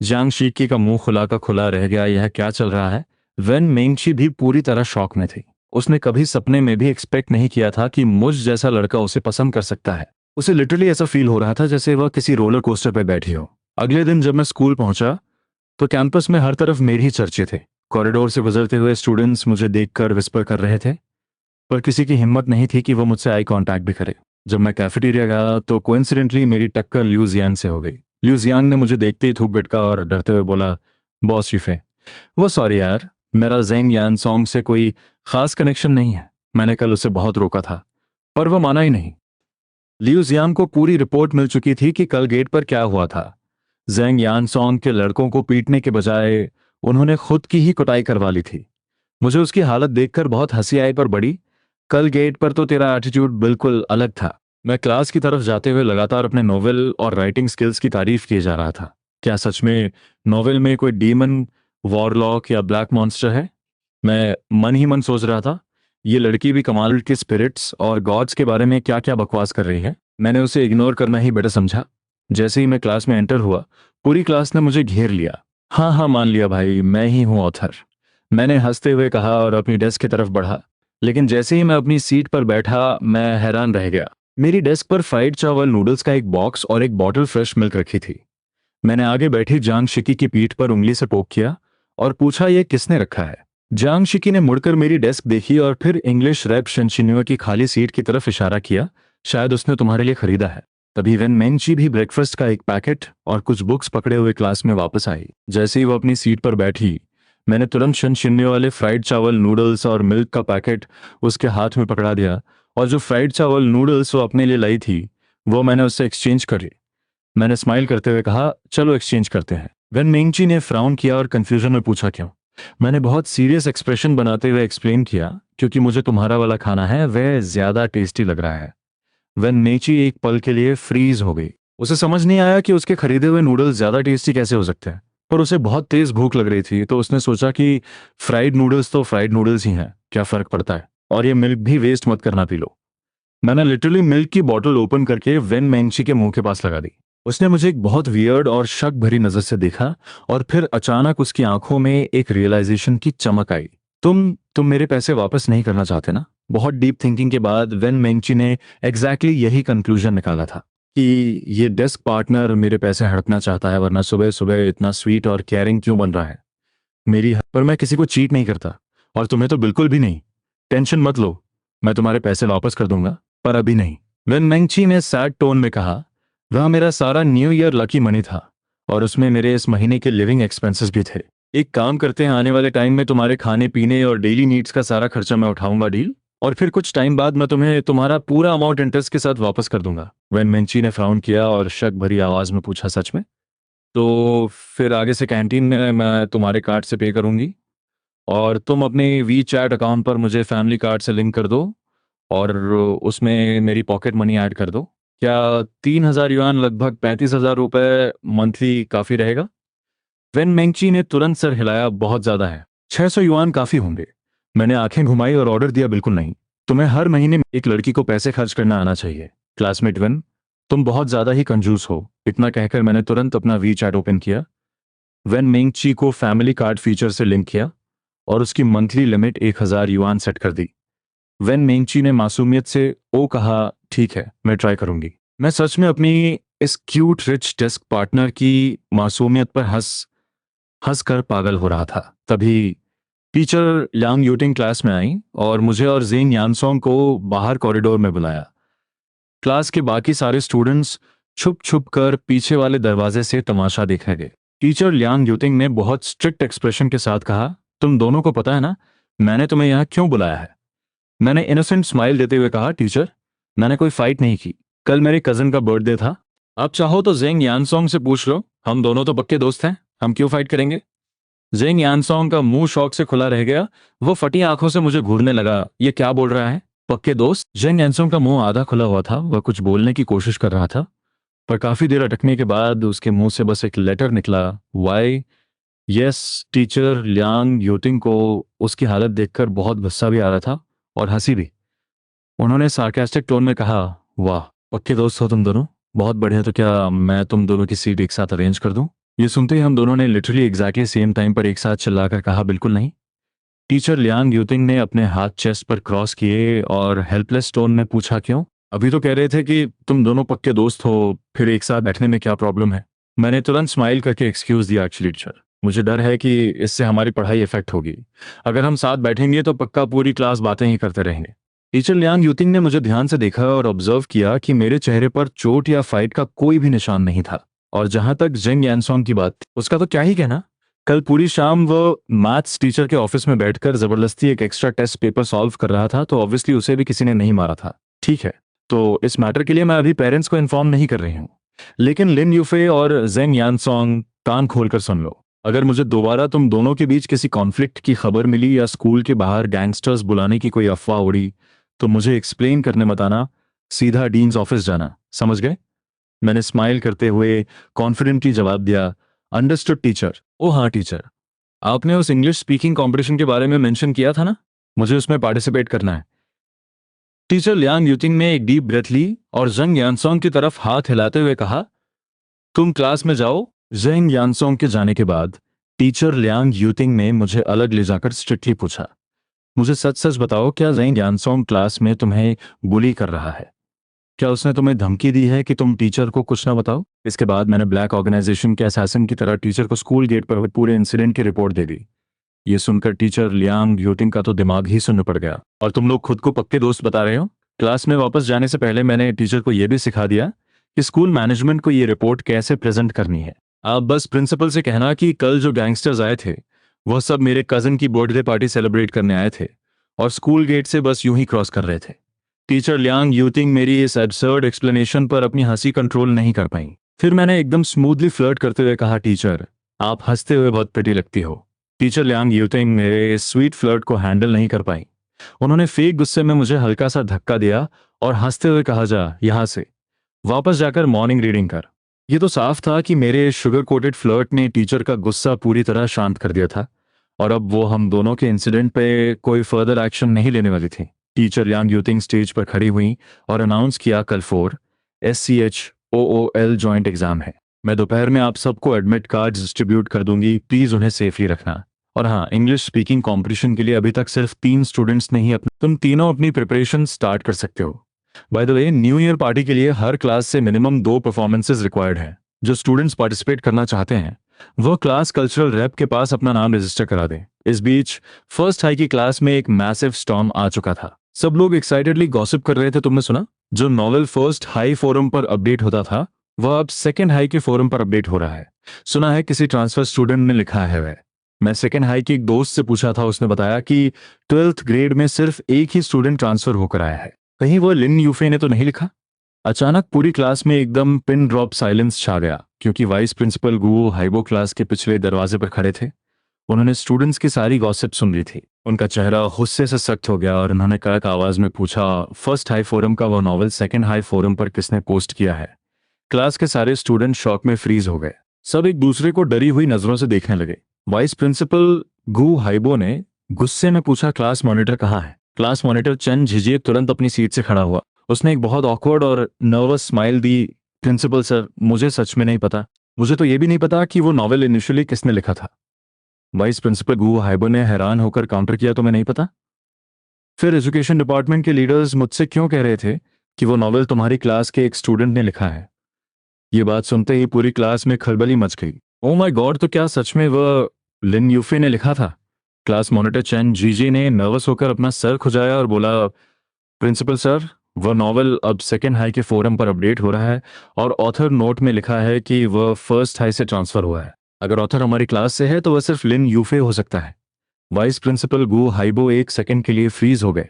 जांग शिकी का मुंह खुला का खुला रह गया। यह क्या चल रहा है? वेन मेंची भी पूरी तरह शॉक में थी। उसने कभी सपने में भी एक्सपेक्ट नहीं किया था कि मुझ जैसा लड़का उसे पसंद कर सकता है। उसे लिटरली ऐसा फील हो रहा था जैसे वह किसी रोलर कोस्टर पर बैठी हो। अगले दिन जब मैं स्कूल पहुंचा तो कैंपस में हर तरफ मेरे ही चर्चे थे। कॉरिडोर से गुजरते हुए स्टूडेंट्स मुझे देखकर विस्पर कर रहे थे, पर किसी की हिम्मत नहीं थी कि वो मुझसे आई कांटेक्ट भी करे। जब मैं कैफेटेरिया गया तो कोइंसिडेंटली मेरी टक्कर लिू जियांग से हो गई। लिू जियांग ने मुझे देखते ही थूक बिटका और डरते हुए बोला, बॉस यूफे, वो सॉरी यार, मेरा जेंग यानसोंग से कोई खास कनेक्शन नहीं है। मैंने कल उसे बहुत रोका था, पर वो माना ही नहीं। लिू जियांग को पूरी रिपोर्ट मिल चुकी थी कि कल गेट पर क्या हुआ था। जेंग यानसोंग के लड़कों को पीटने के बजाय उन्होंने खुद की ही कुटाई करवा ली थी। मुझे उसकी हालत देखकर बहुत हंसी आई, पर बड़ी, कल गेट पर तो तेरा एटीट्यूड बिल्कुल अलग था। मैं क्लास की तरफ जाते हुए लगातार अपने नोवेल और राइटिंग स्किल्स की तारीफ किए जा रहा था। क्या सच में नोवेल में कोई डीमन, वॉरलॉक या ब्लैक मॉन्स्टर है? मैं मन ही मन सोच रहा था, ये लड़की भी कमाल के स्पिरिट्स और गॉड्स के बारे में क्या क्या बकवास कर रही है। मैंने उसे इग्नोर करना ही बेटर समझा। जैसे ही मैं क्लास में एंटर हुआ, पूरी क्लास ने मुझे घेर लिया। हाँ हाँ, मान लिया भाई, मैं ही हूँ ऑथर, मैंने हंसते हुए कहा और अपनी डेस्क की तरफ बढ़ा। लेकिन जैसे ही मैं अपनी सीट पर बैठा, मैं हैरान रह गया। मेरी डेस्क पर फ्राइड चावल, नूडल्स का एक बॉक्स और एक बॉटल फ्रेश मिल्क रखी थी। मैंने आगे बैठी जांग शिकी की पीठ पर उंगली से पोक किया और पूछा, ये किसने रखा है? जांग शिकी ने मुड़कर मेरी डेस्क देखी और फिर इंग्लिश रैप शनशिन्यो की खाली सीट की तरफ इशारा किया, शायद उसने तुम्हारे लिए खरीदा है। तभी वेन मेंची भी ब्रेकफास्ट का एक पैकेट और कुछ बुक्स पकड़े हुए क्लास में वापस आई। जैसे ही वो अपनी सीट पर बैठी, मैंने तुरंत शनशिन्यो वाले फ्राइड चावल, नूडल्स और मिल्क का पैकेट उसके हाथ में पकड़ा दिया, और जो फ्राइड चावल नूडल्स वो अपने लिए लाई थी वो मैंने उससे एक्सचेंज करी। मैंने स्माइल करते हुए कहा, चलो एक्सचेंज करते हैं। वेन मेंची ने फ्राउन किया और कंफ्यूजन में पूछा, क्यों? मैंने बहुत सीरियस एक्सप्रेशन बनाते हुए एक्सप्लेन किया, क्योंकि मुझे तुम्हारा वाला खाना है, वह ज्यादा टेस्टी लग रहा है। वेन मेंची एक पल के लिए फ्रीज हो गई। उसे समझ नहीं आया कि उसके खरीदे हुए नूडल्स ज्यादा टेस्टी कैसे हो सकते हैं, पर उसे बहुत तेज भूख लग रही थी, तो उसने सोचा कि फ्राइड नूडल्स तो फ्राइड नूडल्स ही हैं, क्या फर्क पड़ता है। और ये मिल्क भी वेस्ट मत करना, पी लो। मैंने लिटरली मिल्क की बॉटल ओपन करके वेन मेंची के मुंह के पास लगा दी। उसने मुझे एक बहुत वियर्ड और शक भरी नजर से देखा और फिर अचानक उसकी आंखों में एक रियलाइजेशन की चमक आई। तुम मेरे पैसे वापस नहीं करना चाहते ना? बहुत डीप थिंकिंग के बाद वेन मेंची ने एग्जैक्टली यही कंक्लूजन निकाला था कि ये डेस्क पार्टनर मेरे पैसे हड़पना चाहता है, वरना सुबह सुबह इतना स्वीट और केयरिंग क्यों बन रहा है पर मैं किसी को चीट नहीं करता, और तुम्हें तो बिल्कुल भी नहीं। टेंशन मत लो, मैं तुम्हारे पैसे वापस कर दूंगा, पर अभी नहीं। वेन मेंची ने सैड टोन में कहा, वह मेरा सारा न्यू ईयर लकी मनी था और उसमें मेरे इस महीने के लिविंग एक्सपेंसेस भी थे। एक काम करते हैं, आने वाले टाइम में तुम्हारे खाने पीने और डेली नीड्स का सारा खर्चा मैं उठाऊंगा, डील? और फिर कुछ टाइम बाद मैं तुम्हें तुम्हारा पूरा अमाउंट इंटरेस्ट के साथ वापस कर दूंगा। वेन मेंची ने फ्राउन किया और शक भरी आवाज में पूछा, सच में? तो फिर आगे से कैंटीन में मैं तुम्हारे कार्ड से पे करूंगी, और तुम अपने वी चैट अकाउंट पर मुझे फैमिली कार्ड से लिंक कर दो और उसमें मेरी पॉकेट मनी ऐड कर दो। क्या 3,000 युआन, लगभग 35,000 रुपये मंथली काफ़ी रहेगा? वेन मेंची ने तुरंत सर हिलाया, बहुत ज़्यादा है। 600 युआन काफ़ी होंगे। मैंने आंखें घुमाई और ऑर्डर दिया, बिल्कुल नहीं। तुम्हें हर महीने एक लड़की को पैसे खर्च करना आना चाहिए। क्लासमेट वेन, तुम बहुत ज़्यादा ही कंजूस हो। इतना कहकर मैंने तुरंत अपना वी चैट ओपन किया, वेन मेंची को फैमिली कार्ड फीचर से लिंक किया और उसकी मंथली लिमिट 1,000 युआन सेट कर दी। वेन मेंची ने मासूमियत से ओ कहा, ठीक है, मैं ट्राई करूंगी। मैं सच में अपनी इस क्यूट रिच डेस्क पार्टनर की मासूमियत पर हंस हंस कर पागल हो रहा था। तभी टीचर ल्यांग यूटिंग क्लास में आई और मुझे और जेन यानसोंग को बाहर कॉरिडोर में बुलाया। क्लास के बाकी सारे स्टूडेंट्स छुप छुप कर पीछे वाले दरवाजे से तमाशा देखने गए। टीचर ल्यांग यूटिंग ने बहुत स्ट्रिक्ट एक्सप्रेशन के साथ कहा, तुम दोनों को पता है ना मैंने तुम्हें यहाँ क्यों बुलाया है? मैंने इनोसेंट स्माइल देते हुए कहा, टीचर, मैंने कोई फाइट नहीं की। कल मेरे कजन का बर्थडे था। आप चाहो तो जेंग यानसोंग से पूछ लो, हम दोनों तो पक्के दोस्त हैं, हम क्यों फाइट करेंगे? जेंग यानसोंग का मुंह शौक से खुला रह गया। वो फटी आंखों से मुझे घूरने लगा, ये क्या बोल रहा है? पक्के दोस्त? जेंग यानसोंग का मुंह आधा खुला हुआ था, वह कुछ बोलने की कोशिश कर रहा था, पर काफी देर अटकने के बाद उसके मुंह से बस एक लेटर निकला, वाई। यस। टीचर ल्यांग यूटिंग को उसकी हालत देखकर बहुत गुस्सा भी आ रहा था और हंसी भी। उन्होंने सार्केस्टिक टोन में कहा, वाह, पक्के दोस्त हो तुम दोनों, बहुत बढ़िया। तो क्या मैं तुम दोनों की सीट एक साथ अरेंज कर दूं? ये सुनते ही हम दोनों ने लिटरली एग्जैक्टली सेम टाइम पर एक साथ चिल्लाकर कहा, बिल्कुल नहीं। टीचर लियांग यूतिंग ने अपने हाथ चेस्ट पर क्रॉस किए और हेल्पलेस टोन में पूछा, क्यों? अभी तो कह रहे थे कि तुम दोनों पक्के दोस्त हो, फिर एक साथ बैठने में क्या प्रॉब्लम है? मैंने तुरंत स्माइल करके एक्सक्यूज दिया, एक्चुअली टीचर, मुझे डर है कि इससे हमारी पढ़ाई इफेक्ट होगी। अगर हम साथ बैठेंगे तो पक्का पूरी क्लास बातें ही करते रहेंगे। टीचर लियांग यूतिंग ने मुझे ध्यान से देखा और ऑब्जर्व किया कि मेरे चेहरे पर चोट या फाइट का कोई भी निशान नहीं था। और जहां तक जेंग यानसोंग की बात थी, उसका तो क्या ही कहना। कल पूरी शाम वो मैथ्स टीचर के ऑफिस में बैठकर जबरदस्ती एक एक्स्ट्रा टेस्ट पेपर सॉल्व कर रहा था, तो ऑब्वियसली उसे भी किसी ने नहीं मारा था। ठीक है, तो इस मैटर के लिए मैं अभी पेरेंट्स को इन्फॉर्म नहीं कर रही हूँ, लेकिन लिन यूफे और जेंग यानसोंग, कान खोलकर सुन लो। अगर मुझे दोबारा तुम दोनों के बीच किसी कॉन्फ्लिक्ट की खबर मिली या स्कूल के बाहर गैंगस्टर्स बुलाने की कोई अफवाह उड़ी, तो मुझे एक्सप्लेन करने मत आना, सीधा डीन्स ऑफिस जाना, समझ गए? मैंने स्माइल करते हुए कॉन्फिडेंटली जवाब दिया, अंडरस्टूड टीचर। ओ हाँ टीचर, आपने उस इंग्लिश स्पीकिंग कंपटीशन के बारे में मेंशन किया था ना, मुझे उसमें पार्टिसिपेट करना है। टीचर लियांग यूतिंग ने एक डीप ब्रेथ ली और जेंग यानसोंग की तरफ हाथ हिलाते हुए कहा, तुम क्लास में जाओ। जेंग यानसोंग के जाने के बाद टीचर लियांग यूतिंग ने मुझे अलग ले जाकर स्ट्रिक्टली पूछा, मुझे सच सच बताओ, क्या जेंग यानसोंग क्लास में तुम्हें बुली कर रहा है? क्या उसने तुम्हें धमकी दी है कि तुम टीचर को कुछ ना बताओ? इसके बाद मैंने ब्लैक ऑर्गेनाइजेशन के असैसिन की तरह टीचर को स्कूल गेट पर हुए पूरे इंसिडेंट की रिपोर्ट दे दी। ये सुनकर टीचर लियांग यूटिंग का तो दिमाग ही सुन्न पड़ गया। और तुम लोग खुद को पक्के दोस्त बता रहे हो? क्लास में वापस जाने से पहले मैंने टीचर को यह भी सिखा दिया कि स्कूल मैनेजमेंट को ये रिपोर्ट कैसे प्रेजेंट करनी है। आप बस प्रिंसिपल से कहना कि कल जो गैंगस्टर्स आए थे वह सब मेरे कजन की बर्थडे पार्टी सेलिब्रेट करने आए थे और स्कूल गेट से बस यूं ही क्रॉस कर रहे थे। टीचर लियांग यूतिंग मेरी इस एब्सर्ड एक्सप्लेनेशन पर अपनी हंसी कंट्रोल नहीं कर पाई। फिर मैंने एकदम स्मूथली फ्लर्ट करते हुए कहा, टीचर, आप हंसते हुए बहुत प्रिटी लगती हो। टीचर लियांग यूतिंग मेरे इस स्वीट फ्लर्ट को हैंडल नहीं कर पाई। उन्होंने फेक गुस्से में मुझे हल्का सा धक्का दिया और हंसते हुए कहा, जा यहाँ से वापस जाकर मॉर्निंग रीडिंग कर। ये तो साफ था कि मेरे शुगर कोटेड फ्लर्ट ने टीचर का गुस्सा पूरी तरह शांत कर दिया था और अब वो हम दोनों के इंसिडेंट पे कोई फर्दर एक्शन नहीं लेने वाली थी। टीचर यांग यूथिंग स्टेज पर खड़ी हुई और अनाउंस किया कल 4 SCHOOL जॉइंट एग्जाम है। मैं दोपहर में आप सबको एडमिट कार्ड डिस्ट्रीब्यूट कर दूंगी, प्लीज उन्हें सेफली रखना। और हाँ, इंग्लिश स्पीकिंग कंपटीशन के लिए अभी तक सिर्फ 3 स्टूडेंट्स ने ही तुम तीनों अपनी प्रिपरेशन स्टार्ट कर सकते हो। By the way, new year party के लिए हर क्लास से मिनिमम 2 परफॉर्मेंसेज रिक्वायर्ड है। जो स्टूडेंट्स पार्टिसिपेट करना चाहते हैं वो क्लास कल्चरल रैप के पास अपना नाम रजिस्टर करा दें। इस बीच फर्स्ट हाई की क्लास में एक मैसिव स्टॉर्म आ चुका था। सब लोग एक्साइटेडली गॉसिप कर रहे थे। तुमने सुना? जो नॉवेल फर्स्ट हाई फोरम पर अपडेट होता था वह अब सेकेंड हाई के फोरम पर अपडेट हो रहा है। सुना है किसी ट्रांसफर स्टूडेंट ने लिखा है वह। मैं सेकेंड हाई के एक दोस्त से पूछा था, उसने बताया कि 12th ग्रेड में सिर्फ एक ही स्टूडेंट ट्रांसफर होकर आया है। कहीं वो लिन यूफे ने तो नहीं लिखा? अचानक पूरी क्लास में एकदम पिन ड्रॉप साइलेंस छा गया, क्योंकि वाइस प्रिंसिपल गुओ हाइबो क्लास के पिछले दरवाजे पर खड़े थे। उन्होंने स्टूडेंट्स की सारी गॉसिप सुन ली थी। उनका चेहरा गुस्से से सख्त हो गया और उन्होंने कड़क आवाज में पूछा, फर्स्ट हाई फोरम का वो नॉवल सेकेंड हाई फोरम पर किसने पोस्ट किया है? क्लास के सारे स्टूडेंट शॉक में फ्रीज हो गए। सब एक दूसरे को डरी हुई नजरों से देखने लगे। वाइस प्रिंसिपल गु हाइबो ने गुस्से में पूछा, क्लास मॉनिटर कहाँ है? क्लास मॉनिटर चेन झिझिए तुरंत अपनी सीट से खड़ा हुआ। उसने एक बहुत ऑकवर्ड और नर्वस स्माइल दी। प्रिंसिपल सर, मुझे सच में नहीं पता। मुझे तो ये भी नहीं पता कि वो नॉवेल इनिशियली किसने लिखा था। वाइस प्रिंसिपल गु हाइबो ने हैरान होकर काउंटर किया, तुम्हें नहीं पता? फिर एजुकेशन डिपार्टमेंट के लीडर्स मुझसे क्यों कह रहे थे कि वो नॉवेल तुम्हारी क्लास के एक स्टूडेंट ने लिखा है? ये बात सुनते ही पूरी क्लास में खलबली मच गई। ओ माय गॉड, तो क्या सच में वह लिन यूफे ने लिखा था? क्लास मॉनिटर चैन जीजी ने नर्वस होकर अपना सर खुजाया और बोला, प्रिंसिपल सर, वह नॉवेल अब सेकेंड हाई के फोरम पर अपडेट हो रहा है और ऑथर नोट में लिखा है कि वह फर्स्ट हाई से ट्रांसफर हुआ है। अगर ऑथर हमारी क्लास से है तो वह सिर्फ लिन यूफे हो सकता है। वाइस प्रिंसिपल गु हाइबो एक सेकंड के लिए फ्रीज हो गए।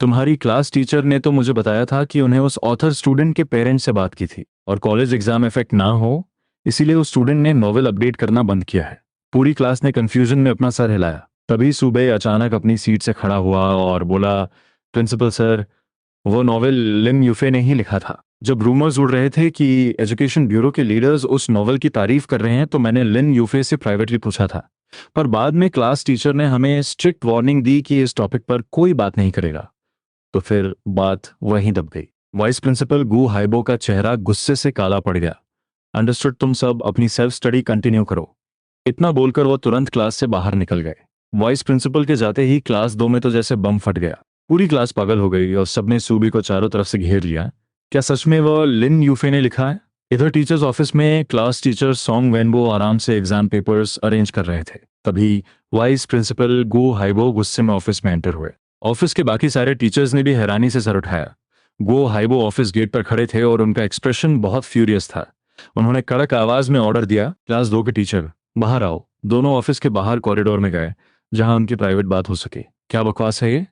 तुम्हारी क्लास टीचर ने तो मुझे बताया था कि उन्हें उस ऑथर स्टूडेंट के पेरेंट्स से बात की थी और कॉलेज एग्जाम इफेक्ट ना हो इसीलिए उस स्टूडेंट ने नॉवेल अपडेट करना बंद किया है। पूरी क्लास ने कंफ्यूजन में अपना सर हिलाया। तभी सुबह अचानक अपनी सीट से खड़ा हुआ और बोला, प्रिंसिपल सर, वो नॉवेल लिन यूफे ने ही लिखा था। जब रूमर्स उड़ रहे थे कि एजुकेशन ब्यूरो के लीडर्स उस नॉवेल की तारीफ कर रहे हैं तो मैंने लिन यूफे से प्राइवेटली पूछा था, पर बाद में क्लास टीचर ने हमें स्ट्रिक्ट वार्निंग दी कि इस टॉपिक पर कोई बात नहीं करेगा। तो फिर बात वहीं दब गई। वाइस प्रिंसिपल गु हाइबो का चेहरा गुस्से से काला पड़ गया। अंडरस्टूड, तुम सब अपनी सेल्फ स्टडी कंटिन्यू करो। इतना बोलकर वो तुरंत क्लास से बाहर निकल गए। वाइस प्रिंसिपल के जाते ही क्लास 2 में तो जैसे बम फट गया। पूरी क्लास पागल हो गई और सबने सूबी को चारों तरफ से घेर लिया। क्या सच में वो लिन यूफे ने लिखा है? इधर टीचर्स ऑफिस में क्लास टीचर सॉन्ग वेनबो आराम से एग्जाम पेपर्स अरेंज कर रहे थे। तभी वाइस प्रिंसिपल गु हाइबो गुस्से में ऑफिस में एंटर हुए। ऑफिस के बाकी सारे टीचर्स ने भी हैरानी से सर उठाया। गो हाइबो ऑफिस गेट पर खड़े थे और उनका एक्सप्रेशन बहुत फ्यूरियस था। उन्होंने कड़क आवाज में ऑर्डर दिया, क्लास 2 के टीचर बाहर आओ। दोनों ऑफिस के बाहर कॉरिडोर में गए जहां उनकी प्राइवेट बात हो सके। क्या बकवास है ये?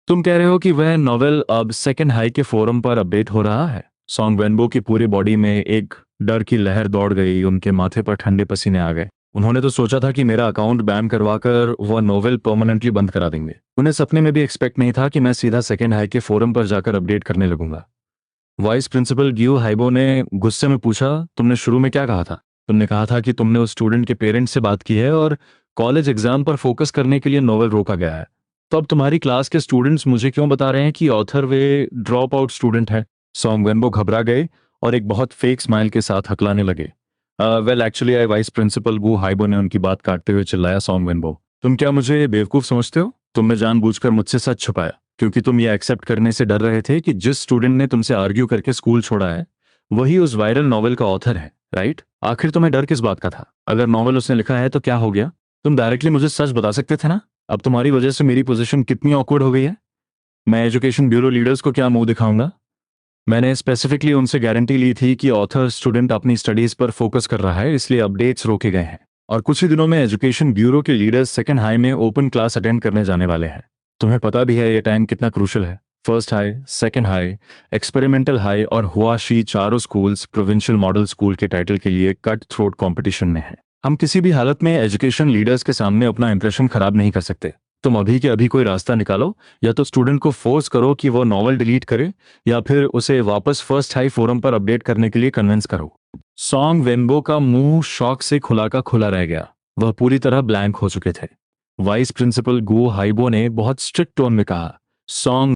तुम कह रहे हो कि वह नॉवेल अब सेकेंड हाई के फोरम पर अपडेट हो रहा है? सॉन्ग वेनबो की पूरी बॉडी में एक डर की लहर दौड़ गई। उनके माथे पर ठंडे पसीने आ गए। उन्होंने तो सोचा था कि मेरा अकाउंट बैन करवाकर वह नोवेल परमानेंटली बंद करा देंगे। उन्हें सपने में भी एक्सपेक्ट नहीं था कि मैं सीधा सेकेंड हाई के फोरम पर जाकर अपडेट करने लगूंगा। वाइस प्रिंसिपल गियो हाइबो ने गुस्से में पूछा, तुमने शुरू में क्या कहा था? तुमने कहा था कि तुमने उस स्टूडेंट के पेरेंट्स से बात की है और कॉलेज एग्जाम पर फोकस करने के लिए नोवेल रोका गया है। तो अब तुम्हारी क्लास के स्टूडेंट्स मुझे क्यों बता रहे हैं कि ऑथर वे ड्रॉप आउट स्टूडेंट है? सॉन्ग वेनबो घबरा गए और एक बहुत फेक स्माइल के साथ हकलाने लगे। Well actually I vice principal Gu Haibo ने उनकी बात काटते हुए चिल्लाया, सॉन्ग वेनबो, तुम क्या मुझे बेवकूफ समझते हो? तुमने जानबूझकर मुझसे सच छुपाया क्योंकि तुम ये एक्सेप्ट करने से डर रहे थे कि जिस स्टूडेंट ने तुमसे आर्ग्यू करके स्कूल छोड़ा है वही उस वायरल नॉवेल का ऑथर है, राइट? आखिर तुम्हें डर किस बात का था? अगर नॉवेल उसने लिखा है तो क्या हो गया? तुम डायरेक्टली मुझे सच बता सकते थे ना। अब तुम्हारी वजह से मेरी पोजीशन कितनी ऑकवर्ड हो गई है। मैं एजुकेशन ब्यूरो लीडर्स को क्या मुंह दिखाऊंगा? मैंने स्पेसिफिकली उनसे गारंटी ली थी कि ऑथर स्टूडेंट अपनी स्टडीज पर फोकस कर रहा है, इसलिए अपडेट्स रोके गए हैं। और कुछ ही दिनों में एजुकेशन ब्यूरो के लीडर्स सेकेंड हाई में ओपन क्लास अटेंड करने जाने वाले हैं। तुम्हें पता भी है ये टाइम कितना क्रूशल है। First high, second high, experimental high और हुआशी चारों स्कूल्स प्रोविंशियल मॉडल स्कूल के टाइटल के लिए कट थ्रोट कंपटीशन में हैं। हम किसी भी हालत में एजुकेशन लीडर्स के सामने अपना इंप्रेशन खराब नहीं कर सकते। तुम अभी के अभी कोई रास्ता निकालो, या तो स्टूडेंट को फोर्स करो कि वो नॉवल डिलीट करे या फिर उसे वापस फर्स्ट हाई फोरम पर अपडेट करने के लिए कन्विंस करो। सॉन्ग वेनबो का मुंह शॉक से खुला का खुला रह गया। वह पूरी तरह ब्लैंक हो चुके थे। वाइस प्रिंसिपल गु हाइबो ने बहुत स्ट्रिक्ट टोन में कहा, सॉन्ग